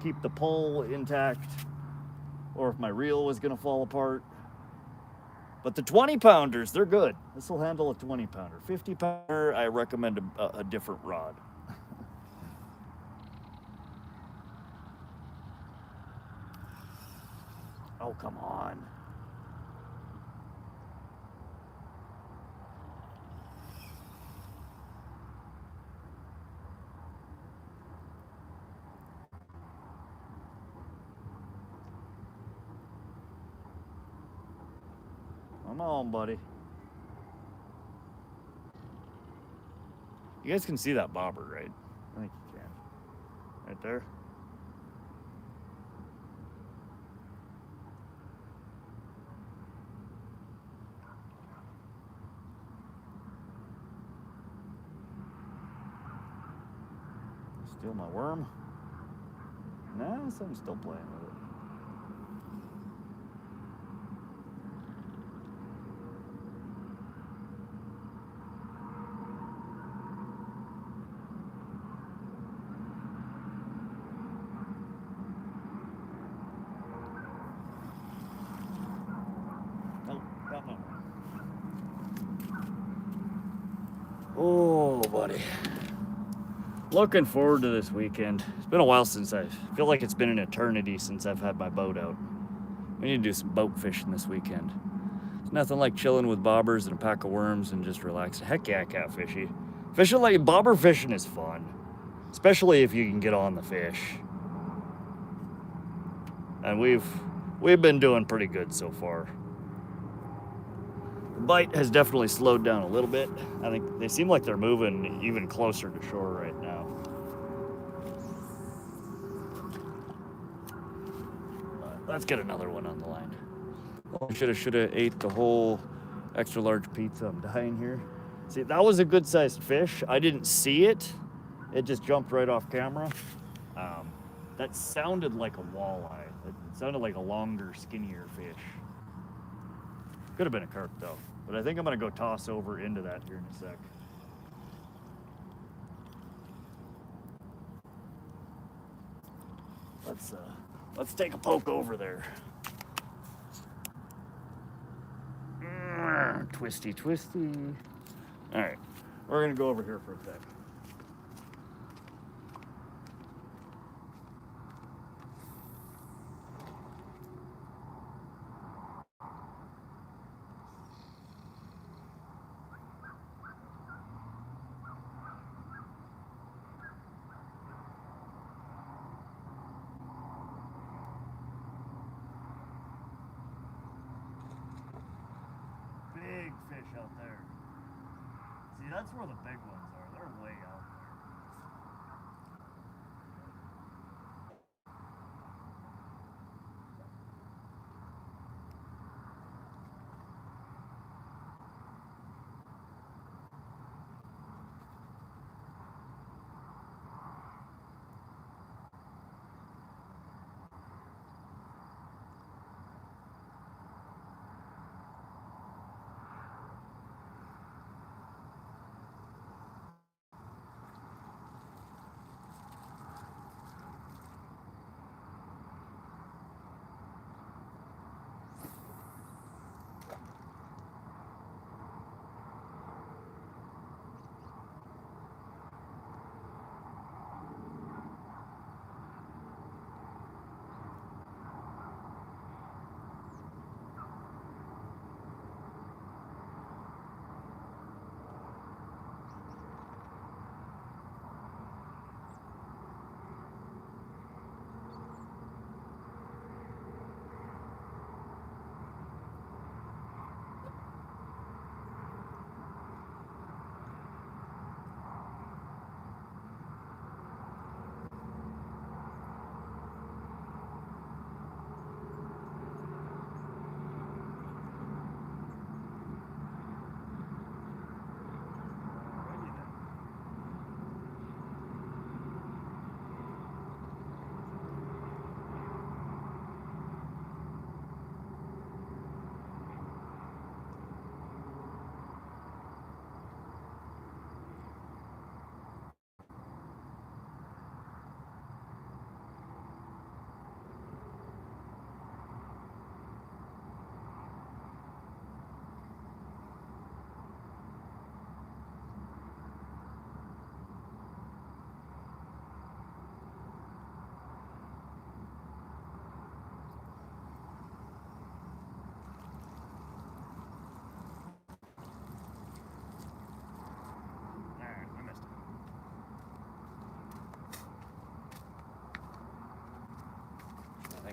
keep the pole intact or if my reel was gonna fall apart. But the 20-pounders, they're good. This will handle a 20-pounder. 50-pounder, I recommend a different rod. Oh, come on. Come on, buddy. You guys can see that bobber, right? I think you can. Right there. Steal my worm? Nah, something's still playing with it. Oh, buddy. Looking forward to this weekend. It's been a while since I feel like it's been an eternity since I've had my boat out. We need to do some boat fishing this weekend. It's nothing like chilling with bobbers and a pack of worms and just relaxing. Heck yeah, catfishy. Fishing like bobber fishing is fun, especially if you can get on the fish. And we've been doing pretty good so far. The bite has definitely slowed down a little bit. I think they seem like they're moving even closer to shore right now. Let's get another one on the line. Should have ate the whole extra large pizza. I'm dying here. See, that was a good sized fish. I didn't see it. It just jumped right off camera. That sounded like a walleye. It sounded like a longer, skinnier fish. Could have been a carp though. But I think I'm gonna go toss over into that here in a sec. Let's take a poke over there. Twisty, twisty. All right, we're gonna go over here for a sec. Big fish out there. See, that's where the big ones are. They're way out there.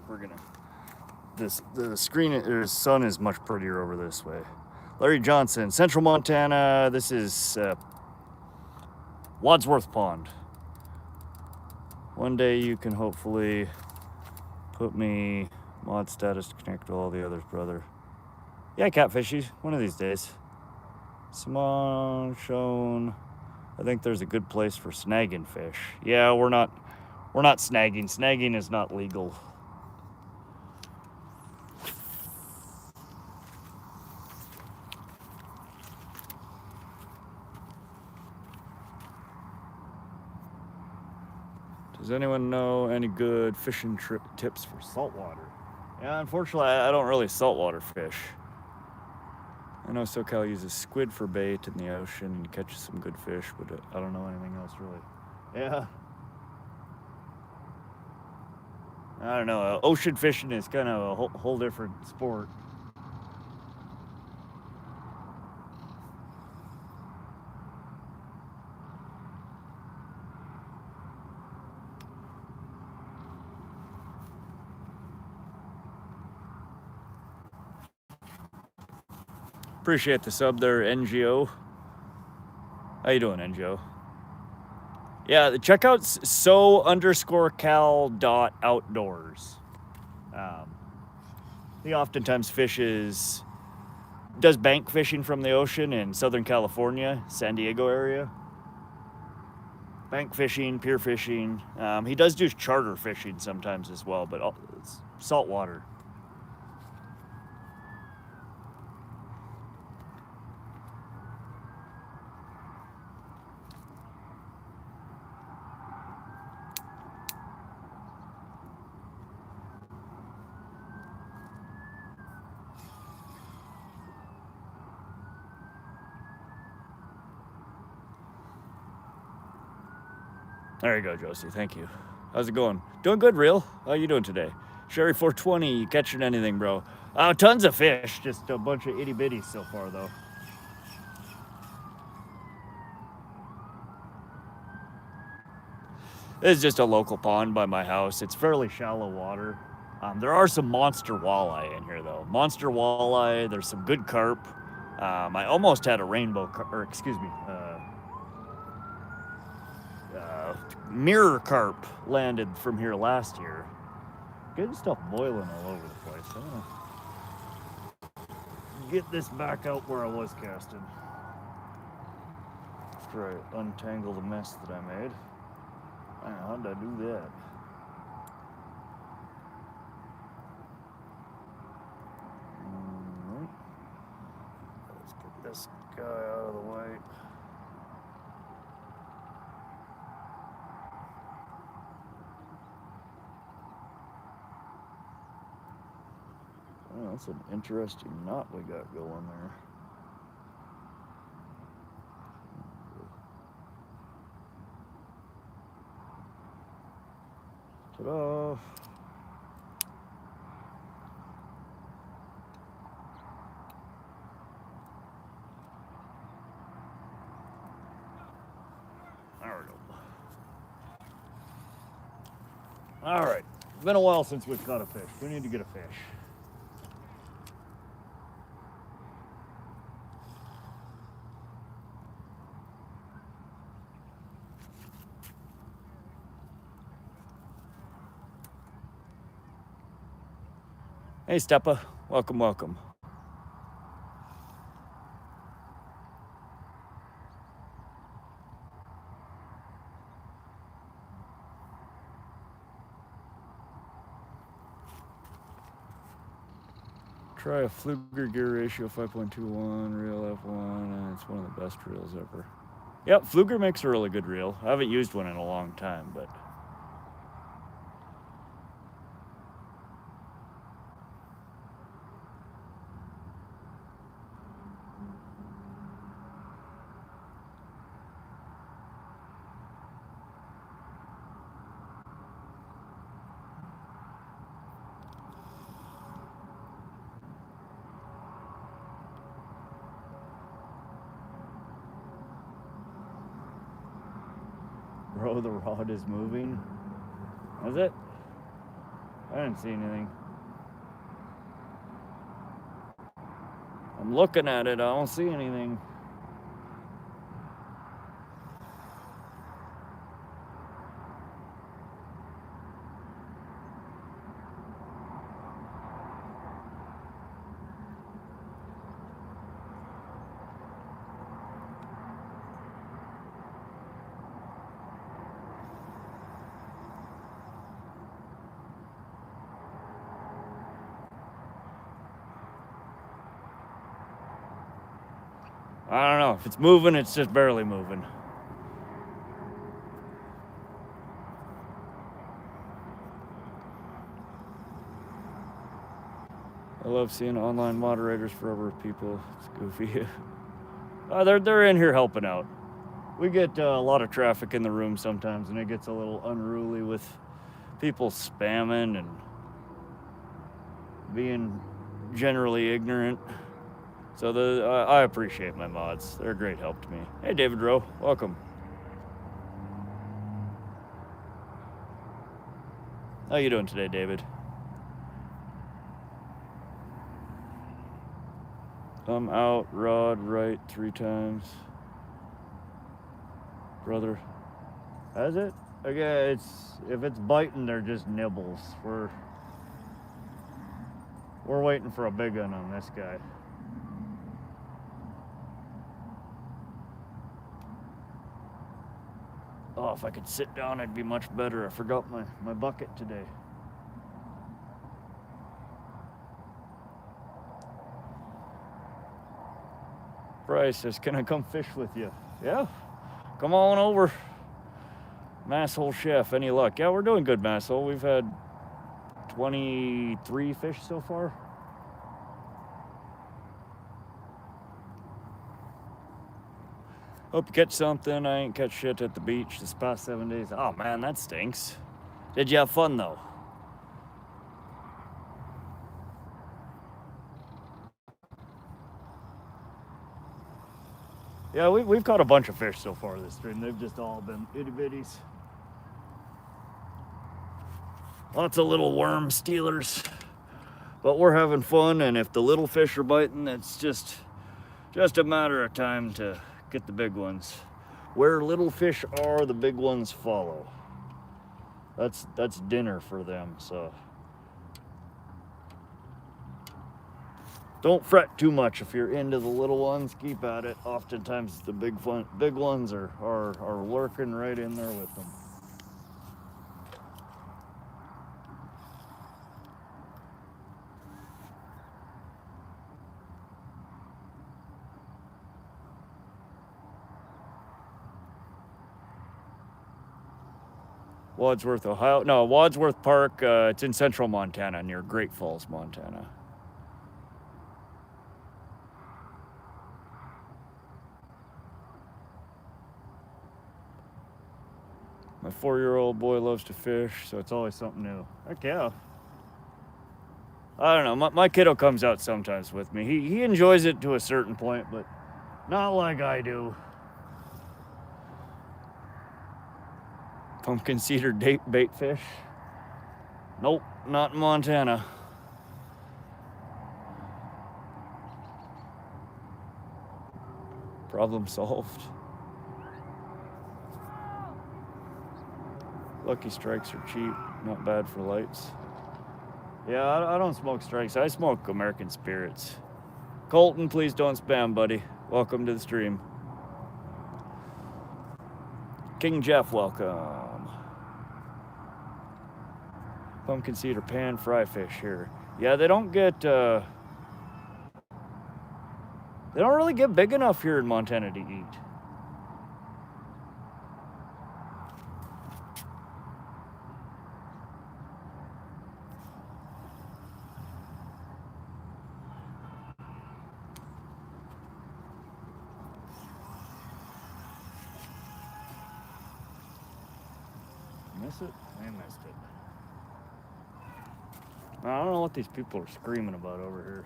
We're gonna the screen or sun is much prettier over this way. Larry Johnson, Central Montana. This is Wadsworth Pond. One day you can hopefully put me mod status to connect to all the others, brother. Yeah, catfishy. One of these days. Simone shown. I think there's a good place for snagging fish. Yeah, we're not snagging. Snagging is not legal. Does anyone know any good fishing tips for saltwater? Yeah, unfortunately, I don't really saltwater fish. I know SoCal uses squid for bait in the ocean and catches some good fish, but I don't know anything else really. Yeah. I don't know. Ocean fishing is kind of a whole different sport. Appreciate the sub there, NGO. How you doing, NGO? Yeah, check out so_cal.outdoors. He oftentimes does bank fishing from the ocean in Southern California, San Diego area. Bank fishing, pier fishing. He does do charter fishing sometimes as well, but it's saltwater. There you go, Josie. Thank you. How's it going? Doing good, Real. How you doing today? Sherry 420, you catching anything, bro? Tons of fish. Just a bunch of itty bitties so far, though. This is just a local pond by my house. It's fairly shallow water. There are some monster walleye in here, though. Monster walleye. There's some good carp. I almost had a rainbow carp, or excuse me, mirror carp landed from here last year. Good stuff boiling all over the place. I'm gonna get this back out where I was casting after I untangle the mess that I made. How did I do that? Let's get this guy out of the way. Oh, that's an interesting knot we got going there. Ta-da! There we go. All right. It's been a while since we've caught a fish. We need to get a fish. Hey, Steppa. Welcome, welcome. Try a Fluger gear ratio 5.21, reel F1, and it's one of the best reels ever. Yep, Fluger makes a really good reel. I haven't used one in a long time, but... Bro, the rod is moving. Is it? I didn't see anything. I'm looking at it, I don't see anything. I don't know. If it's moving, it's just barely moving. I love seeing online moderators for other people. It's goofy. They're in here helping out. We get a lot of traffic in the room sometimes, and it gets a little unruly with people spamming and being generally ignorant. So I appreciate my mods. They're a great help to me. Hey, David Rowe, welcome. How you doing today, David? I'm out, rod right 3 times. Brother. Has it? Okay, if it's biting, they're just nibbles. We're waiting for a big one on this guy. Oh, if I could sit down, I'd be much better. I forgot my bucket today. Bryce says, can I come fish with you? Yeah, come on over. Masshole Chef, any luck? Yeah, we're doing good, Masshole. We've had 23 fish so far. Hope you catch something. I ain't catch shit at the beach this past 7 days. Oh man, that stinks. Did you have fun though? Yeah, we've caught a bunch of fish so far this stream. They've just all been itty bitties. Lots of little worm stealers. But we're having fun, and if the little fish are biting, it's just a matter of time to get the big ones. Where little fish are, the big ones follow. That's dinner for them, so. Don't fret too much if you're into the little ones. Keep at it. Oftentimes the big ones are lurking right in there with them. Wadsworth, Ohio. No, Wadsworth Park. It's in central Montana, near Great Falls, Montana. My 4-year-old boy loves to fish, so it's always something new. Heck yeah. I don't know. My kiddo comes out sometimes with me. He enjoys it to a certain point, but not like I do. Pumpkin cedar bait fish? Nope, not in Montana. Problem solved. Lucky Strikes are cheap, not bad for lights. Yeah, I don't smoke strikes. I smoke American Spirits. Colton, please don't spam, buddy. Welcome to the stream. King Jeff, welcome. Pumpkin cedar pan fry fish here. Yeah, they don't really get big enough here in Montana to eat. Miss it? I missed it. I don't know what these people are screaming about over here.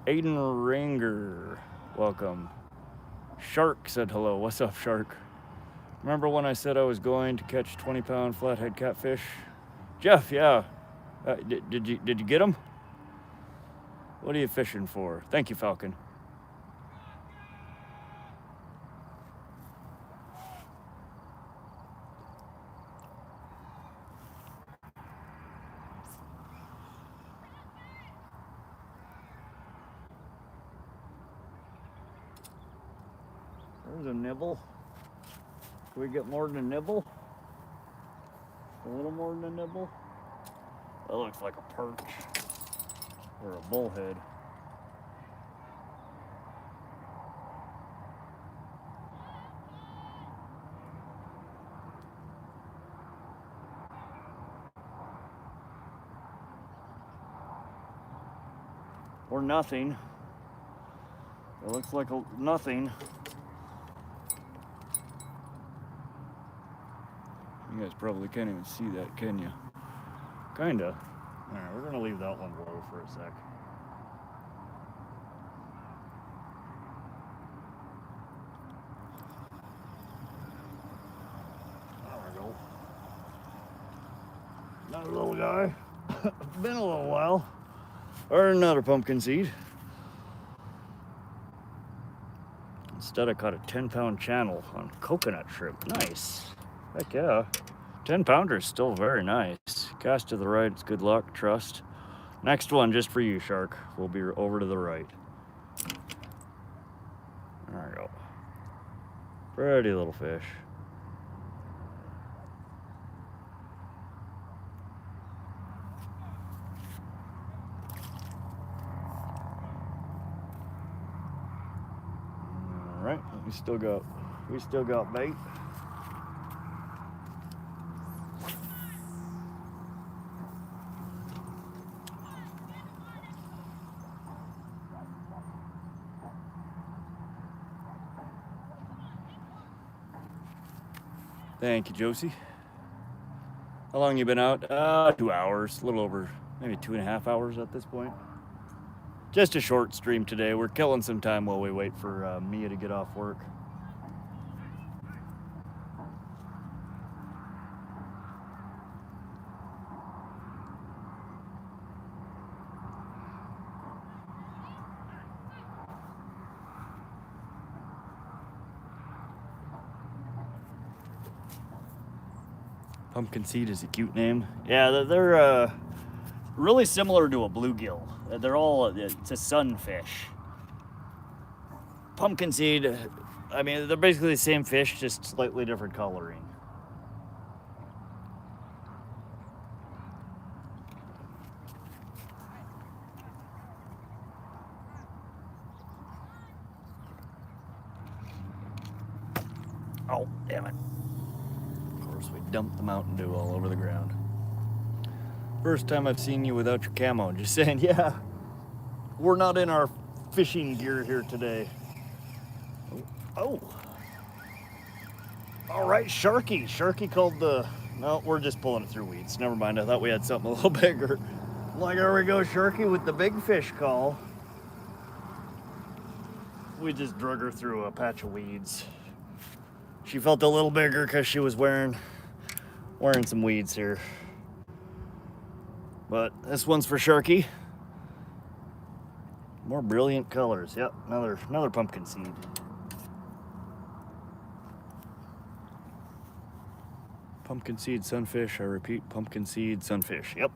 Aiden Ranger, welcome. Shark said hello. What's up, Shark? Remember when I said I was going to catch 20-pound flathead catfish? Jeff, yeah. Did you get them? What are you fishing for? Thank you, Falcon. There's a nibble. Can we get more than a nibble? A little more than a nibble? That looks like a perch. or a bullhead. Or nothing. It looks like nothing. You guys probably can't even see that, can you? Kinda. Alright, we're gonna leave that one low for a sec. There we go. Another little guy. Been a little while. Or another pumpkin seed. Instead I caught a 10-pound channel on coconut shrimp. Nice. Heck yeah. 10-pounder is still very nice. Cast to the right, it's good luck, trust. Next one just for you, shark. We'll be over to the right. There we go. Pretty little fish. All right, we still got bait. Thank you, Josie. How long you been out? 2 hours, a little over, maybe 2.5 hours at this point. Just a short stream today. We're killing some time while we wait for Mia to get off work. Pumpkin seed is a cute name. Yeah, they're really similar to a bluegill. It's a sunfish. Pumpkin seed, I mean, they're basically the same fish, just slightly different coloring. Oh, damn it. We dumped the Mountain Dew all over the ground. First time I've seen you without your camo. Just saying, yeah, we're not in our fishing gear here today. Oh. All right, Sharky. Sharky called no, we're just pulling it through weeds. Never mind, I thought we had something a little bigger. I'm like, there we go, Sharky with the big fish call. We just drug her through a patch of weeds. She felt a little bigger because she was wearing some weeds here. But this one's for Sharky. More brilliant colors. Yep, another pumpkin seed. Pumpkin seed sunfish. I repeat, pumpkin seed sunfish. Yep.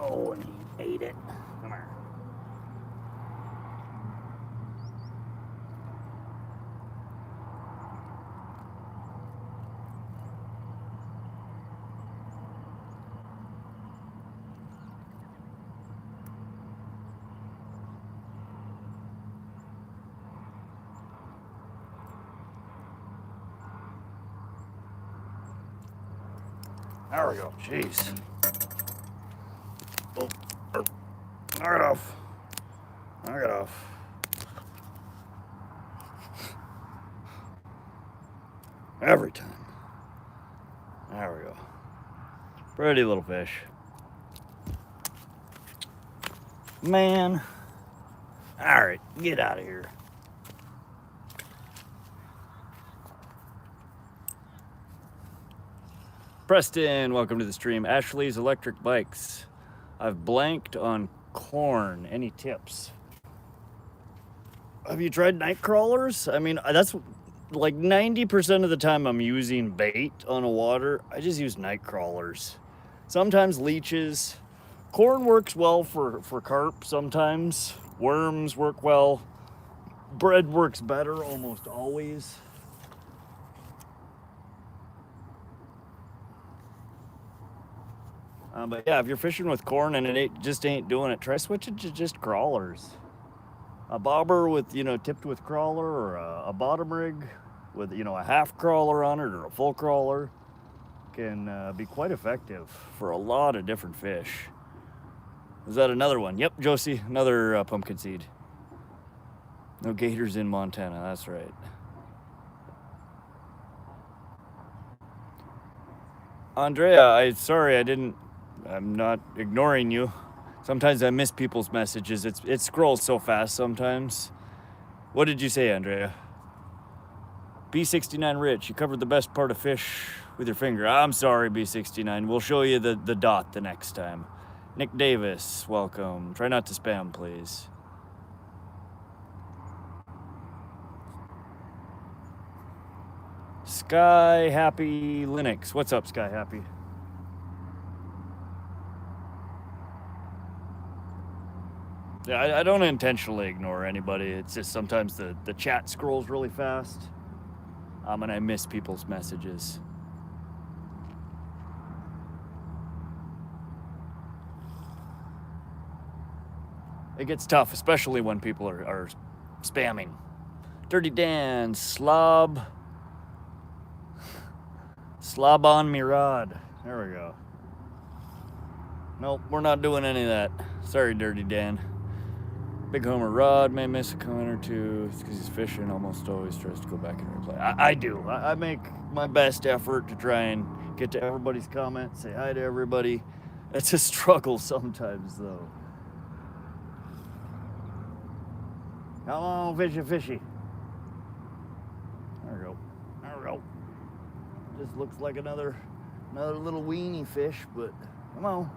Oh, and he ate it. Come here. There we go. Jeez. Oh, knock it off. Knock it off. Every time. There we go. Pretty little fish. Man. All right, get out of here. Preston, welcome to the stream. Ashley's Electric Bikes. I've blanked on corn. Any tips? Have you tried Nightcrawlers? I mean, that's like 90% of the time I'm using bait on a water. I just use Nightcrawlers. Sometimes leeches. Corn works well for carp sometimes. Worms work well. Bread works better almost always. But yeah, if you're fishing with corn and it just ain't doing it, try switching to just crawlers. A bobber with, tipped with crawler, or a bottom rig with, a half crawler on it or a full crawler can be quite effective for a lot of different fish. Is that another one? Yep, Josie, another pumpkin seed. No gators in Montana, that's right. Andrea, I'm not ignoring you. Sometimes I miss people's messages. It scrolls so fast sometimes. What did you say, Andrea? B69 Rich, you covered the best part of fish with your finger. I'm sorry, B69. We'll show you the dot the next time. Nick Davis, welcome. Try not to spam, please. Sky Happy Linux. What's up, Sky Happy? Yeah, I don't intentionally ignore anybody. It's just sometimes the chat scrolls really fast, and I miss people's messages. It gets tough, especially when people are spamming. Dirty Dan, slob on me rod. There we go. Nope, we're not doing any of that. Sorry, Dirty Dan. Big Homer Rod may miss a comment or two because he's fishing. Almost always tries to go back and reply. I do. I make my best effort to try and get to everybody's comments, say hi to everybody. It's a struggle sometimes, though. Come on, fishy. There we go. Just looks like another little weenie fish, but come on.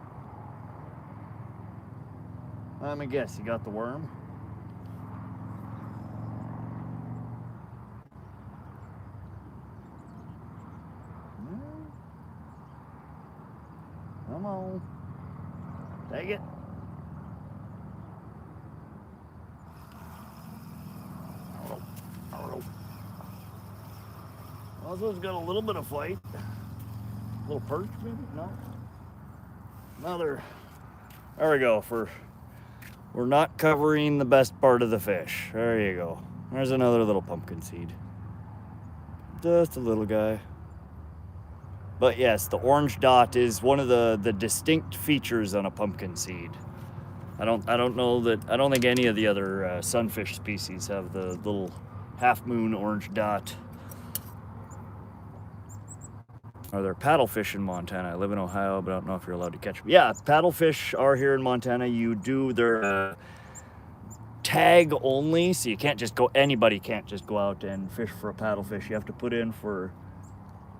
Let me guess, you got the worm? Come on. Take it. Well, this one's got a little bit of fight. A little perch, maybe? No. Another. There we go. We're not covering the best part of the fish. There you go. There's another little pumpkin seed. Just a little guy. But yes, the orange dot is one of the distinct features on a pumpkin seed. I don't think any of the other sunfish species have the little half moon orange dot. Are there paddlefish in Montana? I live in Ohio, but I don't know if you're allowed to catch them. Yeah, paddlefish are here in Montana. They're tag only, so anybody can't just go out and fish for a paddlefish. You have to put in for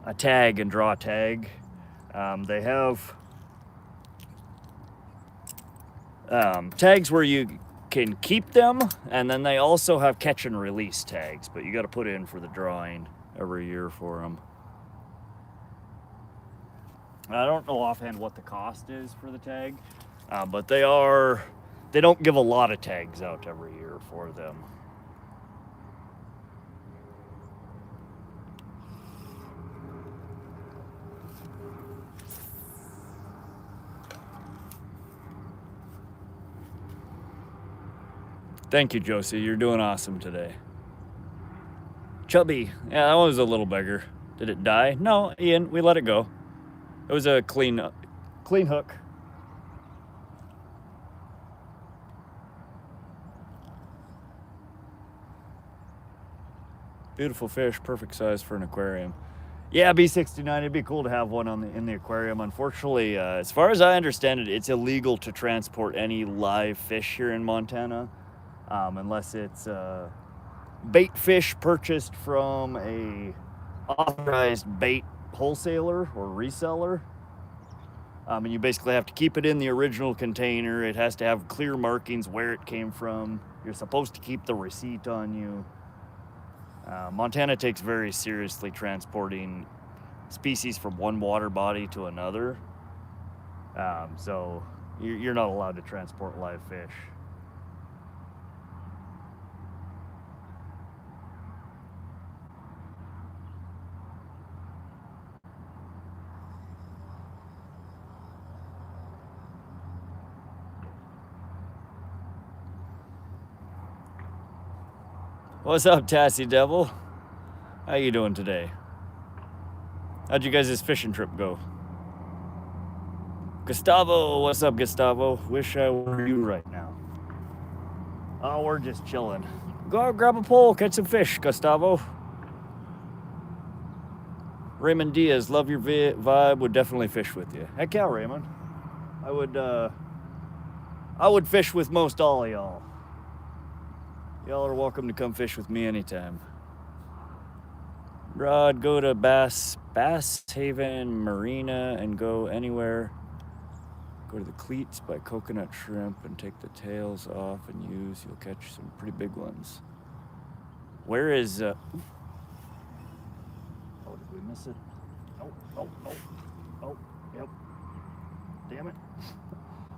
a tag and draw a tag. They have tags where you can keep them, and then they also have catch and release tags, but you got to put in for the drawing every year for them. I don't know offhand what the cost is for the tag, but they don't give a lot of tags out every year for them. Thank you, Josie. You're doing awesome today. Chubby. Yeah, that one was a little bigger. Did it die? No, Ian, we let it go. It was a clean hook. Beautiful fish, perfect size for an aquarium. Yeah, B69, it'd be cool to have one in the aquarium. Unfortunately, as far as I understand it, it's illegal to transport any live fish here in Montana, unless it's bait fish purchased from a authorized bait wholesaler or reseller. And you basically have to keep it in the original container. It has to have clear markings where it came from. You're supposed to keep the receipt on you. Montana takes very seriously transporting species from one water body to another. So you're not allowed to transport live fish. What's up, Tassie Devil? How you doing today? How'd you guys' fishing trip go? Gustavo, what's up, Gustavo? Wish I were you right now. Oh, we're just chilling. Go out, grab a pole, catch some fish, Gustavo. Raymond Diaz, love your vibe, would definitely fish with you. Heck yeah, Raymond. I would fish with most all of y'all. Y'all are welcome to come fish with me anytime. Rod, go to Bass Haven Marina and go anywhere. Go to the cleats, buy coconut shrimp and take the tails off and use. You'll catch some pretty big ones. Where is... Oh, did we miss it? Oh, yep. Damn it.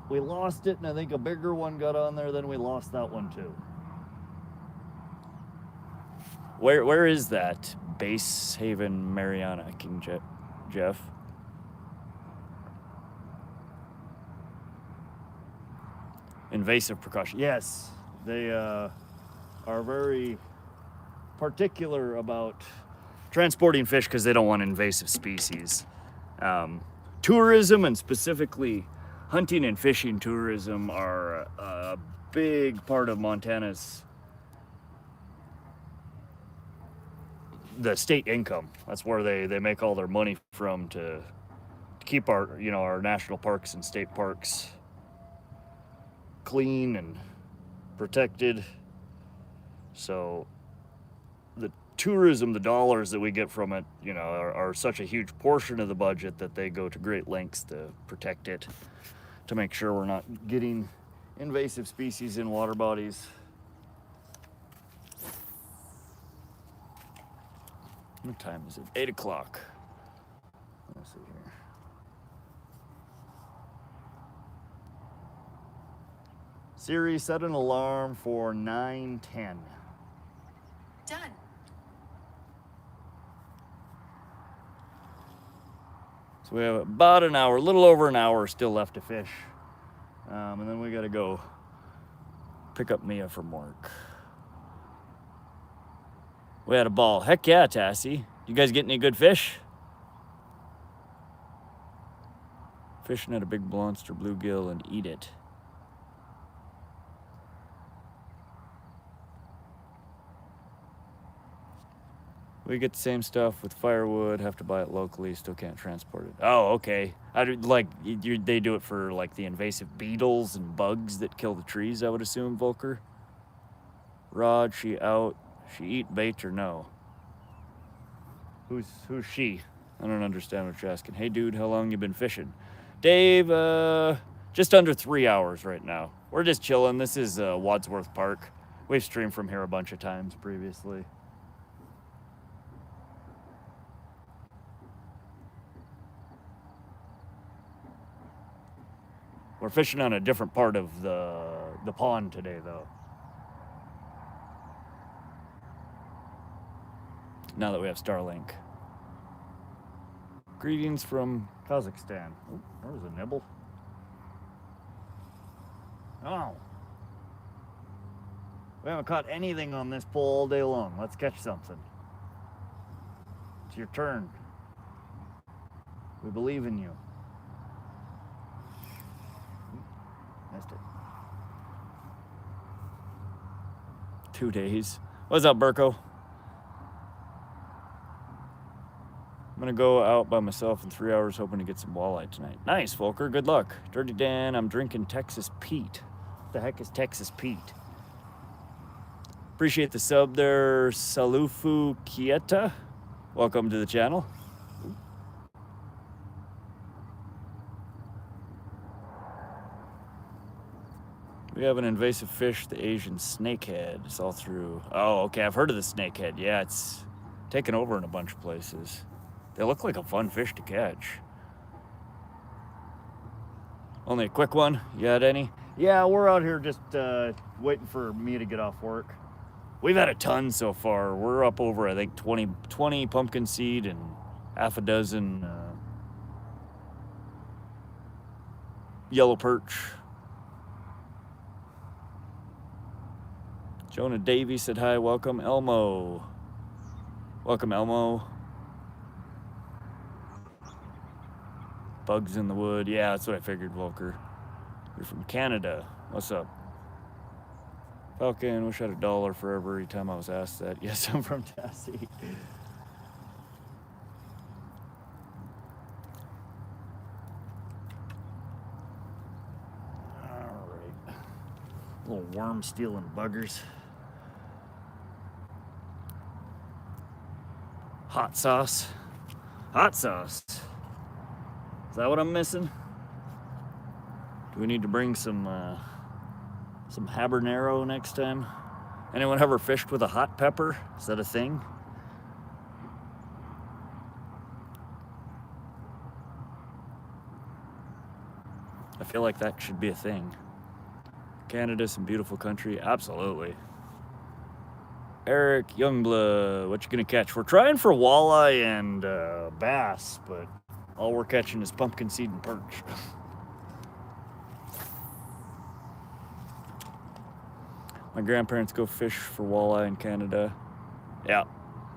We lost it, and I think a bigger one got on there, then we lost that one too. Where is that? Base Haven, Mariana, King Jeff? Invasive precaution. Yes, they are very particular about transporting fish because they don't want invasive species. Tourism, and specifically hunting and fishing tourism, are a big part of Montana's the state income. That's where they make all their money from to keep our national parks and state parks clean and protected. So the tourism, the dollars that we get from it, are such a huge portion of the budget that they go to great lengths to protect it, to make sure we're not getting invasive species in water bodies. What time is it? 8 o'clock. Let's see here. Siri, set an alarm for 9:10. Done. So we have about an hour, a little over an hour still left to fish. And then we gotta go pick up Mia from work. We had a ball. Heck yeah, Tassie. You guys get any good fish? Fishing at a big monster bluegill and eat it. We get the same stuff with firewood, have to buy it locally, still can't transport it. Oh, okay. They do it for like the invasive beetles and bugs that kill the trees, I would assume, Volker. Rod, she out. She eat bait or no? Who's she? I don't understand what you're asking. Hey dude, how long you been fishing? Dave, just under 3 hours right now. We're just chilling. This is Wadsworth Park. We've streamed from here a bunch of times previously. We're fishing on a different part of the pond today though. Now that we have Starlink. Greetings from Kazakhstan. Oh, there's a nibble. Oh. We haven't caught anything on this pole all day long. Let's catch something. It's your turn. We believe in you. Missed it. 2 days. What's up, Burko? I'm gonna go out by myself in 3 hours hoping to get some walleye tonight. Nice, Volker, good luck. Dirty Dan, I'm drinking Texas Pete. What the heck is Texas Pete? Appreciate the sub there, Salufu Kieta. Welcome to the channel. We have an invasive fish, the Asian snakehead. It's all through. Oh, okay, I've heard of the snakehead. Yeah, it's taken over in a bunch of places. They look like a fun fish to catch. Only a quick one? You had any? Yeah, we're out here just waiting for me to get off work. We've had a ton so far. We're up over, I think, 20 pumpkin seed and half a dozen yellow perch. Jonah Davies said hi. Welcome, Elmo. Welcome, Elmo. Bugs in the wood. Yeah, that's what I figured, Volker. You're from Canada. What's up? Falcon, wish I had $1 for every time I was asked that. Yes, I'm from Tassie. All right. Little worm stealing buggers. Hot sauce. Hot sauce. Is that what I'm missing? Do we need to bring some habanero next time? Anyone ever fished with a hot pepper? Is that a thing? I feel like that should be a thing. Canada's some beautiful country. Absolutely. Eric Youngblood, what you gonna catch? We're trying for walleye and bass, but all we're catching is pumpkin seed and perch. My grandparents go fish for walleye in Canada. Yeah,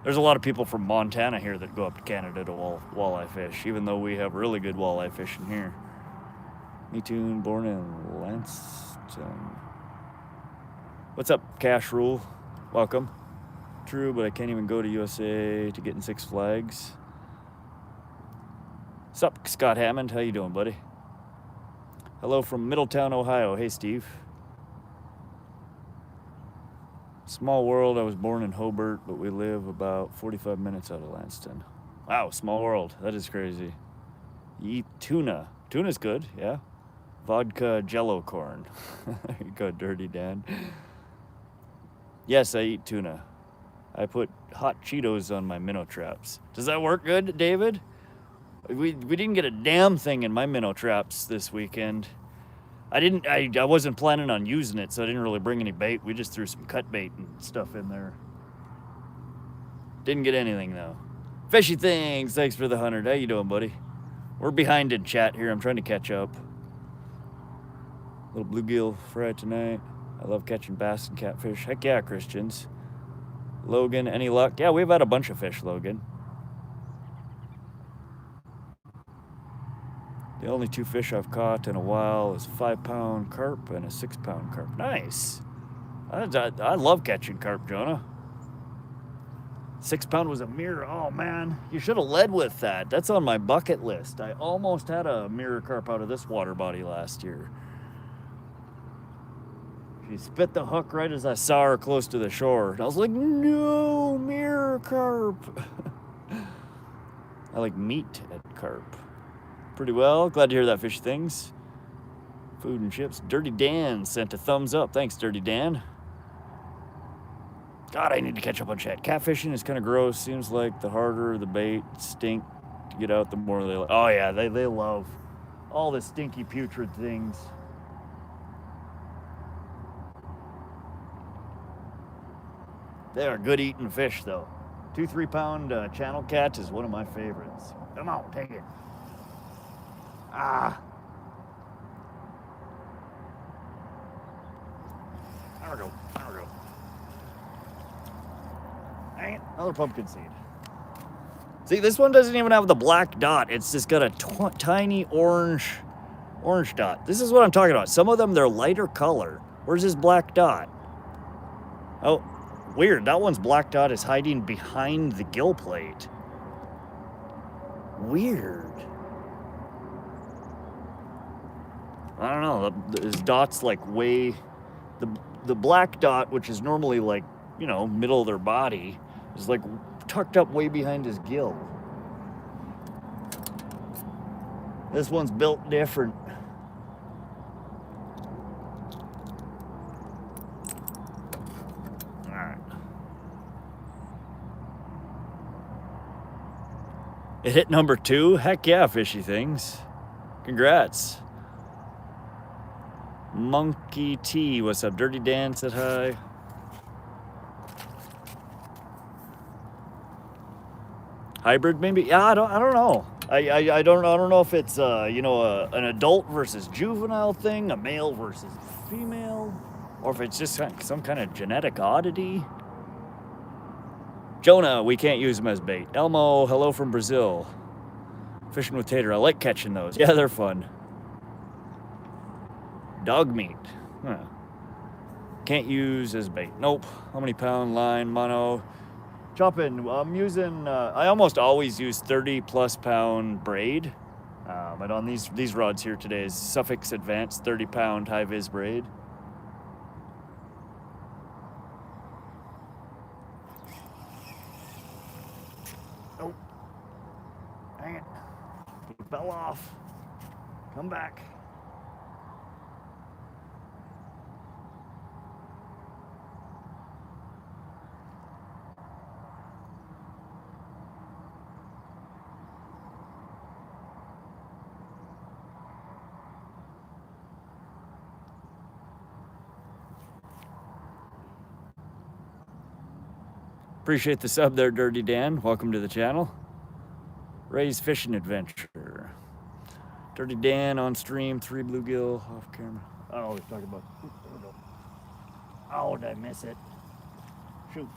there's a lot of people from Montana here that go up to Canada to walleye fish, even though we have really good walleye fishing here. Me too, born in Lanston. What's up, Cash Rule? Welcome. True, but I can't even go to USA to get in Six Flags. What's up, Scott Hammond? How you doing, buddy? Hello from Middletown, Ohio. Hey, Steve. Small world. I was born in Hobart, but we live about 45 minutes out of Lanston. Wow, small world. That is crazy. You eat tuna. Tuna's good, yeah. Vodka jello corn. There you go, Dirty Dan. Yes, I eat tuna. I put hot Cheetos on my minnow traps. Does that work good, David? We didn't get a damn thing in my minnow traps this weekend. I wasn't planning on using it, so I didn't really bring any bait. We just threw some cut bait and stuff in there. Didn't get anything though. Fishy things, thanks for the 100. How you doing, buddy? We're behind in chat here. I'm trying to catch up. Little bluegill fry tonight. I love catching bass and catfish. Heck yeah, Christians. Logan, any luck? Yeah, we've had a bunch of fish, Logan. The only 2 fish I've caught in a while is a 5-pound carp and a 6-pound carp. Nice. I love catching carp, Jonah. 6-pound was a mirror. Oh, man. You should have led with that. That's on my bucket list. I almost had a mirror carp out of this water body last year. She spit the hook right as I saw her close to the shore. And I was like, no, mirror carp. I like meat at carp. Pretty well. Glad to hear that, Fishy Things. Food and chips. Dirty Dan sent a thumbs up. Thanks, Dirty Dan. God, I need to catch up on chat. Catfishing is kind of gross. Seems like the harder the bait stink to get out, the more they like. Oh, yeah, they love all the stinky, putrid things. They are good eating fish, though. 2-3-pound channel catch is one of my favorites. Come on, take it. Ah. There we go. Dang it, another pumpkin seed. See, this one doesn't even have the black dot. It's just got a tiny orange dot. This is what I'm talking about. Some of them, they're lighter color. Where's this black dot? Oh, weird. That one's black dot is hiding behind the gill plate. Weird. I don't know. His dot's like way... The black dot, which is normally like, you know, middle of their body, is like tucked up way behind his gill. This one's built different. All right. It hit number 2? Heck yeah, Fishy Things. Congrats. Monkey T, what's up? Dirty Dan said hi. Hybrid maybe? Yeah, I don't know. I don't know if it's you know, an adult versus juvenile thing, a male versus female, or if it's just some kind of genetic oddity. Jonah, we can't use them as bait. Elmo, hello from Brazil. Fishing with tater, I like catching those. Yeah, they're fun. Dog meat. Huh. Can't use as bait. Nope. How many pound line, mono? Chopping. I'm using, I almost always use 30 plus pound braid. But on these rods here today is Suffix Advanced 30 pound high vis braid. Oh. Dang it. He fell off. Come back. Appreciate the sub there, Dirty Dan. Welcome to the channel. Ray's Fishing Adventure. Dirty Dan on stream, 3 bluegill off camera. Oh, we're talking about. Oh, did I miss it? Shoot.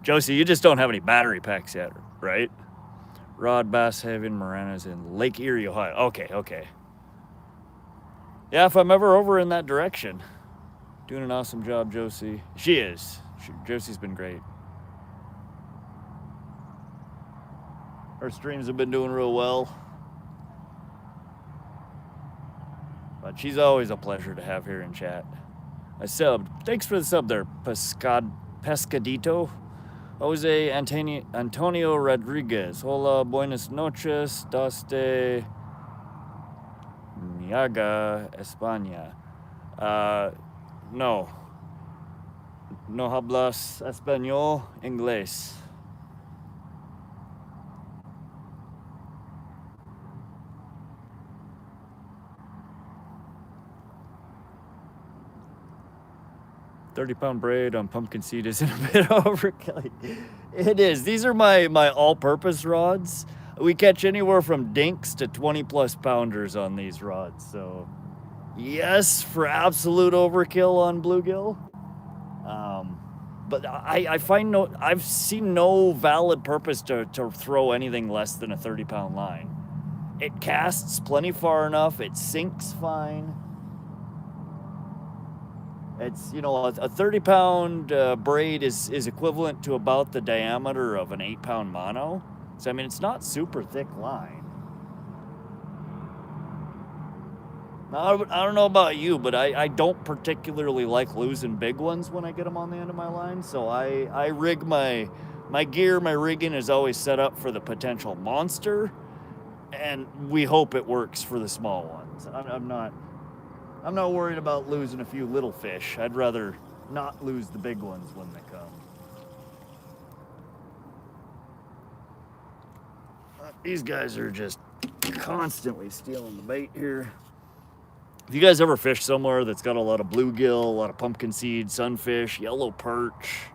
Josie, you just don't have any battery packs yet, right? Rod, Bass Haven, Marana's in Lake Erie, Ohio. Okay. Yeah, if I'm ever over in that direction. Doing an awesome job, Josie. She is. Josie's been great. Her streams have been doing real well. But she's always a pleasure to have here in chat. I subbed. Thanks for the sub there, Pescadito. Jose Antonio Rodriguez. Hola, buenas noches. Desde Miaga, España. No hablas español, inglés. £30 braid on pumpkin seed isn't a bit overkill. It is. These are my all-purpose rods. We catch anywhere from dinks to 20 plus pounders on these rods. So yes, for absolute overkill on bluegill. But I've seen no valid purpose to throw anything less than a 30-pound line. It casts plenty far enough. It sinks fine. It's, you know, a 30-pound braid is equivalent to about the diameter of an 8-pound mono. So, I mean, it's not super thick line. Now, I don't know about you, but I don't particularly like losing big ones when I get them on the end of my line. So I rig my gear, my rigging is always set up for the potential monster. And we hope it works for the small ones. I'm not worried about losing a few little fish. I'd rather not lose the big ones when they come. These guys are just constantly stealing the bait here. If you guys ever fish somewhere that's got a lot of bluegill, a lot of pumpkin seed, sunfish, yellow perch,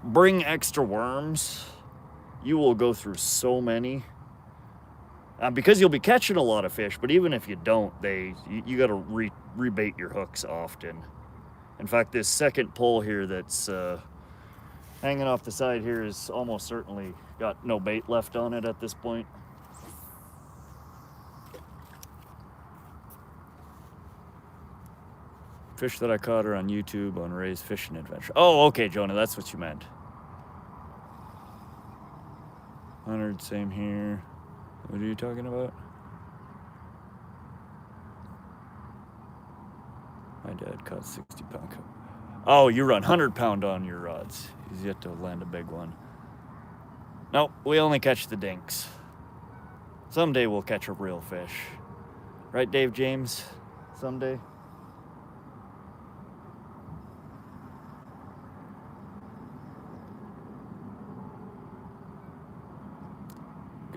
bring extra worms. You will go through so many. Because you'll be catching a lot of fish, but even if you don't, you got to rebait your hooks often. In fact, this second pole here that's hanging off the side here is almost certainly got no bait left on it at this point. Fish that I caught are on YouTube on Ray's Fishing Adventure. Oh, okay, Jonah, that's what you meant. 100, same here. What are you talking about? My dad caught 60-pound. Oh, you run 100-pound on your rods. He's yet to land a big one. Nope, we only catch the dinks. Someday we'll catch a real fish. Right, Dave James? Someday.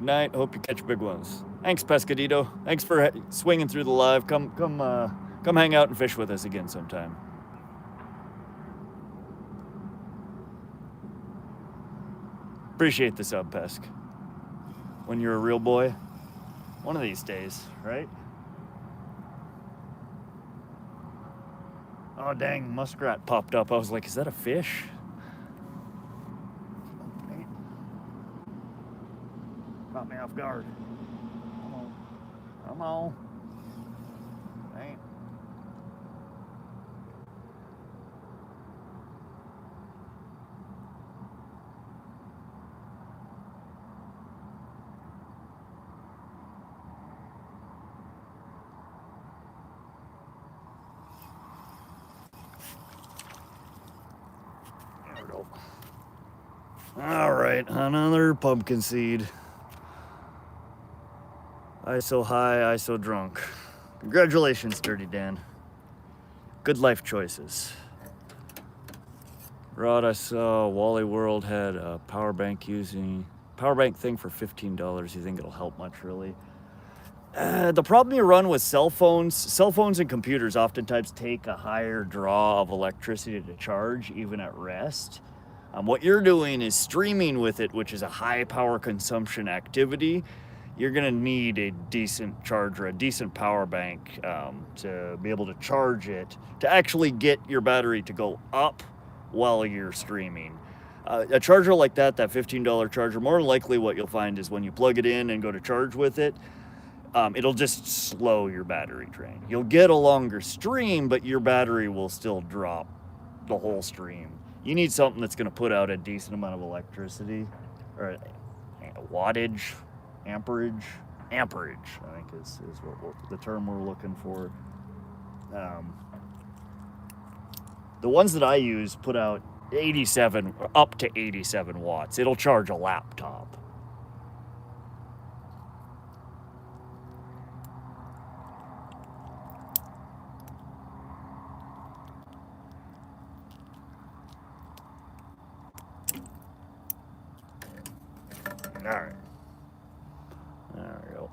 Good night. Hope you catch big ones. Thanks, Pescadito. Thanks for swinging through the live. Come hang out and fish with us again sometime. Appreciate the sub, Pesc. When you're a real boy, one of these days, right? Oh, dang, muskrat popped up. I was like, is that a fish? Caught me off guard. Come on. Come on. Dang. There we go. All right, another pumpkin seed. I so high, I so drunk. Congratulations, Dirty Dan. Good life choices. Rod, I saw Wally World had a power bank thing for $15. You think it'll help much, really? The problem you run with cell phones and computers oftentimes take a higher draw of electricity to charge, even at rest. What you're doing is streaming with it, which is a high power consumption activity. You're gonna need a decent charger, a decent power bank to be able to charge it, to actually get your battery to go up while you're streaming. A charger like that $15 charger, more than likely what you'll find is when you plug it in and go to charge with it, it'll just slow your battery drain. You'll get a longer stream, but your battery will still drop the whole stream. You need something that's gonna put out a decent amount of electricity, or wattage, amperage, I think is what the term we're looking for. The ones that I use put out up to 87 watts. It'll charge a laptop. All right. There we go.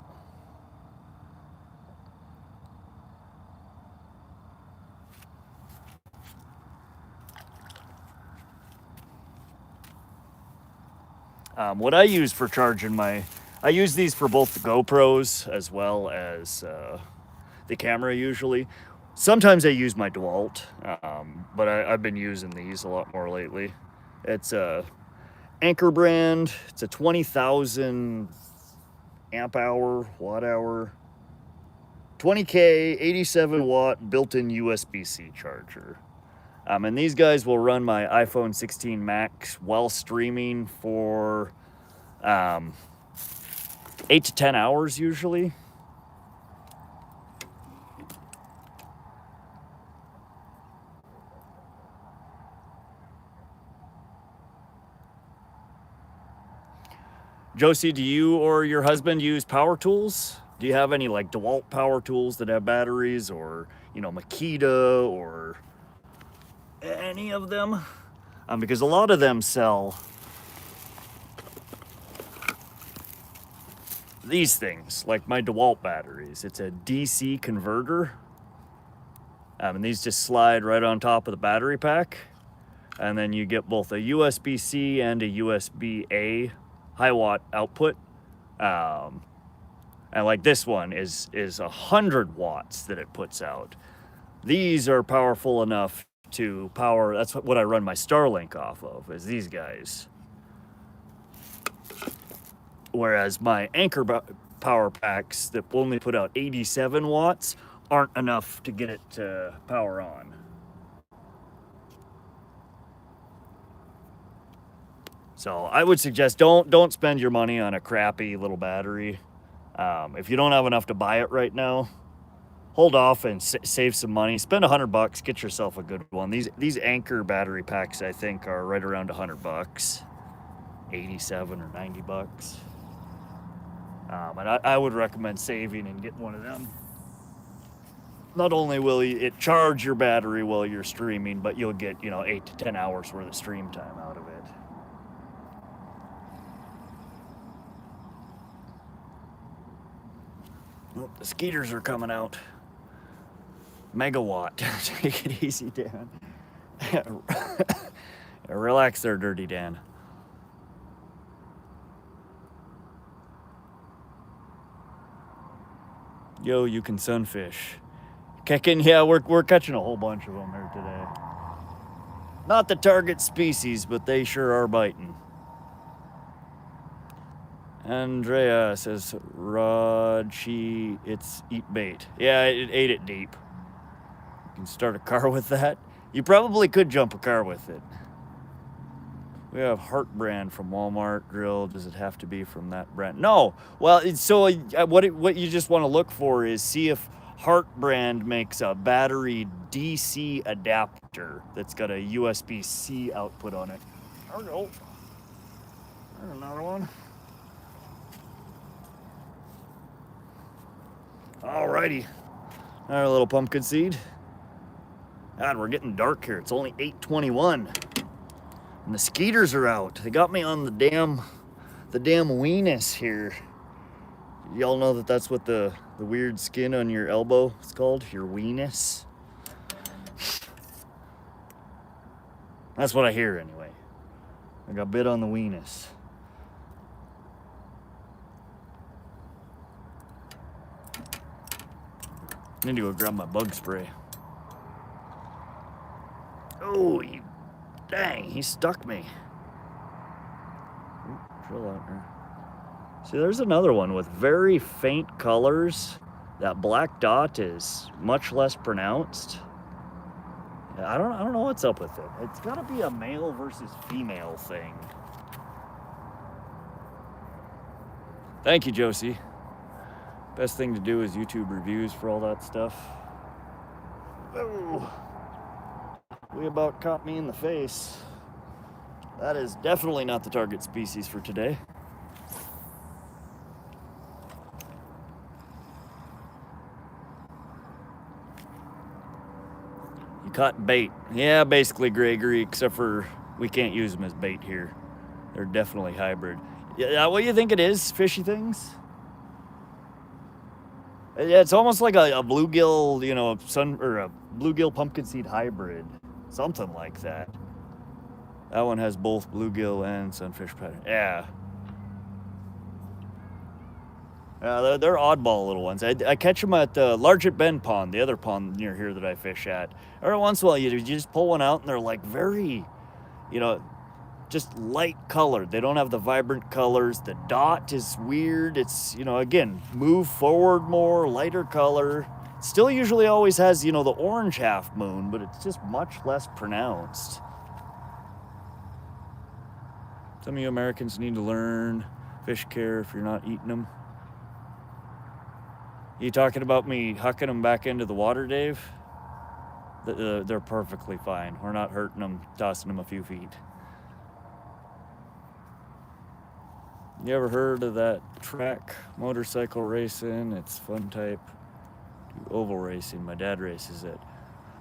What I use for charging I use these for both the GoPros as well as the camera usually. Sometimes I use my DeWalt, but I've been using these a lot more lately. It's a Anchor brand. It's a 20,000 watt hour, 20K, 87 watt built-in USB-C charger. And these guys will run my iPhone 16 Max while streaming for 8 to 10 hours usually. Josie, do you or your husband use power tools? Do you have any like DeWalt power tools that have batteries, or Makita, or any of them? Because a lot of them sell these things, like my DeWalt batteries. It's a DC converter, and these just slide right on top of the battery pack, and then you get both a USB-C and a USB-A high watt output. And like this one is 100 watts that it puts out. These are powerful enough to power, that's what I run my Starlink off of, is these guys. Whereas my Anchor power packs that only put out 87 watts aren't enough to get it to power on. So I would suggest don't spend your money on a crappy little battery. If you don't have enough to buy it right now, hold off and save some money. Spend $100, get yourself a good one. These Anchor battery packs, I think, are right around $100, 87 or 90 bucks. And I would recommend saving and getting one of them. Not only will it charge your battery while you're streaming, but you'll get 8 to 10 hours worth of stream time out of it. Oh, the skeeters are coming out. Megawatt. Take it easy, Dan. Relax there, Dirty Dan. Yo, you can sunfish. Kicking, yeah, we're catching a whole bunch of them here today. Not the target species, but they sure are biting. Andrea says, Rod, it's eat bait. Yeah, it ate it deep. You can start a car with that. You probably could jump a car with it. We have Heart brand from Walmart grill. Does it have to be from that brand? No. Well, so what you just want to look for is see if Heart brand makes a battery DC adapter that's got a USB-C output on it. There we go. There's another one. Alrighty. Our little pumpkin seed. God, we're getting dark here. It's only 8:21. And the skeeters are out. They got me on the damn weenus here. Y'all know that that's what the weird skin on your elbow is called? Your weenus? That's what I hear anyway. I got bit on the weenus. I need to go grab my bug spray. Oh, dang, he stuck me. Ooh, drill out there. See, there's another one with very faint colors. That black dot is much less pronounced. I don't know what's up with it. It's got to be a male versus female thing. Thank you, Josie. Best thing to do is YouTube reviews for all that stuff. Oh, we about caught me in the face. That is definitely not the target species for today. You caught bait. Yeah, basically Gregory, except for we can't use them as bait here. They're definitely hybrid. Yeah, what do you think it is, fishy things? Yeah, it's almost like a bluegill, you know, a bluegill pumpkin seed hybrid. Something like that. That one has both bluegill and sunfish pattern. Yeah. They're oddball little ones. I catch them at Largent Bend Pond, the other pond near here that I fish at. Every once in a while, you just pull one out and they're like very, you know, just light colored. They don't have the vibrant colors. The dot is weird. It's, you know, again, move forward more, lighter color. Still usually always has, you know, the orange half moon, but it's just much less pronounced. Some of you Americans need to learn fish care if you're not eating them. You talking about me hucking them back into the water, Dave? They're perfectly fine. We're not hurting them, tossing them a few feet. You ever heard of that track motorcycle racing? It's fun type. Oval racing. My dad races it.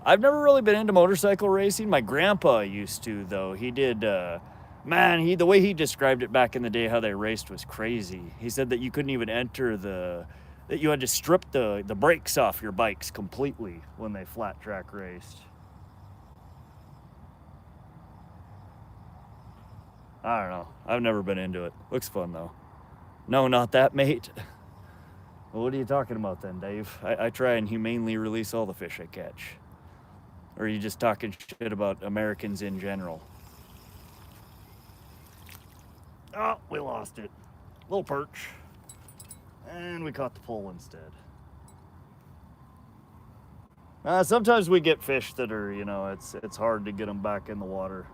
I've never really been into motorcycle racing. My grandpa used to, though. He did, man, the way he described it back in the day, how they raced was crazy. He said that you couldn't even enter that you had to strip the brakes off your bikes completely when they flat track raced. I don't know. I've never been into it. Looks fun, though. No, not that, mate. Well, what are you talking about then, Dave? I try and humanely release all the fish I catch. Or are you just talking shit about Americans in general? Oh, we lost it. Little perch. And we caught the pole instead. Sometimes we get fish that are, you know, it's hard to get them back in the water.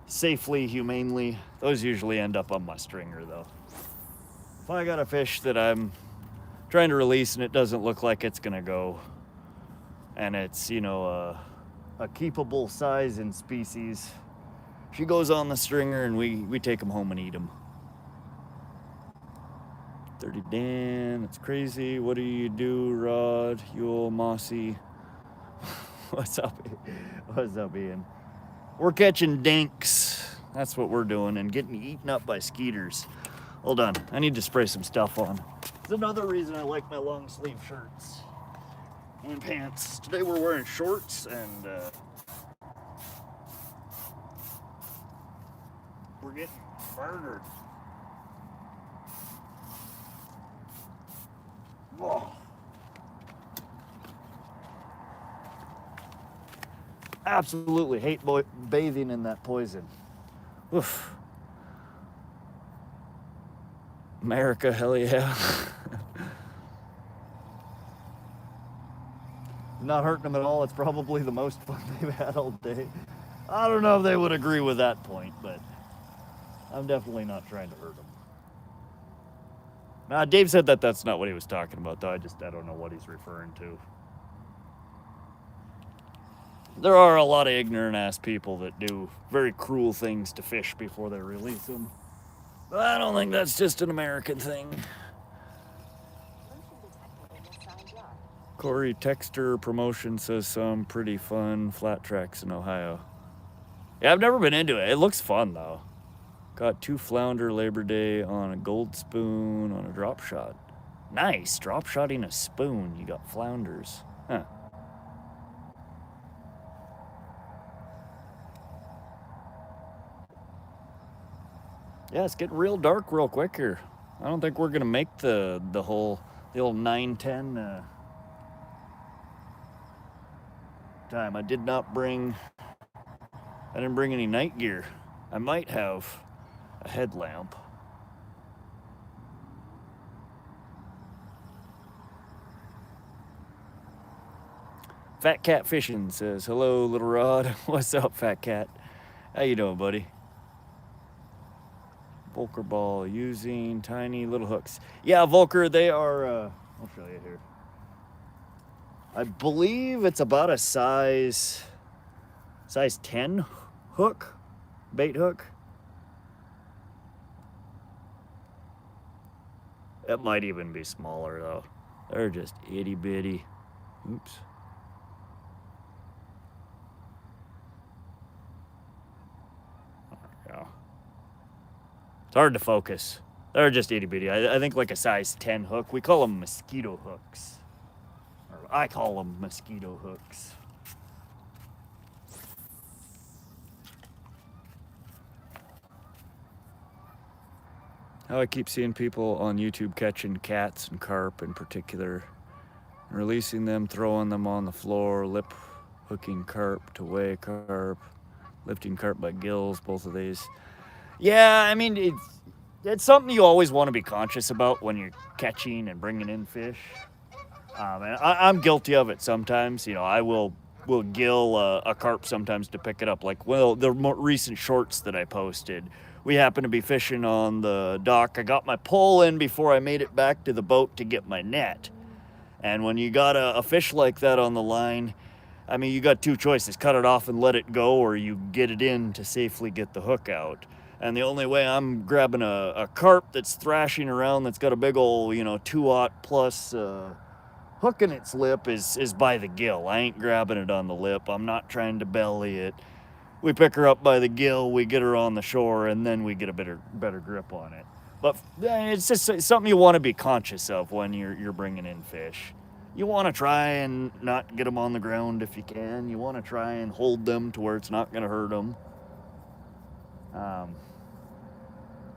Safely, humanely. Those usually end up on my stringer, though. If I got a fish that I'm trying to release and it doesn't look like it's gonna go, and it's, you know, a keepable size and species, she goes on the stringer and we take them home and eat them. 30 Dan, it's crazy. What do you do, Rod? You old mossy. What's up? What's up, Ian? We're catching dinks. That's what we're doing, and getting eaten up by skeeters. Hold on, I need to spray some stuff on. It's another reason I like my long sleeve shirts and pants. Today we're wearing shorts and we're getting murdered. Whoa. Absolutely hate bathing in that poison. Oof. America, hell yeah. Not hurting them at all. It's probably the most fun they've had all day. I don't know if they would agree with that point, but I'm definitely not trying to hurt them. Dave said that that's not what he was talking about, though. I don't know what he's referring to. There are a lot of ignorant ass people that do very cruel things to fish before they release them. But I don't think that's just an American thing. Corey Texter Promotion says some pretty fun flat tracks in Ohio. Yeah, I've never been into it. It looks fun though. Caught 2 flounder Labor Day on a gold spoon on a drop shot. Nice, drop shotting a spoon. You got flounders. Huh. Yeah, it's getting real dark real quick here. I don't think we're gonna make the old 9:10 time. I didn't bring any night gear. I might have a headlamp. Fat Cat Fishing says, hello, Little Rod. What's up, Fat Cat? How you doing, buddy? Volker ball using tiny little hooks. Yeah, Volker, they are, I'll show you here. I believe it's about a size 10 hook, bait hook. It might even be smaller though. They're just itty bitty. Oops. There we go. It's hard to focus. They're just itty bitty. I think like a size 10 hook. We call them mosquito hooks. Or I call them mosquito hooks. How I keep seeing people on YouTube catching cats and carp in particular, releasing them, throwing them on the floor, lip hooking carp to weigh carp, lifting carp by gills, both of these. Yeah, I mean, it's something you always want to be conscious about when you're catching and bringing in fish. And I'm guilty of it sometimes. You know, I will gill a carp sometimes to pick it up. Like, well, the more recent shorts that I posted, we happened to be fishing on the dock. I got my pole in before I made it back to the boat to get my net. And when you got a fish like that on the line, I mean, you got 2 choices. Cut it off and let it go, or you get it in to safely get the hook out. And the only way I'm grabbing a carp that's thrashing around, that's got a big old, 2-aught plus hook in its lip is by the gill. I ain't grabbing it on the lip. I'm not trying to belly it. We pick her up by the gill, we get her on the shore, and then we get a better grip on it. But it's just something you want to be conscious of when you're bringing in fish. You want to try and not get them on the ground if you can. You want to try and hold them to where it's not going to hurt them.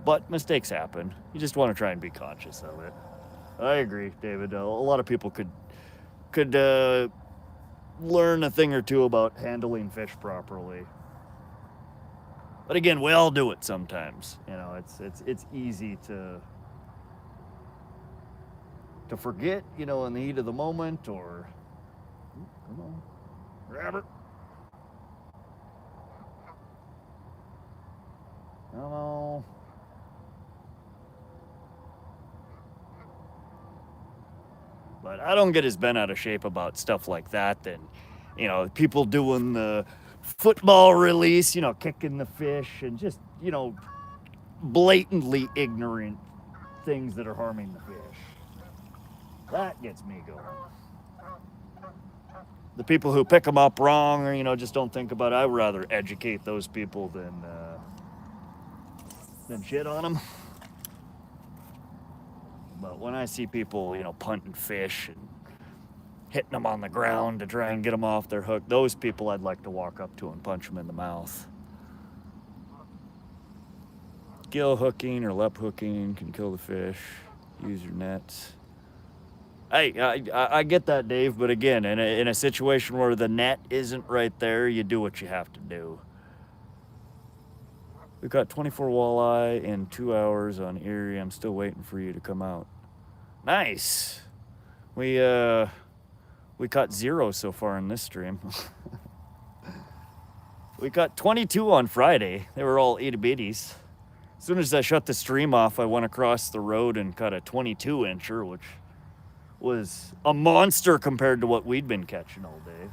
But mistakes happen. You just want to try and be conscious of it. I agree, David. A lot of people could learn a thing or two about handling fish properly. But again, we all do it sometimes. It's easy to forget, in the heat of the moment, or come on, grab it. Come on. But I don't get as bent out of shape about stuff like that than, people doing the football release, kicking the fish and just, blatantly ignorant things that are harming the fish. That gets me going. The people who pick them up wrong or, just don't think about it, I'd rather educate those people than shit on them. But when I see people, you know, punting fish and hitting them on the ground to try and get them off their hook, those people I'd like to walk up to and punch them in the mouth. Gill hooking or lep hooking can kill the fish. Use your nets. Hey, I get that, Dave, but again, in a situation where the net isn't right there, you do what you have to do. We caught 24 walleye in 2 hours on Erie. I'm still waiting for you to come out. Nice. We caught 0 so far in this stream. We caught 22 on Friday. They were all itty bitties. As soon as I shut the stream off, I went across the road and caught a 22-incher, which was a monster compared to what we'd been catching all day.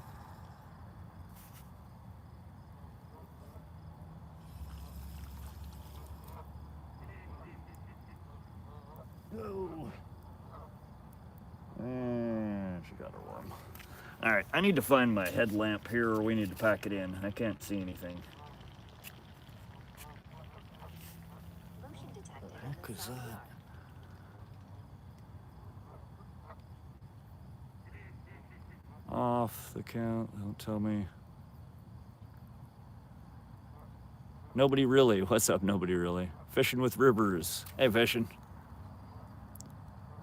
Oh. And she got her worm. All right, I need to find my headlamp here, or we need to pack it in. I can't see anything. What the heck is that? Off the count, don't tell me. Nobody really. What's up, nobody really? Fishing with Rivers. Hey, fishing.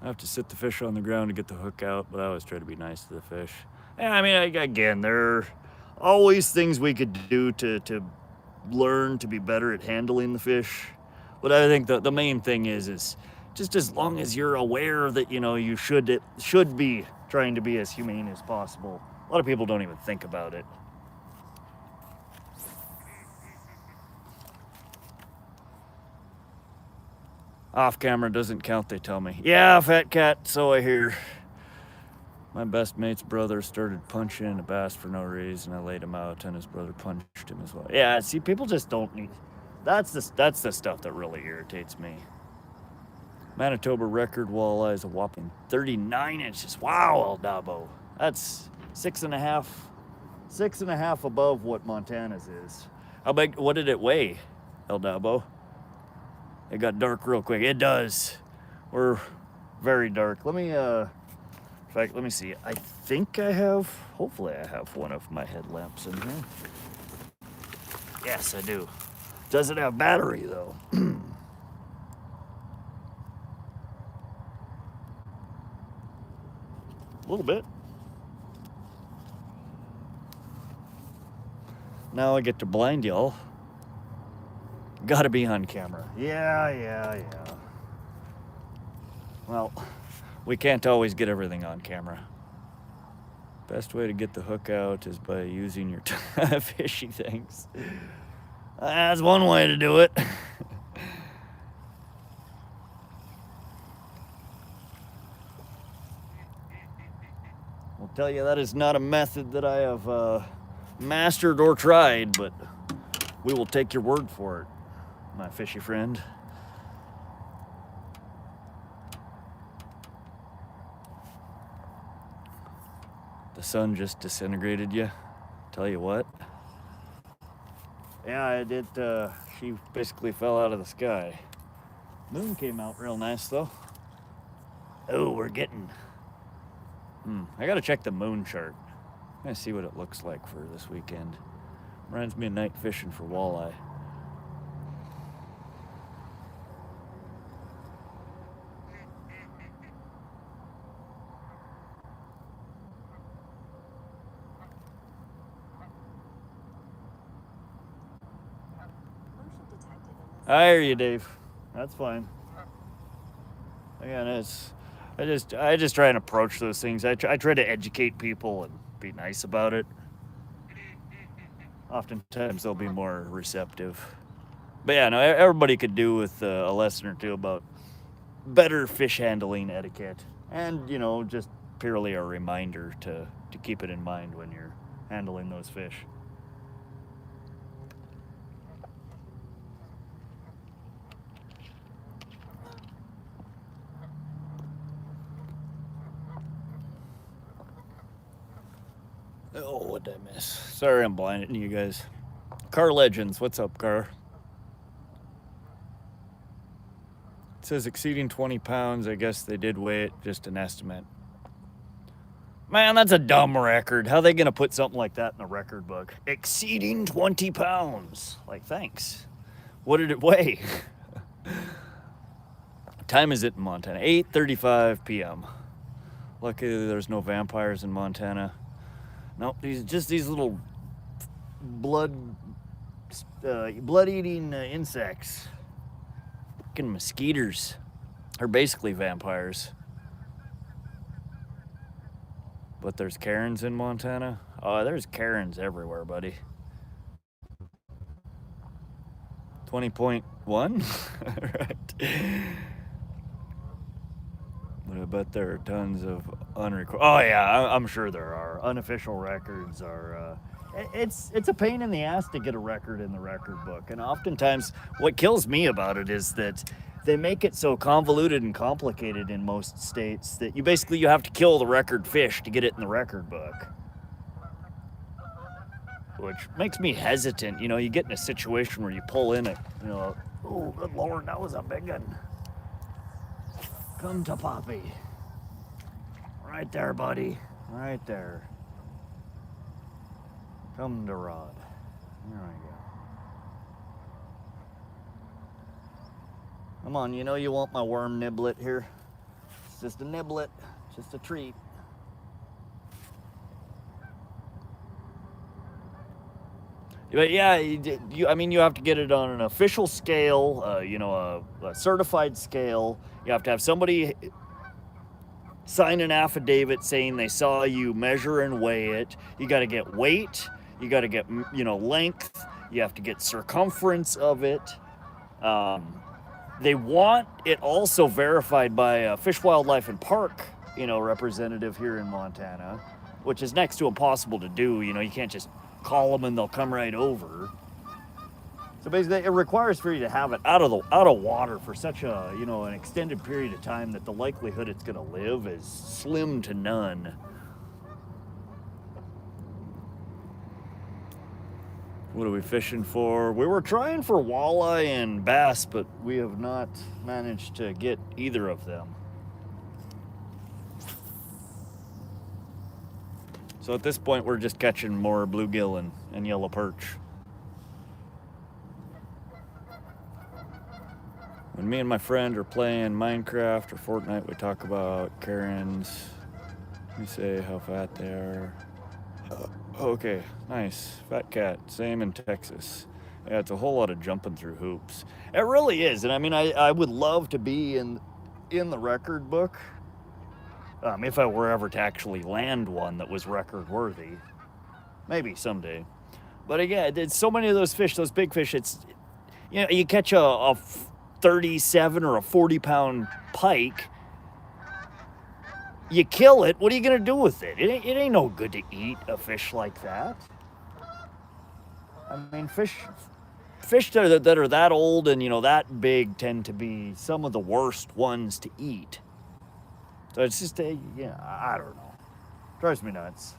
I have to sit the fish on the ground to get the hook out, but I always try to be nice to the fish. Yeah, I mean, again, there are always things we could do to learn to be better at handling the fish. But I think the main thing is just as long as you're aware that, you know, you should be trying to be as humane as possible. A lot of people don't even think about it. Off camera doesn't count, they tell me. Yeah, fat cat, so I hear. My best mate's brother started punching a bass for no reason. I laid him out, and his brother punched him as well. Yeah, see, people just don't need. That's the stuff that really irritates me. Manitoba record walleye is a whopping 39 inches. Wow, El Dabo. That's 6.5 above what Montana's is. How big? What did it weigh, El Dabo? It got dark real quick. It does. We're very dark. Let me, in fact, let me see. I think I have, hopefully I have one of my headlamps in here. Yes, I do. Does it have battery, though? A little bit. Now I get to blind y'all. Gotta be on camera. Yeah. Well, we can't always get everything on camera. Best way to get the hook out is by using your fishy things. That's one way to do it. I'll tell you, that is not a method that I have mastered or tried, but we will take your word for it, my fishy friend. The sun just disintegrated you. Tell you what. Yeah, it did. She basically fell out of the sky. Moon came out real nice, though. Oh, we're getting... I gotta check the moon chart. I'm gonna see what it looks like for this weekend. Reminds me of night fishing for walleye. I hear you, Dave. That's fine. Again, I just try and approach those things. I try to educate people and be nice about it. Oftentimes they'll be more receptive. But yeah, no, everybody could do with a lesson or two about better fish handling etiquette, and, you know, just purely a reminder to keep it in mind when you're handling those fish. Oh, what did I miss? Sorry, I'm blinding you guys. Car Legends, what's up, Car? says exceeding 20 pounds. I guess they did weigh it, just an estimate. Man, that's a dumb record. How are they going to put something like that in a record book? Exceeding 20 pounds. Like, thanks. What did it weigh? Time is it in Montana? 8:35 p.m. Luckily, there's no vampires in Montana. Nope, these little blood-eating insects. Fucking mosquitoes. Are basically vampires. But there's Karens in Montana? Oh, there's Karens everywhere, buddy. 20.1? Right. But I bet there are tons of unrecorded. Oh yeah, I'm sure there are. Unofficial records are. It's a pain in the ass to get a record in the record book, and oftentimes what kills me about it is that they make it so convoluted and complicated in most states that you have to kill the record fish to get it in the record book, which makes me hesitant. You know, you get in a situation where you pull in it. You know, oh good lord, that was a big one. Come to Poppy. Right there, buddy. Right there. Come to Rod. There we go. Come on, you know you want my worm niblet here. It's just a niblet. Just a treat. But yeah, I mean, you have to get it on an official scale, you know, a certified scale. You have to have somebody sign an affidavit saying they saw you measure and weigh it. You got to get weight. You got to get, you know, length. You have to get circumference of it. They want it also verified by a Fish, Wildlife, and Park, you know, representative here in Montana, which is next to impossible to do. You know, you can't just call them and they'll come right over. So basically, it requires for you to have it out of water for such a, you know, an extended period of time that the likelihood it's going to live is slim to none. What are we fishing for? We were trying for walleye and bass, but we have not managed to get either of them. So at this point, we're just catching more bluegill and yellow perch. When me and my friend are playing Minecraft or Fortnite, we talk about Karens. Let me say how fat they are. Okay, nice. Fat cat, same in Texas. Yeah, it's a whole lot of jumping through hoops. It really is, and I mean, I would love to be in the record book. If I were ever to actually land one that was record worthy. Maybe someday. But again, it's so many of those fish, those big fish, it's, you know, you catch a 37 or a 40-pound pike, you kill it, what are you going to do with it? It ain't no good to eat a fish like that. I mean, fish that are that old and, you know, that big tend to be some of the worst ones to eat. So it's just I don't know. Drives me nuts.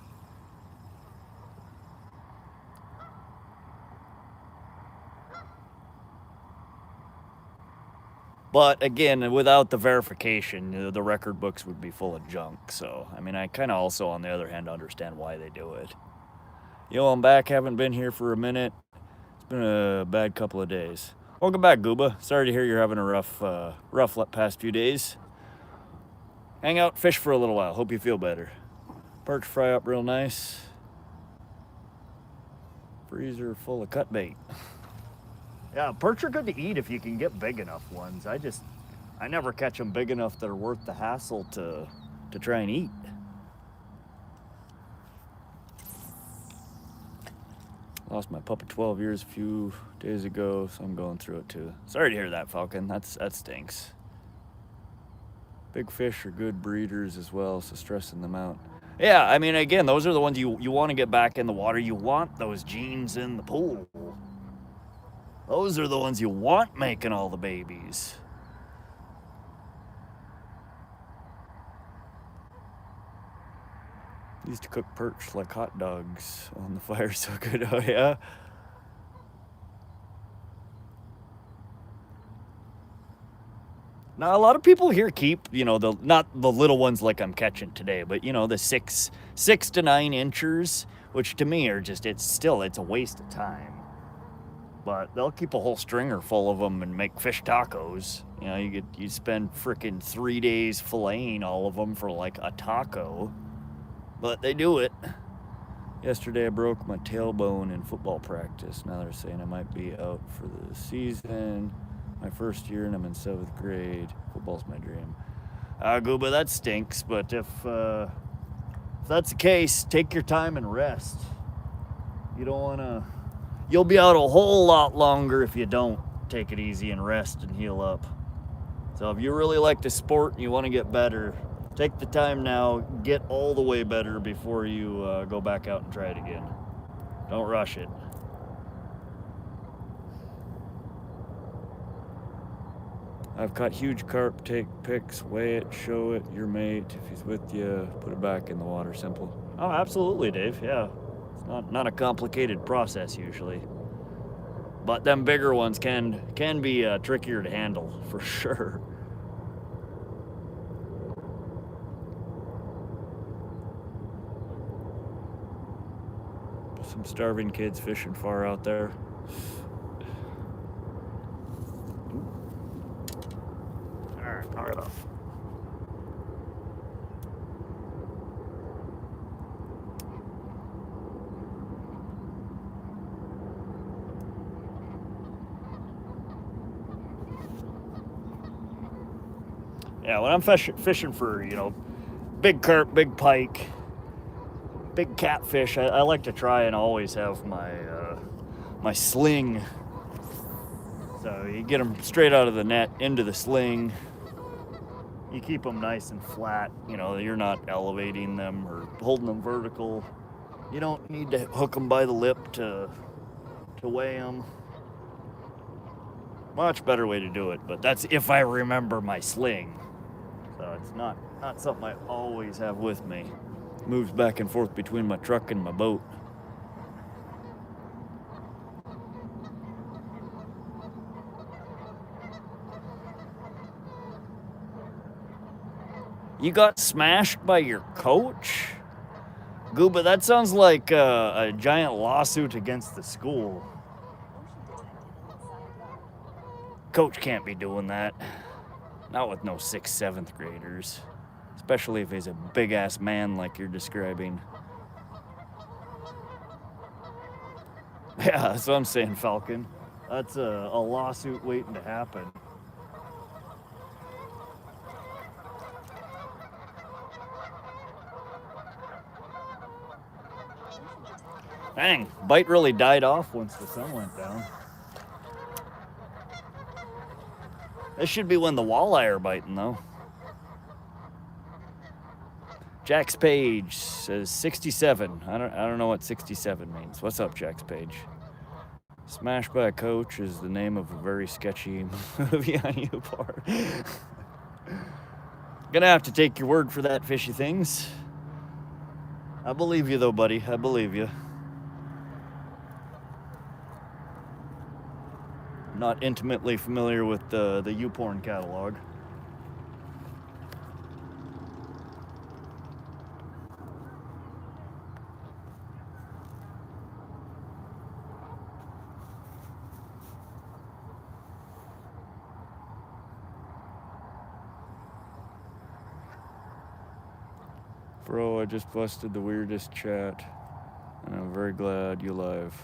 But again, without the verification, you know, the record books would be full of junk. So, I mean, I kind of also, on the other hand, understand why they do it. Yo, I'm back. Haven't been here for a minute. It's been a bad couple of days. Welcome back, Gooba. Sorry to hear you're having a rough past few days. Hang out, fish for a little while. Hope you feel better. Perch fry up real nice. Freezer full of cut bait. Yeah, perch are good to eat if you can get big enough ones. I never catch them big enough that are worth the hassle to try and eat. Lost my pup at 12 years a few days ago, so I'm going through it too. Sorry to hear that, Falcon. That stinks. Big fish are good breeders as well, so stressing them out. Yeah, I mean, again, those are the ones you want to get back in the water. You want those genes in the pool. Those are the ones you want making all the babies. Used to cook perch like hot dogs on the fire, so good. Oh, yeah? Now, a lot of people here keep, not the little ones like I'm catching today, but, the 6 to 9 inchers, which to me are just, it's a waste of time. But they'll keep a whole stringer full of them and make fish tacos. You spend frickin' 3 days filleting all of them for like a taco. But they do it. Yesterday I broke my tailbone in football practice. Now they're saying I might be out for the season. My first year and I'm in 7th grade. Football's my dream. Gooba, that stinks. But if that's the case, take your time and rest. You don't want to... You'll be out a whole lot longer if you don't take it easy and rest and heal up. So if you really like the sport and you want to get better, take the time now, get all the way better before you go back out and try it again. Don't rush it. I've caught huge carp. Take pics, weigh it, show it your mate. If he's with you, put it back in the water. Simple. Oh, absolutely, Dave. Yeah. It's not a complicated process usually. But them bigger ones can be trickier to handle, for sure. Some starving kids fishing far out there. Alright, knock it off. Yeah, when I'm fishing for, big carp, big pike, big catfish, I like to try and always have my sling. So you get them straight out of the net into the sling. You keep them nice and flat. You're not elevating them or holding them vertical. You don't need to hook them by the lip to weigh them. Much better way to do it, but that's if I remember my sling. So it's not something I always have with me. It moves back and forth between my truck and my boat. You got smashed by your coach? Gooba, that sounds like a giant lawsuit against the school. Coach can't be doing that. Not with no 6th, 7th graders. Especially if he's a big-ass man like you're describing. Yeah, that's what I'm saying, Falcon. That's a lawsuit waiting to happen. Dang, bite really died off once the sun went down. This should be when the walleye are biting, though. Jack's Page says 67. I don't know what 67 means. What's up, Jack's Page? Smashed by a Coach is the name of a very sketchy movie on YouPorn. Gonna have to take your word for that, fishy things. I believe you, though, buddy. I believe you. Not intimately familiar with the YouPorn catalog. Bro, I just busted the weirdest chat, and I'm very glad you're live.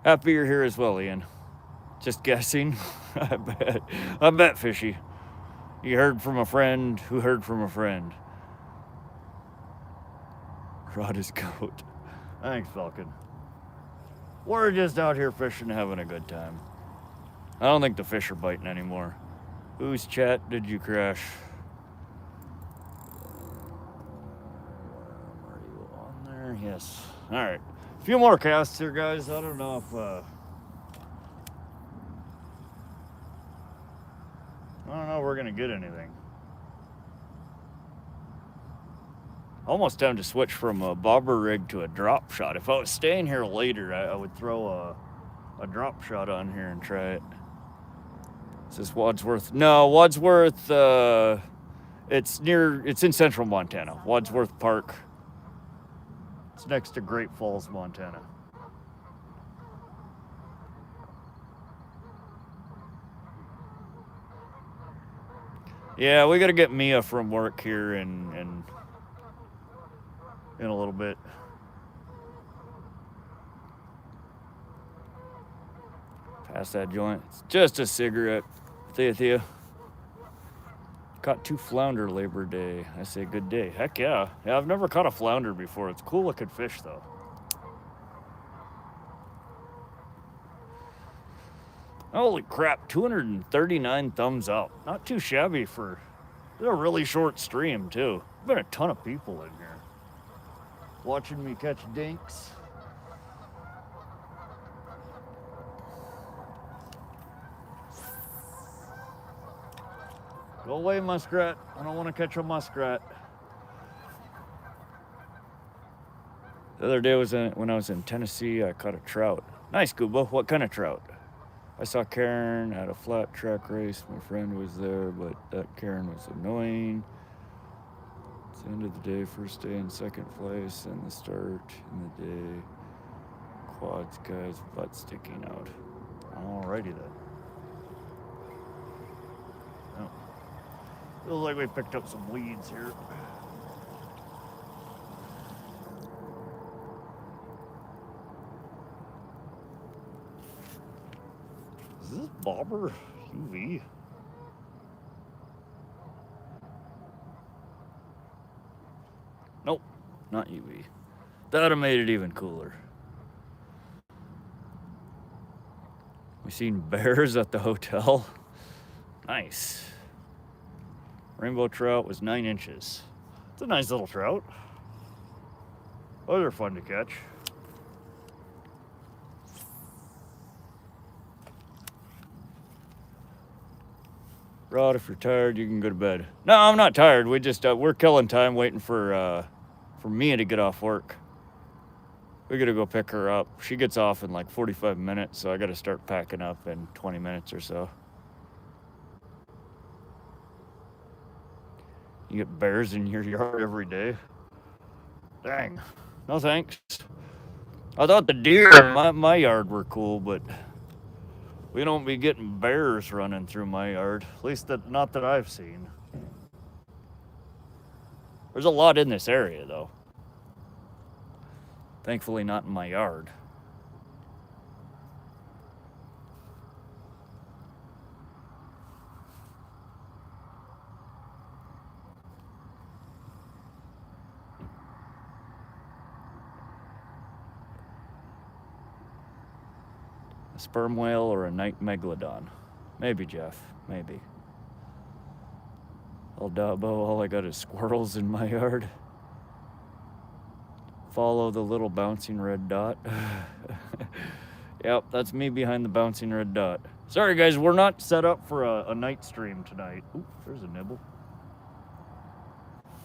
Happy you're here as well, Ian. Just guessing. I bet, fishy. You heard from a friend who heard from a friend. Rod his coat. Thanks, Falcon. We're just out here fishing, having a good time. I don't think the fish are biting anymore. Whose chat did you crash? Are you on there? Yes. All right. A few more casts here, guys. I don't know if we're gonna get anything. Almost time to switch from a bobber rig to a drop shot. If I was staying here later, I would throw a drop shot on here and try it. Is this Wadsworth? No, Wadsworth, it's in central Montana. Wadsworth Park. It's next to Great Falls, Montana. Yeah, we gotta get Mia from work here in a little bit. Pass that joint. It's just a cigarette. Thea. Caught 2 flounder Labor Day. I say good day. Heck yeah. Yeah, I've never caught a flounder before. It's a cool looking fish though. Holy crap, 239 thumbs up. Not too shabby for a really short stream too. Been a ton of people in here watching me catch dinks. Go away, muskrat. I don't want to catch a muskrat. The other day when I was in Tennessee, I caught a trout. Nice, Gooba. What kind of trout? I saw Karen at a flat track race. My friend was there, but that Karen was annoying. It's the end of the day, first day in second place, and the start in the day. Quads guy's butt sticking out. Alrighty then. Oh. Feels like we picked up some weeds here. Is this bobber UV? Nope, not UV. That'd have made it even cooler. We seen bears at the hotel. Nice. Rainbow trout was 9 inches. It's a nice little trout. Those are fun to catch. Rod, if you're tired, you can go to bed. No, I'm not tired. We just we're killing time waiting for Mia to get off work. We gotta go pick her up. She gets off in like 45 minutes, so I gotta start packing up in 20 minutes or so. You get bears in your yard every day? Dang. No thanks. I thought the deer in my yard were cool, but we don't be getting bears running through my yard. At least not that I've seen. There's a lot in this area, though. Thankfully not in my yard. A sperm whale or a night megalodon? Maybe, Jeff. Maybe. All I got is squirrels in my yard. Follow the little bouncing red dot. Yep, that's me behind the bouncing red dot. Sorry guys, we're not set up for a night stream tonight. Oop, there's a nibble.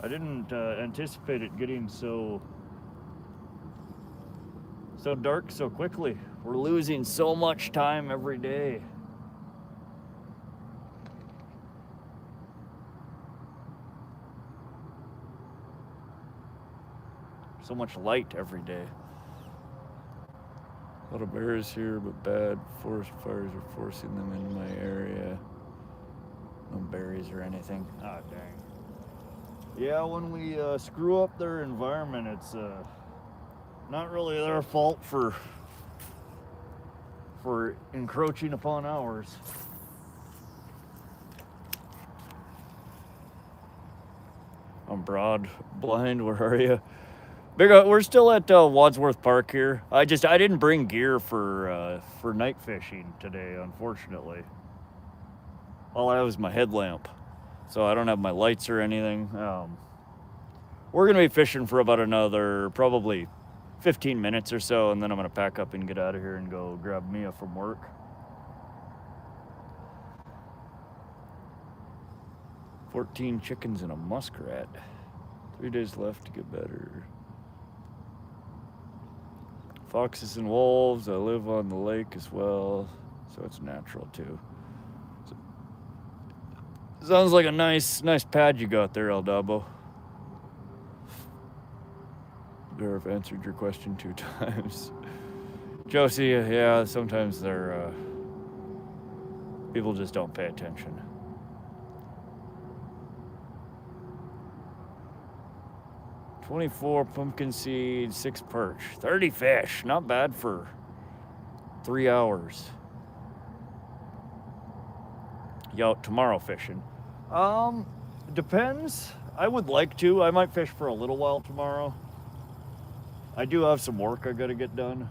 I didn't anticipate it getting so dark so quickly. We're losing so much time every day. So much light every day. A lot of bears here, but bad forest fires are forcing them into my area. No berries or anything. Ah, dang. Yeah, when we screw up their environment, it's not really their fault for encroaching upon ours. I'm blind, where are you? We're still at Wadsworth Park here. I didn't bring gear for night fishing today, unfortunately. All I have is my headlamp, so I don't have my lights or anything. We're gonna be fishing for about another probably 15 minutes or so, and then I'm gonna pack up and get out of here and go grab Mia from work. "14 chickens and a muskrat. 3 days left to get better. Foxes and wolves. I live on the lake as well, so it's natural too. Sounds like a nice pad you got there, El Dabo. There, I've answered your question 2 times. Josie, yeah, sometimes they're, people just don't pay attention. $24 pumpkin seeds, 6 perch, 30 fish. Not bad for 3 hours. You out tomorrow fishing? Depends. I would like to. I might fish for a little while tomorrow. I do have some work I gotta get done.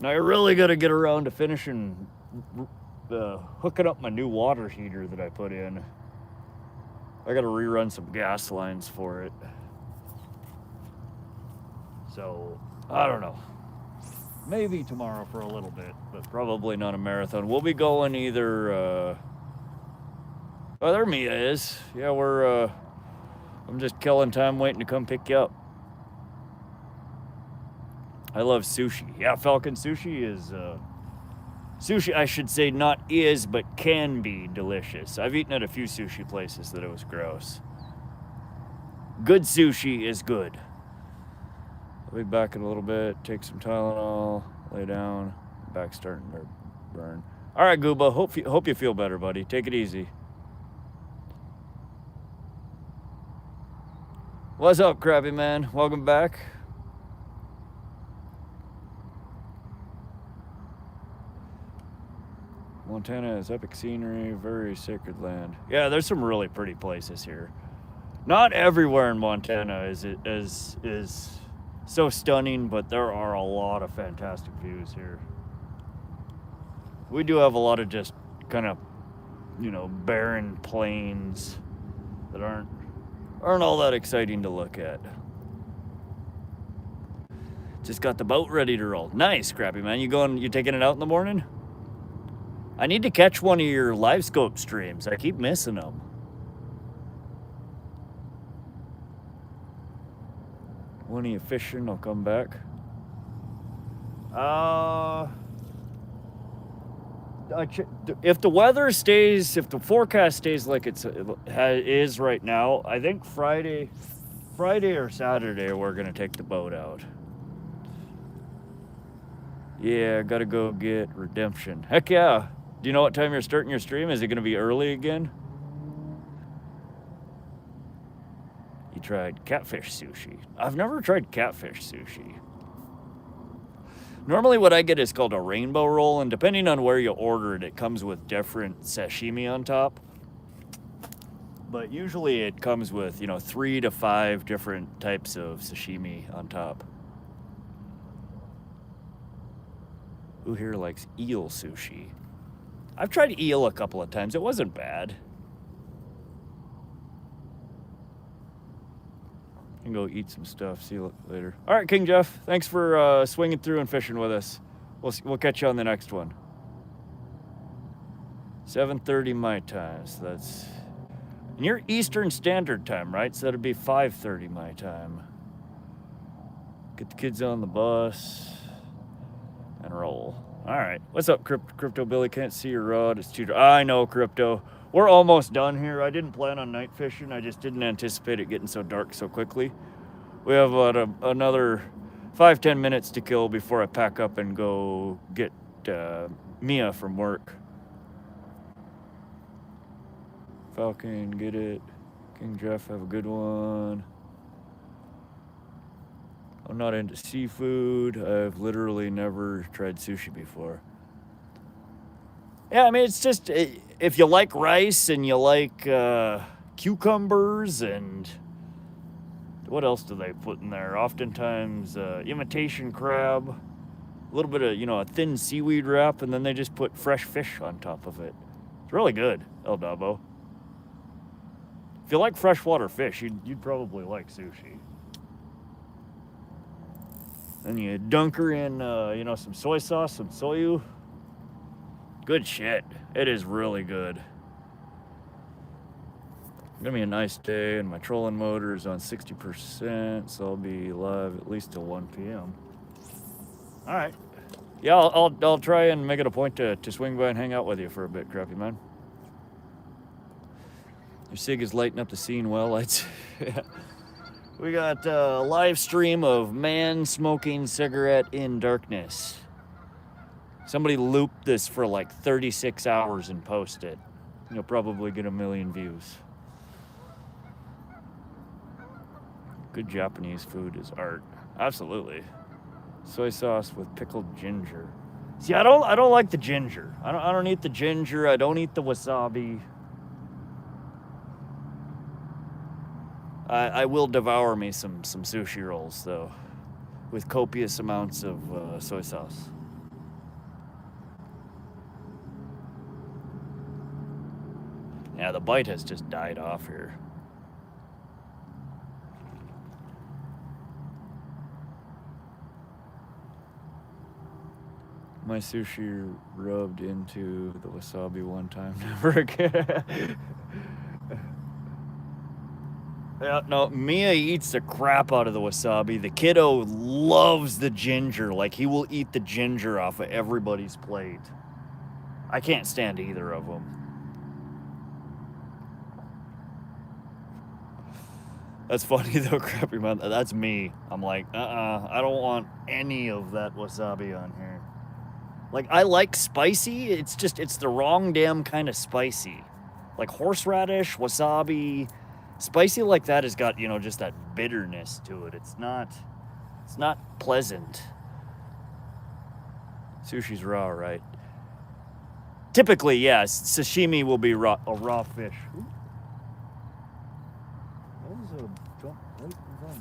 Now I really gotta get around to finishing hooking up my new water heater that I put in. I gotta rerun some gas lines for it. So, I don't know. Maybe tomorrow for a little bit, but probably not a marathon. We'll be going either, oh, there Mia is. Yeah, I'm just killing time waiting to come pick you up. I love sushi. Yeah, Falcon sushi is, sushi, I should say, not is, but can be delicious. I've eaten at a few sushi places that it was gross. Good sushi is good. I'll be back in a little bit, take some Tylenol, lay down, back starting to burn. All right, Gooba, hope you feel better, buddy. Take it easy. What's up, Krabby Man? Welcome back. Montana has epic scenery, very sacred land. Yeah, there's some really pretty places here. Not everywhere in Montana is so stunning, but there are a lot of fantastic views here. We do have a lot of just kind of, barren plains that aren't all that exciting to look at. Just got the boat ready to roll. Nice, Crappy Man. You taking it out in the morning? I need to catch one of your live scope streams. I keep missing them. When are you fishing? I'll come back. If the forecast stays like it is right now, I think Friday or Saturday we're gonna take the boat out. Yeah, gotta go get redemption. Heck yeah. Do you know what time you're starting your stream? Is it gonna be early again? You tried catfish sushi. I've never tried catfish sushi. Normally what I get is called a rainbow roll, and depending on where you order it, it comes with different sashimi on top. But usually it comes with, 3 to 5 different types of sashimi on top. Who here likes eel sushi? I've tried eel a couple of times. It wasn't bad. Can go eat some stuff. See you later. All right, King Jeff. Thanks for swinging through and fishing with us. We'll catch you on the next one. 7:30 my time. So that's... And you're Eastern Standard Time, right? So that'd be 5:30 my time. Get the kids on the bus and roll. All right. What's up, Crypto Billy? Can't see your rod. It's too dark. I know, Crypto. We're almost done here. I didn't plan on night fishing. I just didn't anticipate it getting so dark so quickly. We have another 5-10 minutes to kill before I pack up and go get Mia from work. Falcon, get it. King Jeff, have a good one. I'm not into seafood. I've literally never tried sushi before. Yeah, I mean, it's just, if you like rice and you like cucumbers and what else do they put in there? Oftentimes, imitation crab, a little bit of, a thin seaweed wrap, and then they just put fresh fish on top of it. It's really good, El Dabo. If you like freshwater fish, you'd probably like sushi. Then you dunk her in, some soy sauce, some soyu. Good shit. It is really good. Gonna be a nice day, and my trolling motor is on 60%, so I'll be live at least till 1 p.m. All right. Yeah, I'll try and make it a point to swing by and hang out with you for a bit, Crappy Man. Your SIG is lighting up the scene well. We got a live stream of man smoking cigarette in darkness. Somebody looped this for like 36 hours and posted. You'll probably get 1 million views. Good Japanese food is art. Absolutely. Soy sauce with pickled ginger. See, I don't like the ginger. I don't eat the ginger. I don't eat the wasabi. I will devour me some sushi rolls though, with copious amounts of soy sauce. Yeah, the bite has just died off here. My sushi rubbed into the wasabi one time, never again. Yeah, no, Mia eats the crap out of the wasabi. The kiddo loves the ginger. Like, he will eat the ginger off of everybody's plate. I can't stand either of them. That's funny though, Crappy Man. That's me. I'm like, I don't want any of that wasabi on here. Like, I like spicy. It's the wrong damn kind of spicy. Like horseradish, wasabi, spicy like that has got, just that bitterness to it. It's not pleasant. Sushi's raw, right? Typically, yes. Sashimi will be a raw fish. Ooh. That was a jump right in front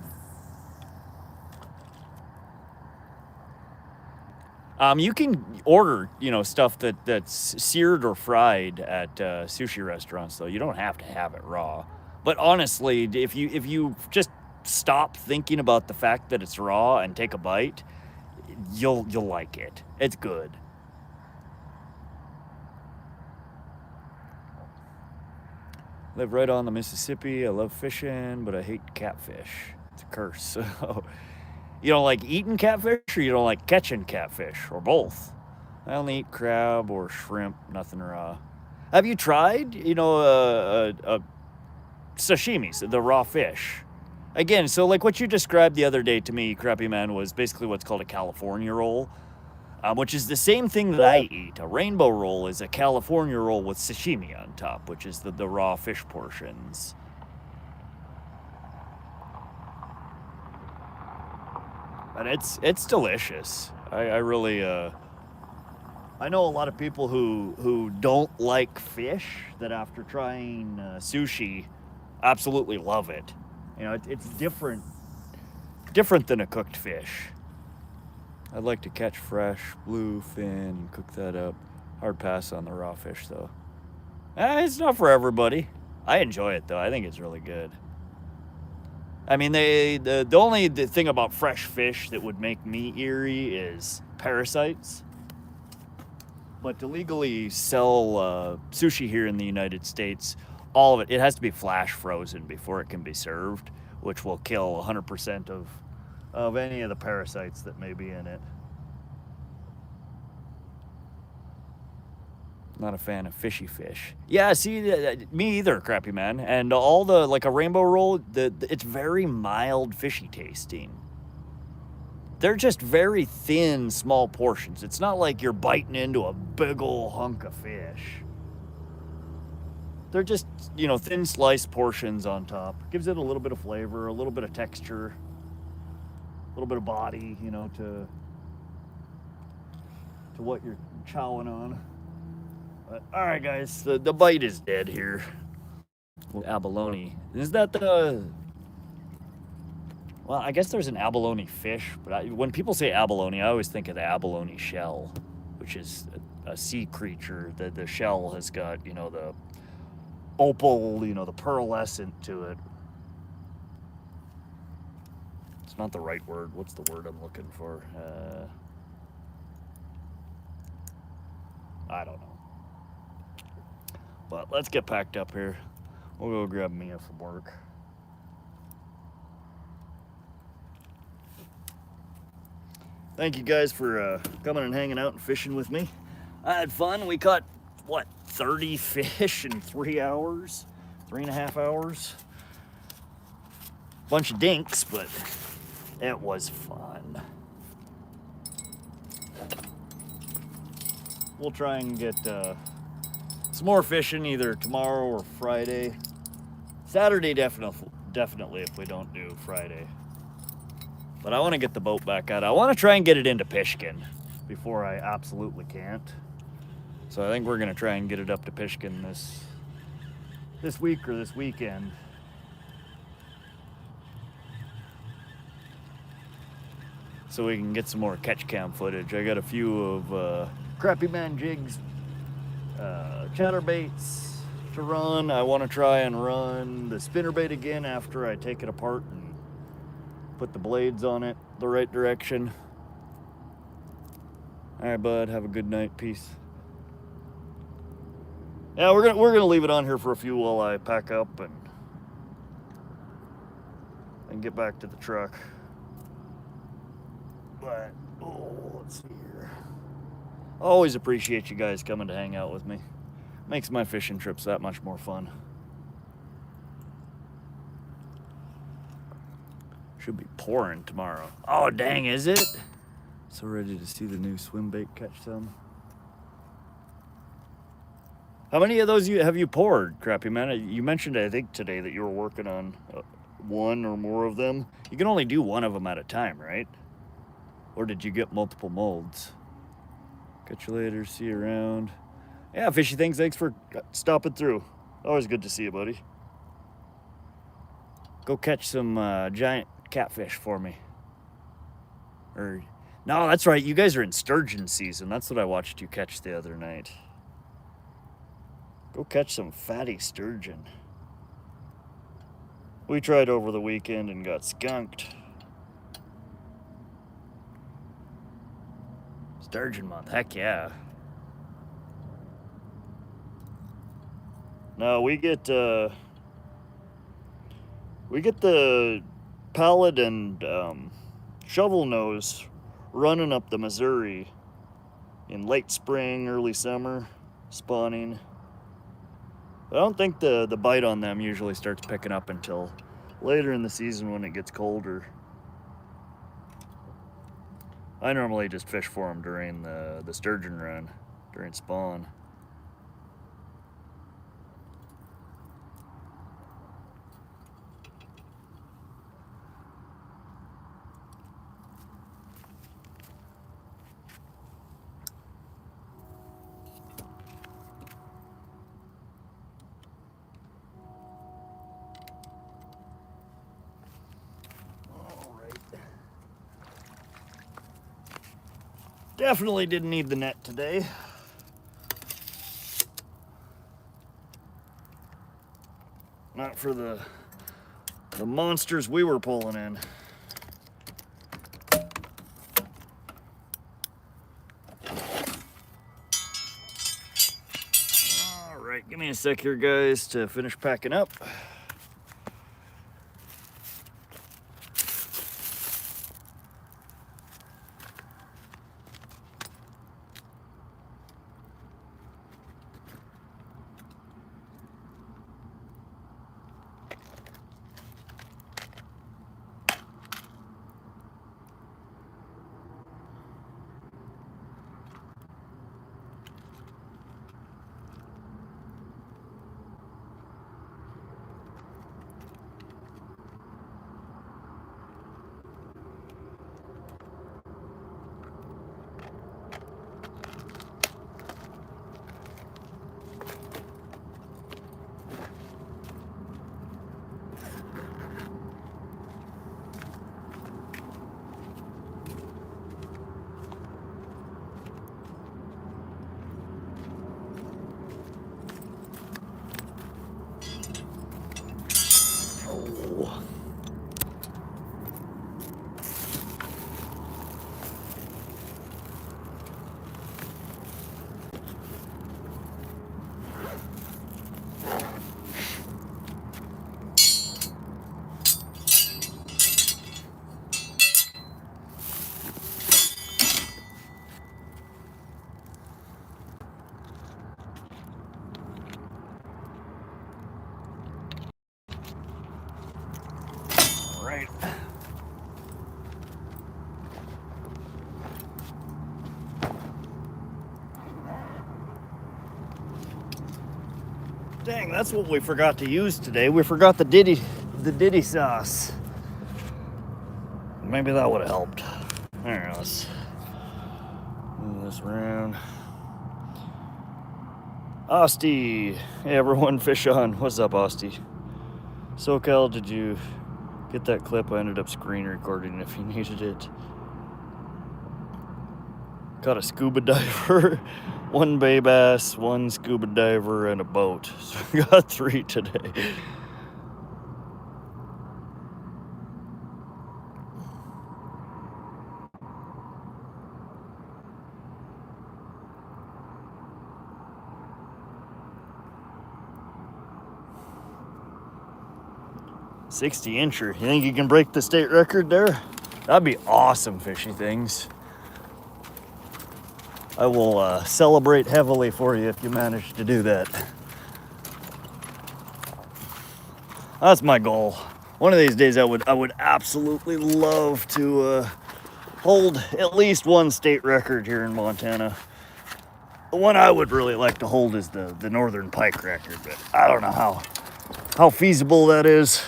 of me. You can order, stuff that's seared or fried at sushi restaurants, though. You don't have to have it raw. But honestly, if you just stop thinking about the fact that it's raw and take a bite, you'll like it. It's good. Live right on the Mississippi. I love fishing, but I hate catfish. It's a curse. So, you don't like eating catfish, or you don't like catching catfish, or both? I only eat crab or shrimp, nothing raw. Have you tried, sashimi, the raw fish? Again, so like what you described the other day to me, Crappy Man, was basically what's called a California roll, which is the same thing that I eat. A rainbow roll is a California roll with sashimi on top, which is the raw fish portions. And it's delicious. I really I know a lot of people who don't like fish that after trying sushi absolutely love it. It's different than a cooked fish. I'd like to catch fresh bluefin and cook that up. Hard pass on the raw fish though. It's not for everybody. I enjoy it though. I think it's really good. I mean, the only thing about fresh fish that would make me eerie is parasites. But to legally sell sushi here in the United States, all of it has to be flash frozen before it can be served, which will kill 100% of any of the parasites that may be in it. Not a fan of fishy fish. Yeah, see, me either, Crappy Man. And all like a rainbow roll, it's very mild fishy tasting. They're just very thin, small portions. It's not like you're biting into a big ol' hunk of fish. They're just, thin sliced portions on top. Gives it a little bit of flavor, a little bit of texture, a little bit of body, to what you're chowing on. But, all right, guys, the bite is dead here. Abalone. Is that the... Well, I guess there's an abalone fish, but when people say abalone, I always think of the abalone shell, which is a sea creature. The shell has got, the opal, the pearlescent to it. It's not the right word. What's the word I'm looking for? I don't know. But let's get packed up here. We'll go grab Mia from work. thank you guys for coming and hanging out and fishing with me. I had fun. We caught, what, 30 fish in 3 hours? 3.5 hours? Bunch of dinks, but it was fun. We'll try and get some more fishing either tomorrow or Friday. Saturday definitely if we don't do Friday. But I want to get the boat back out. I want to try and get it into Pishkin before I absolutely can't. So I think we're going to try and get it up to Pishkin this week or this weekend. So we can get some more catch cam footage. I got a few of Crappy Man jigs, chatterbaits to run. I want to try and run the spinnerbait again after I take it apart and put the blades on it the right direction. All right, bud. Have a good night. Peace. Yeah, we're gonna leave it on here for a few while I pack up and get back to the truck. But let's see here. Always appreciate you guys coming to hang out with me. Makes my fishing trips that much more fun. Should be pouring tomorrow. Oh, dang, is it? So ready to see the new swim bait catch some. How many of those have you poured, Crappy Man? You mentioned, I think, today that you were working on one or more of them. You can only do one of them at a time, right? Or did you get multiple molds? Catch you later. See you around. Yeah, Fishy Things, thanks for stopping through. Always good to see you, buddy. Go catch some giant catfish for me. No, that's right. You guys are in sturgeon season. That's what I watched you catch the other night. Go catch some fatty sturgeon. We tried over the weekend and got skunked. Sturgeon month, heck yeah. No, we get the pallet and shovel nose running up the Missouri in late spring, early summer, spawning. But I don't think the bite on them usually starts picking up until later in the season when it gets colder. I normally just fish for them during the sturgeon run, during spawn. Definitely didn't need the net today. Not for the monsters we were pulling in. All right, give me a sec here, guys, to finish packing up. right. Dang, that's what we forgot to use today. We forgot the ditty sauce. Maybe that would have helped. All right, let's move this around. Osty, hey everyone, fish on. What's up, Osty? SoCal, did you get that clip? I ended up screen recording if you needed it. Caught a scuba diver, 1 bay bass, 1 scuba diver, and a boat. So we got 3 today. $60-incher. You think you can break the state record there? That'd be awesome, fishy things. I will celebrate heavily for you if you manage to do that. That's my goal. One of these days I would absolutely love to hold at least 1 state record here in Montana. The one I would really like to hold is the northern pike record, but I don't know how feasible that is.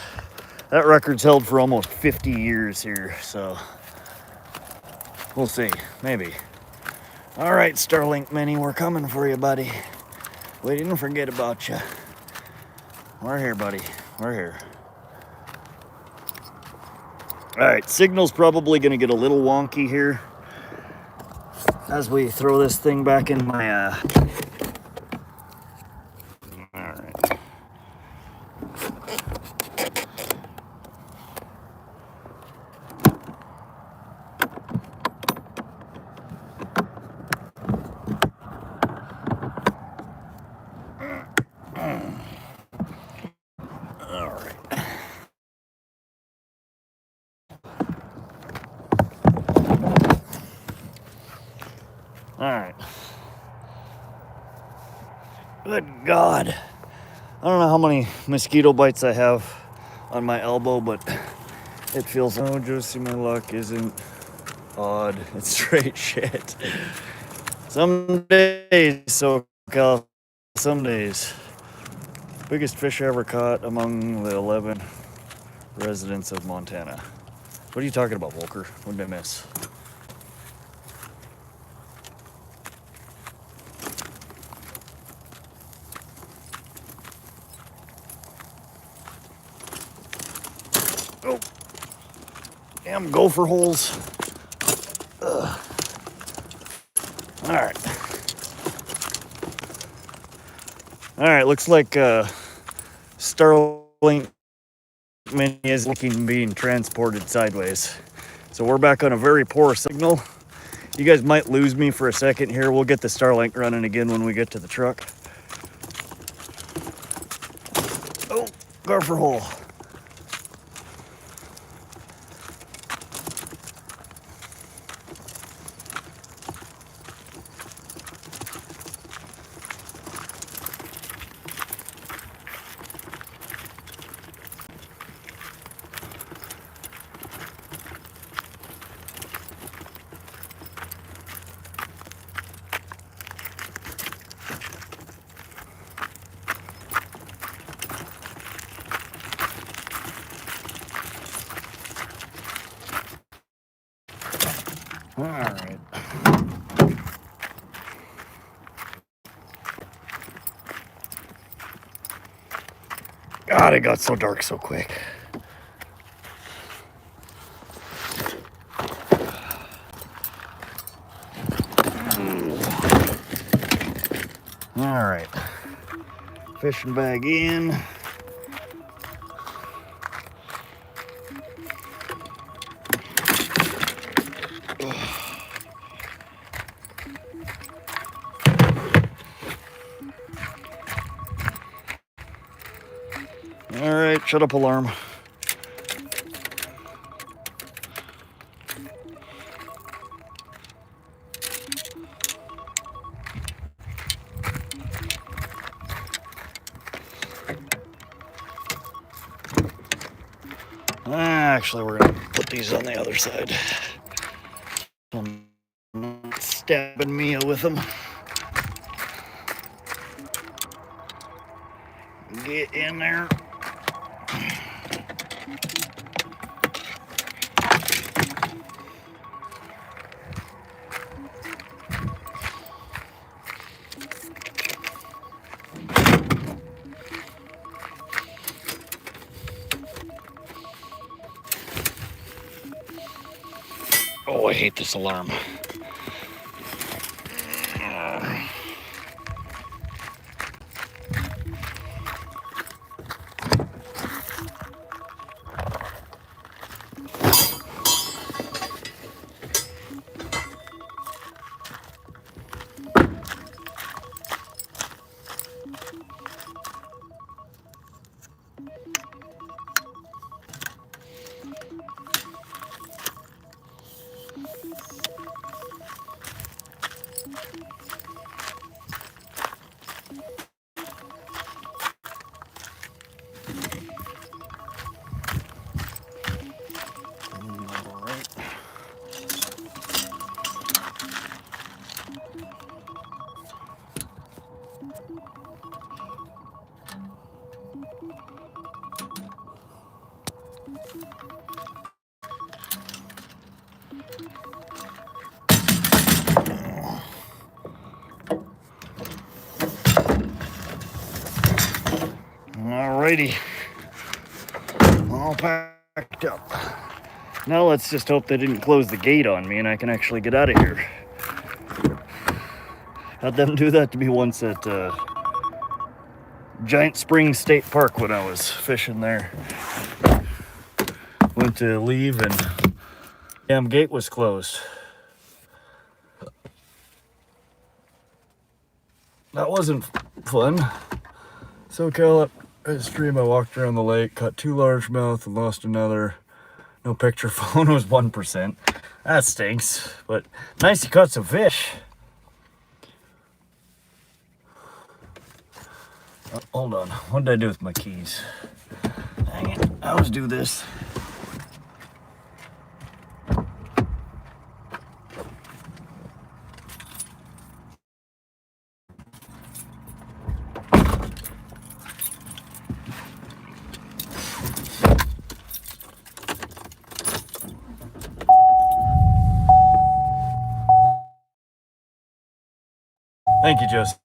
That record's held for almost 50 years here, so we'll see, maybe. All right, Starlink Mini, we're coming for you, buddy. We didn't forget about you. We're here, buddy, we're here. All right, signal's probably gonna get a little wonky here as we throw this thing back in my, all right. All right. Good God. I don't know how many mosquito bites I have on my elbow, but it feels... Oh, Josie, my luck isn't odd. It's straight shit. Some days, SoCal, some days. Biggest fish I ever caught among the 11 residents of Montana. What are you talking about, Volker? What did I miss? Oh, damn gopher holes. Ugh. All right. All right, looks like Starlink Mini is being transported sideways. So we're back on a very poor signal. You guys might lose me for a second here. We'll get the Starlink running again when we get to the truck. Oh, gopher hole. All right. God, it got so dark so quick. All right. Fishing bag in. All right, shut up, alarm. All Actually, we're gonna put these on the other side. I'm not stabbing Mia with them. Get in there. Oh, I hate this alarm. Alrighty, all packed up. Now let's just hope they didn't close the gate on me and I can actually get out of here. Had them do that to me once at Giant Springs State Park when I was fishing there. Went to leave and the damn gate was closed. That wasn't fun. SoCal up a stream, I walked around the lake, caught 2 largemouth and lost another. No picture phone was 1%. That stinks, but nice you caught some fish. Hold on, what did I do with my keys? Dang it, I always do this. Thank you, Justin.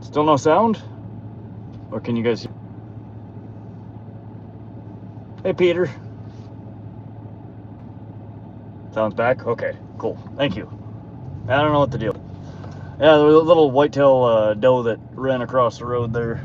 Still no sound? Or can you guys hear? Hey, Peter. Sounds back? Okay, cool. Thank you. I don't know what to do. Yeah, there was a little whitetail doe that ran across the road there.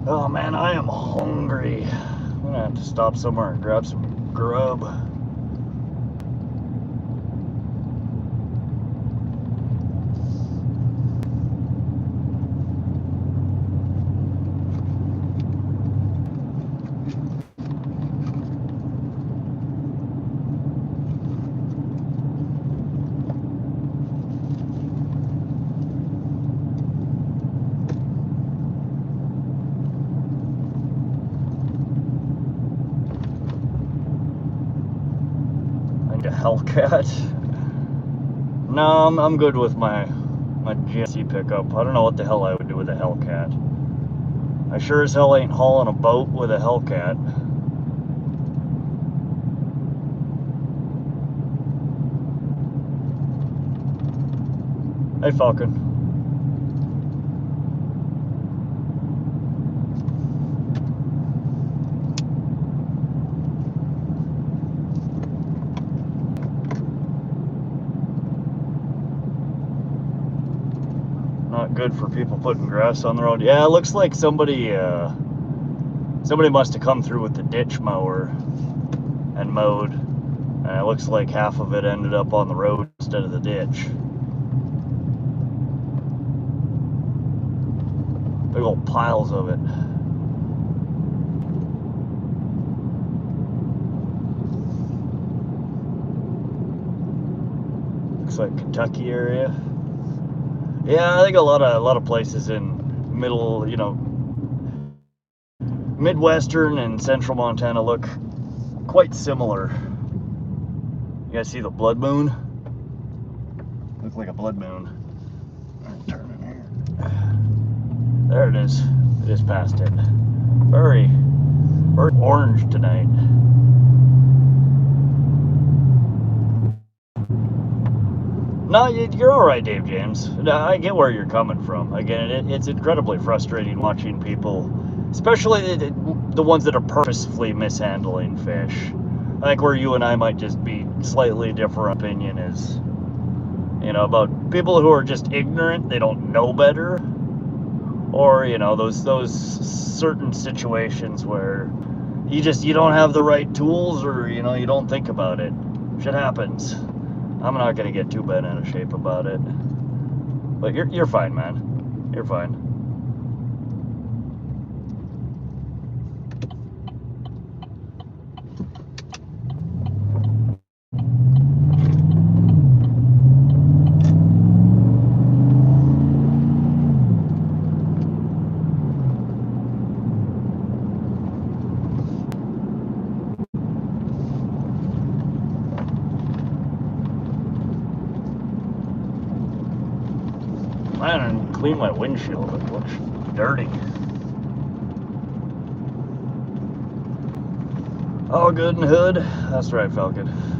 Oh man, I am hungry. I'm gonna have to stop somewhere and grab some grub. A Hellcat. No, I'm good with my GMC pickup. I don't know what the hell I would do with a Hellcat. I sure as hell ain't hauling a boat with a Hellcat. Hey, Falcon. Not good for people putting grass on the road. Yeah, it looks like somebody must have come through with the ditch mower and mowed, and it looks like half of it ended up on the road instead of the ditch. Big old piles of it. Looks like Kentucky area. Yeah, I think a lot of places in middle, Midwestern and central Montana look quite similar. You guys see the blood moon? Looks like a blood moon. Turn in here. There it is. It is past it. Very orange tonight. No, you're all right, Dave James. I get where you're coming from. Again, it's incredibly frustrating watching people, especially the ones that are purposefully mishandling fish. I think where you and I might just be slightly different opinion is, about people who are just ignorant, they don't know better, or those certain situations where you don't have the right tools, or you don't think about it. Shit happens. I'm not gonna get too bent out of shape about it. But you're fine, man. You're fine. Man, and clean my windshield. It looks dirty. All good in the hood. That's right, Falcon.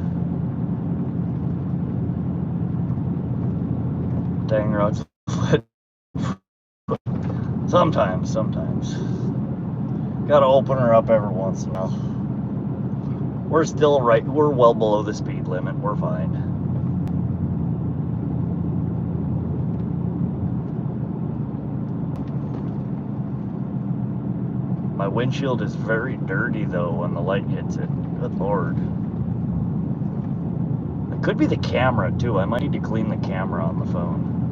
Dang rods. Sometimes. Gotta open her up every once in a while. We're still right. We're well below the speed limit. We're fine. My windshield is very dirty though when the light hits it. Good Lord. It could be the camera too. I might need to clean the camera on the phone.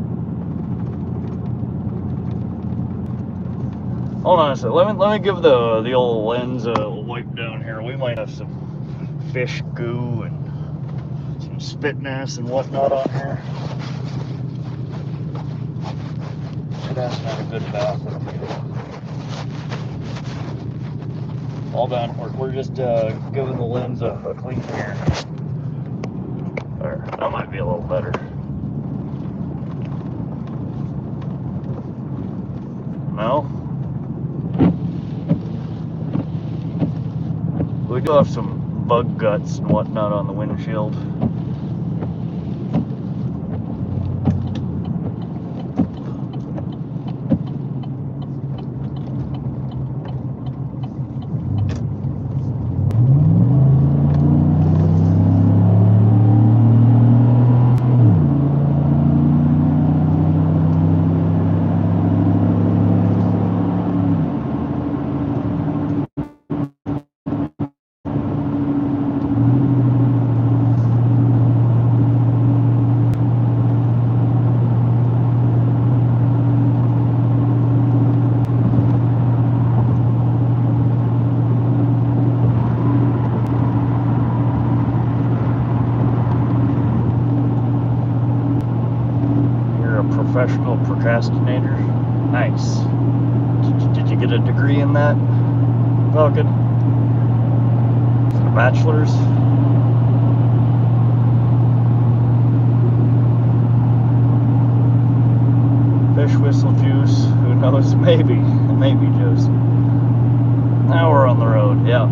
Hold on a second. Let me give the old lens a wipe down here. We might have some fish goo and some spit nests and whatnot on here. Should have a good bathroom here. All done. We're just giving the lens a clean here. There, that might be a little better. No? We do have some bug guts and whatnot on the windshield. Professional procrastinator. Nice. Did you get a degree in that, Falcon? Is it a bachelor's? Fish whistle juice. Who knows? Maybe. Maybe juice. Now we're on the road. Yeah.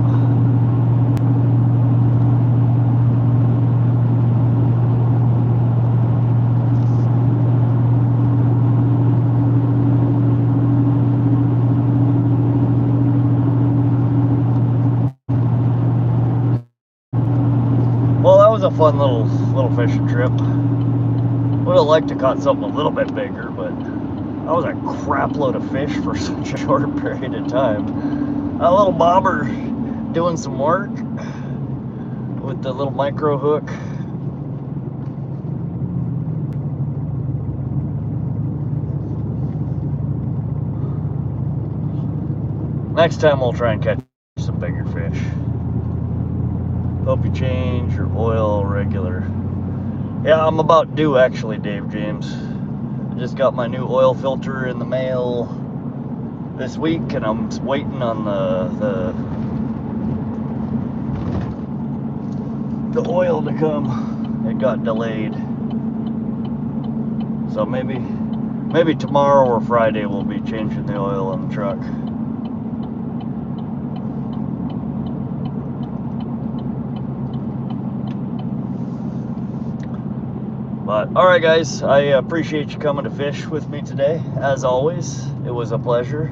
Well, that was a fun little fishing trip. Would have liked to caught something a little bit bigger, but that was a crap load of fish for such a short period of time. A little bobber doing some work with the little micro hook. Next time we'll try and catch some bigger fish. Hope you change your oil regular. Yeah, I'm about due actually, Dave James. I just got my new oil filter in the mail this week, and I'm waiting on the oil to come. It got delayed. So maybe tomorrow or Friday we'll be changing the oil on the truck. But alright guys, I appreciate you coming to fish with me today. As always, it was a pleasure.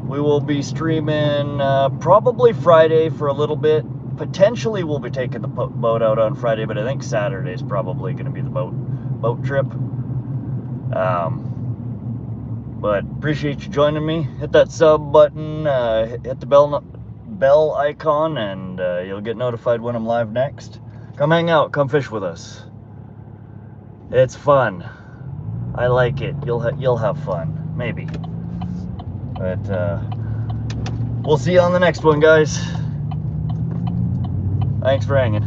We will be streaming probably Friday for a little bit. Potentially we'll be taking the boat out on Friday, but I think Saturday is probably going to be the boat trip. But appreciate you joining me. Hit that sub button, hit the bell icon, and you'll get notified when I'm live next. Come hang out, come fish with us. It's fun. I like it. You'll have fun, maybe. But we'll see you on the next one, guys. Thanks for hanging.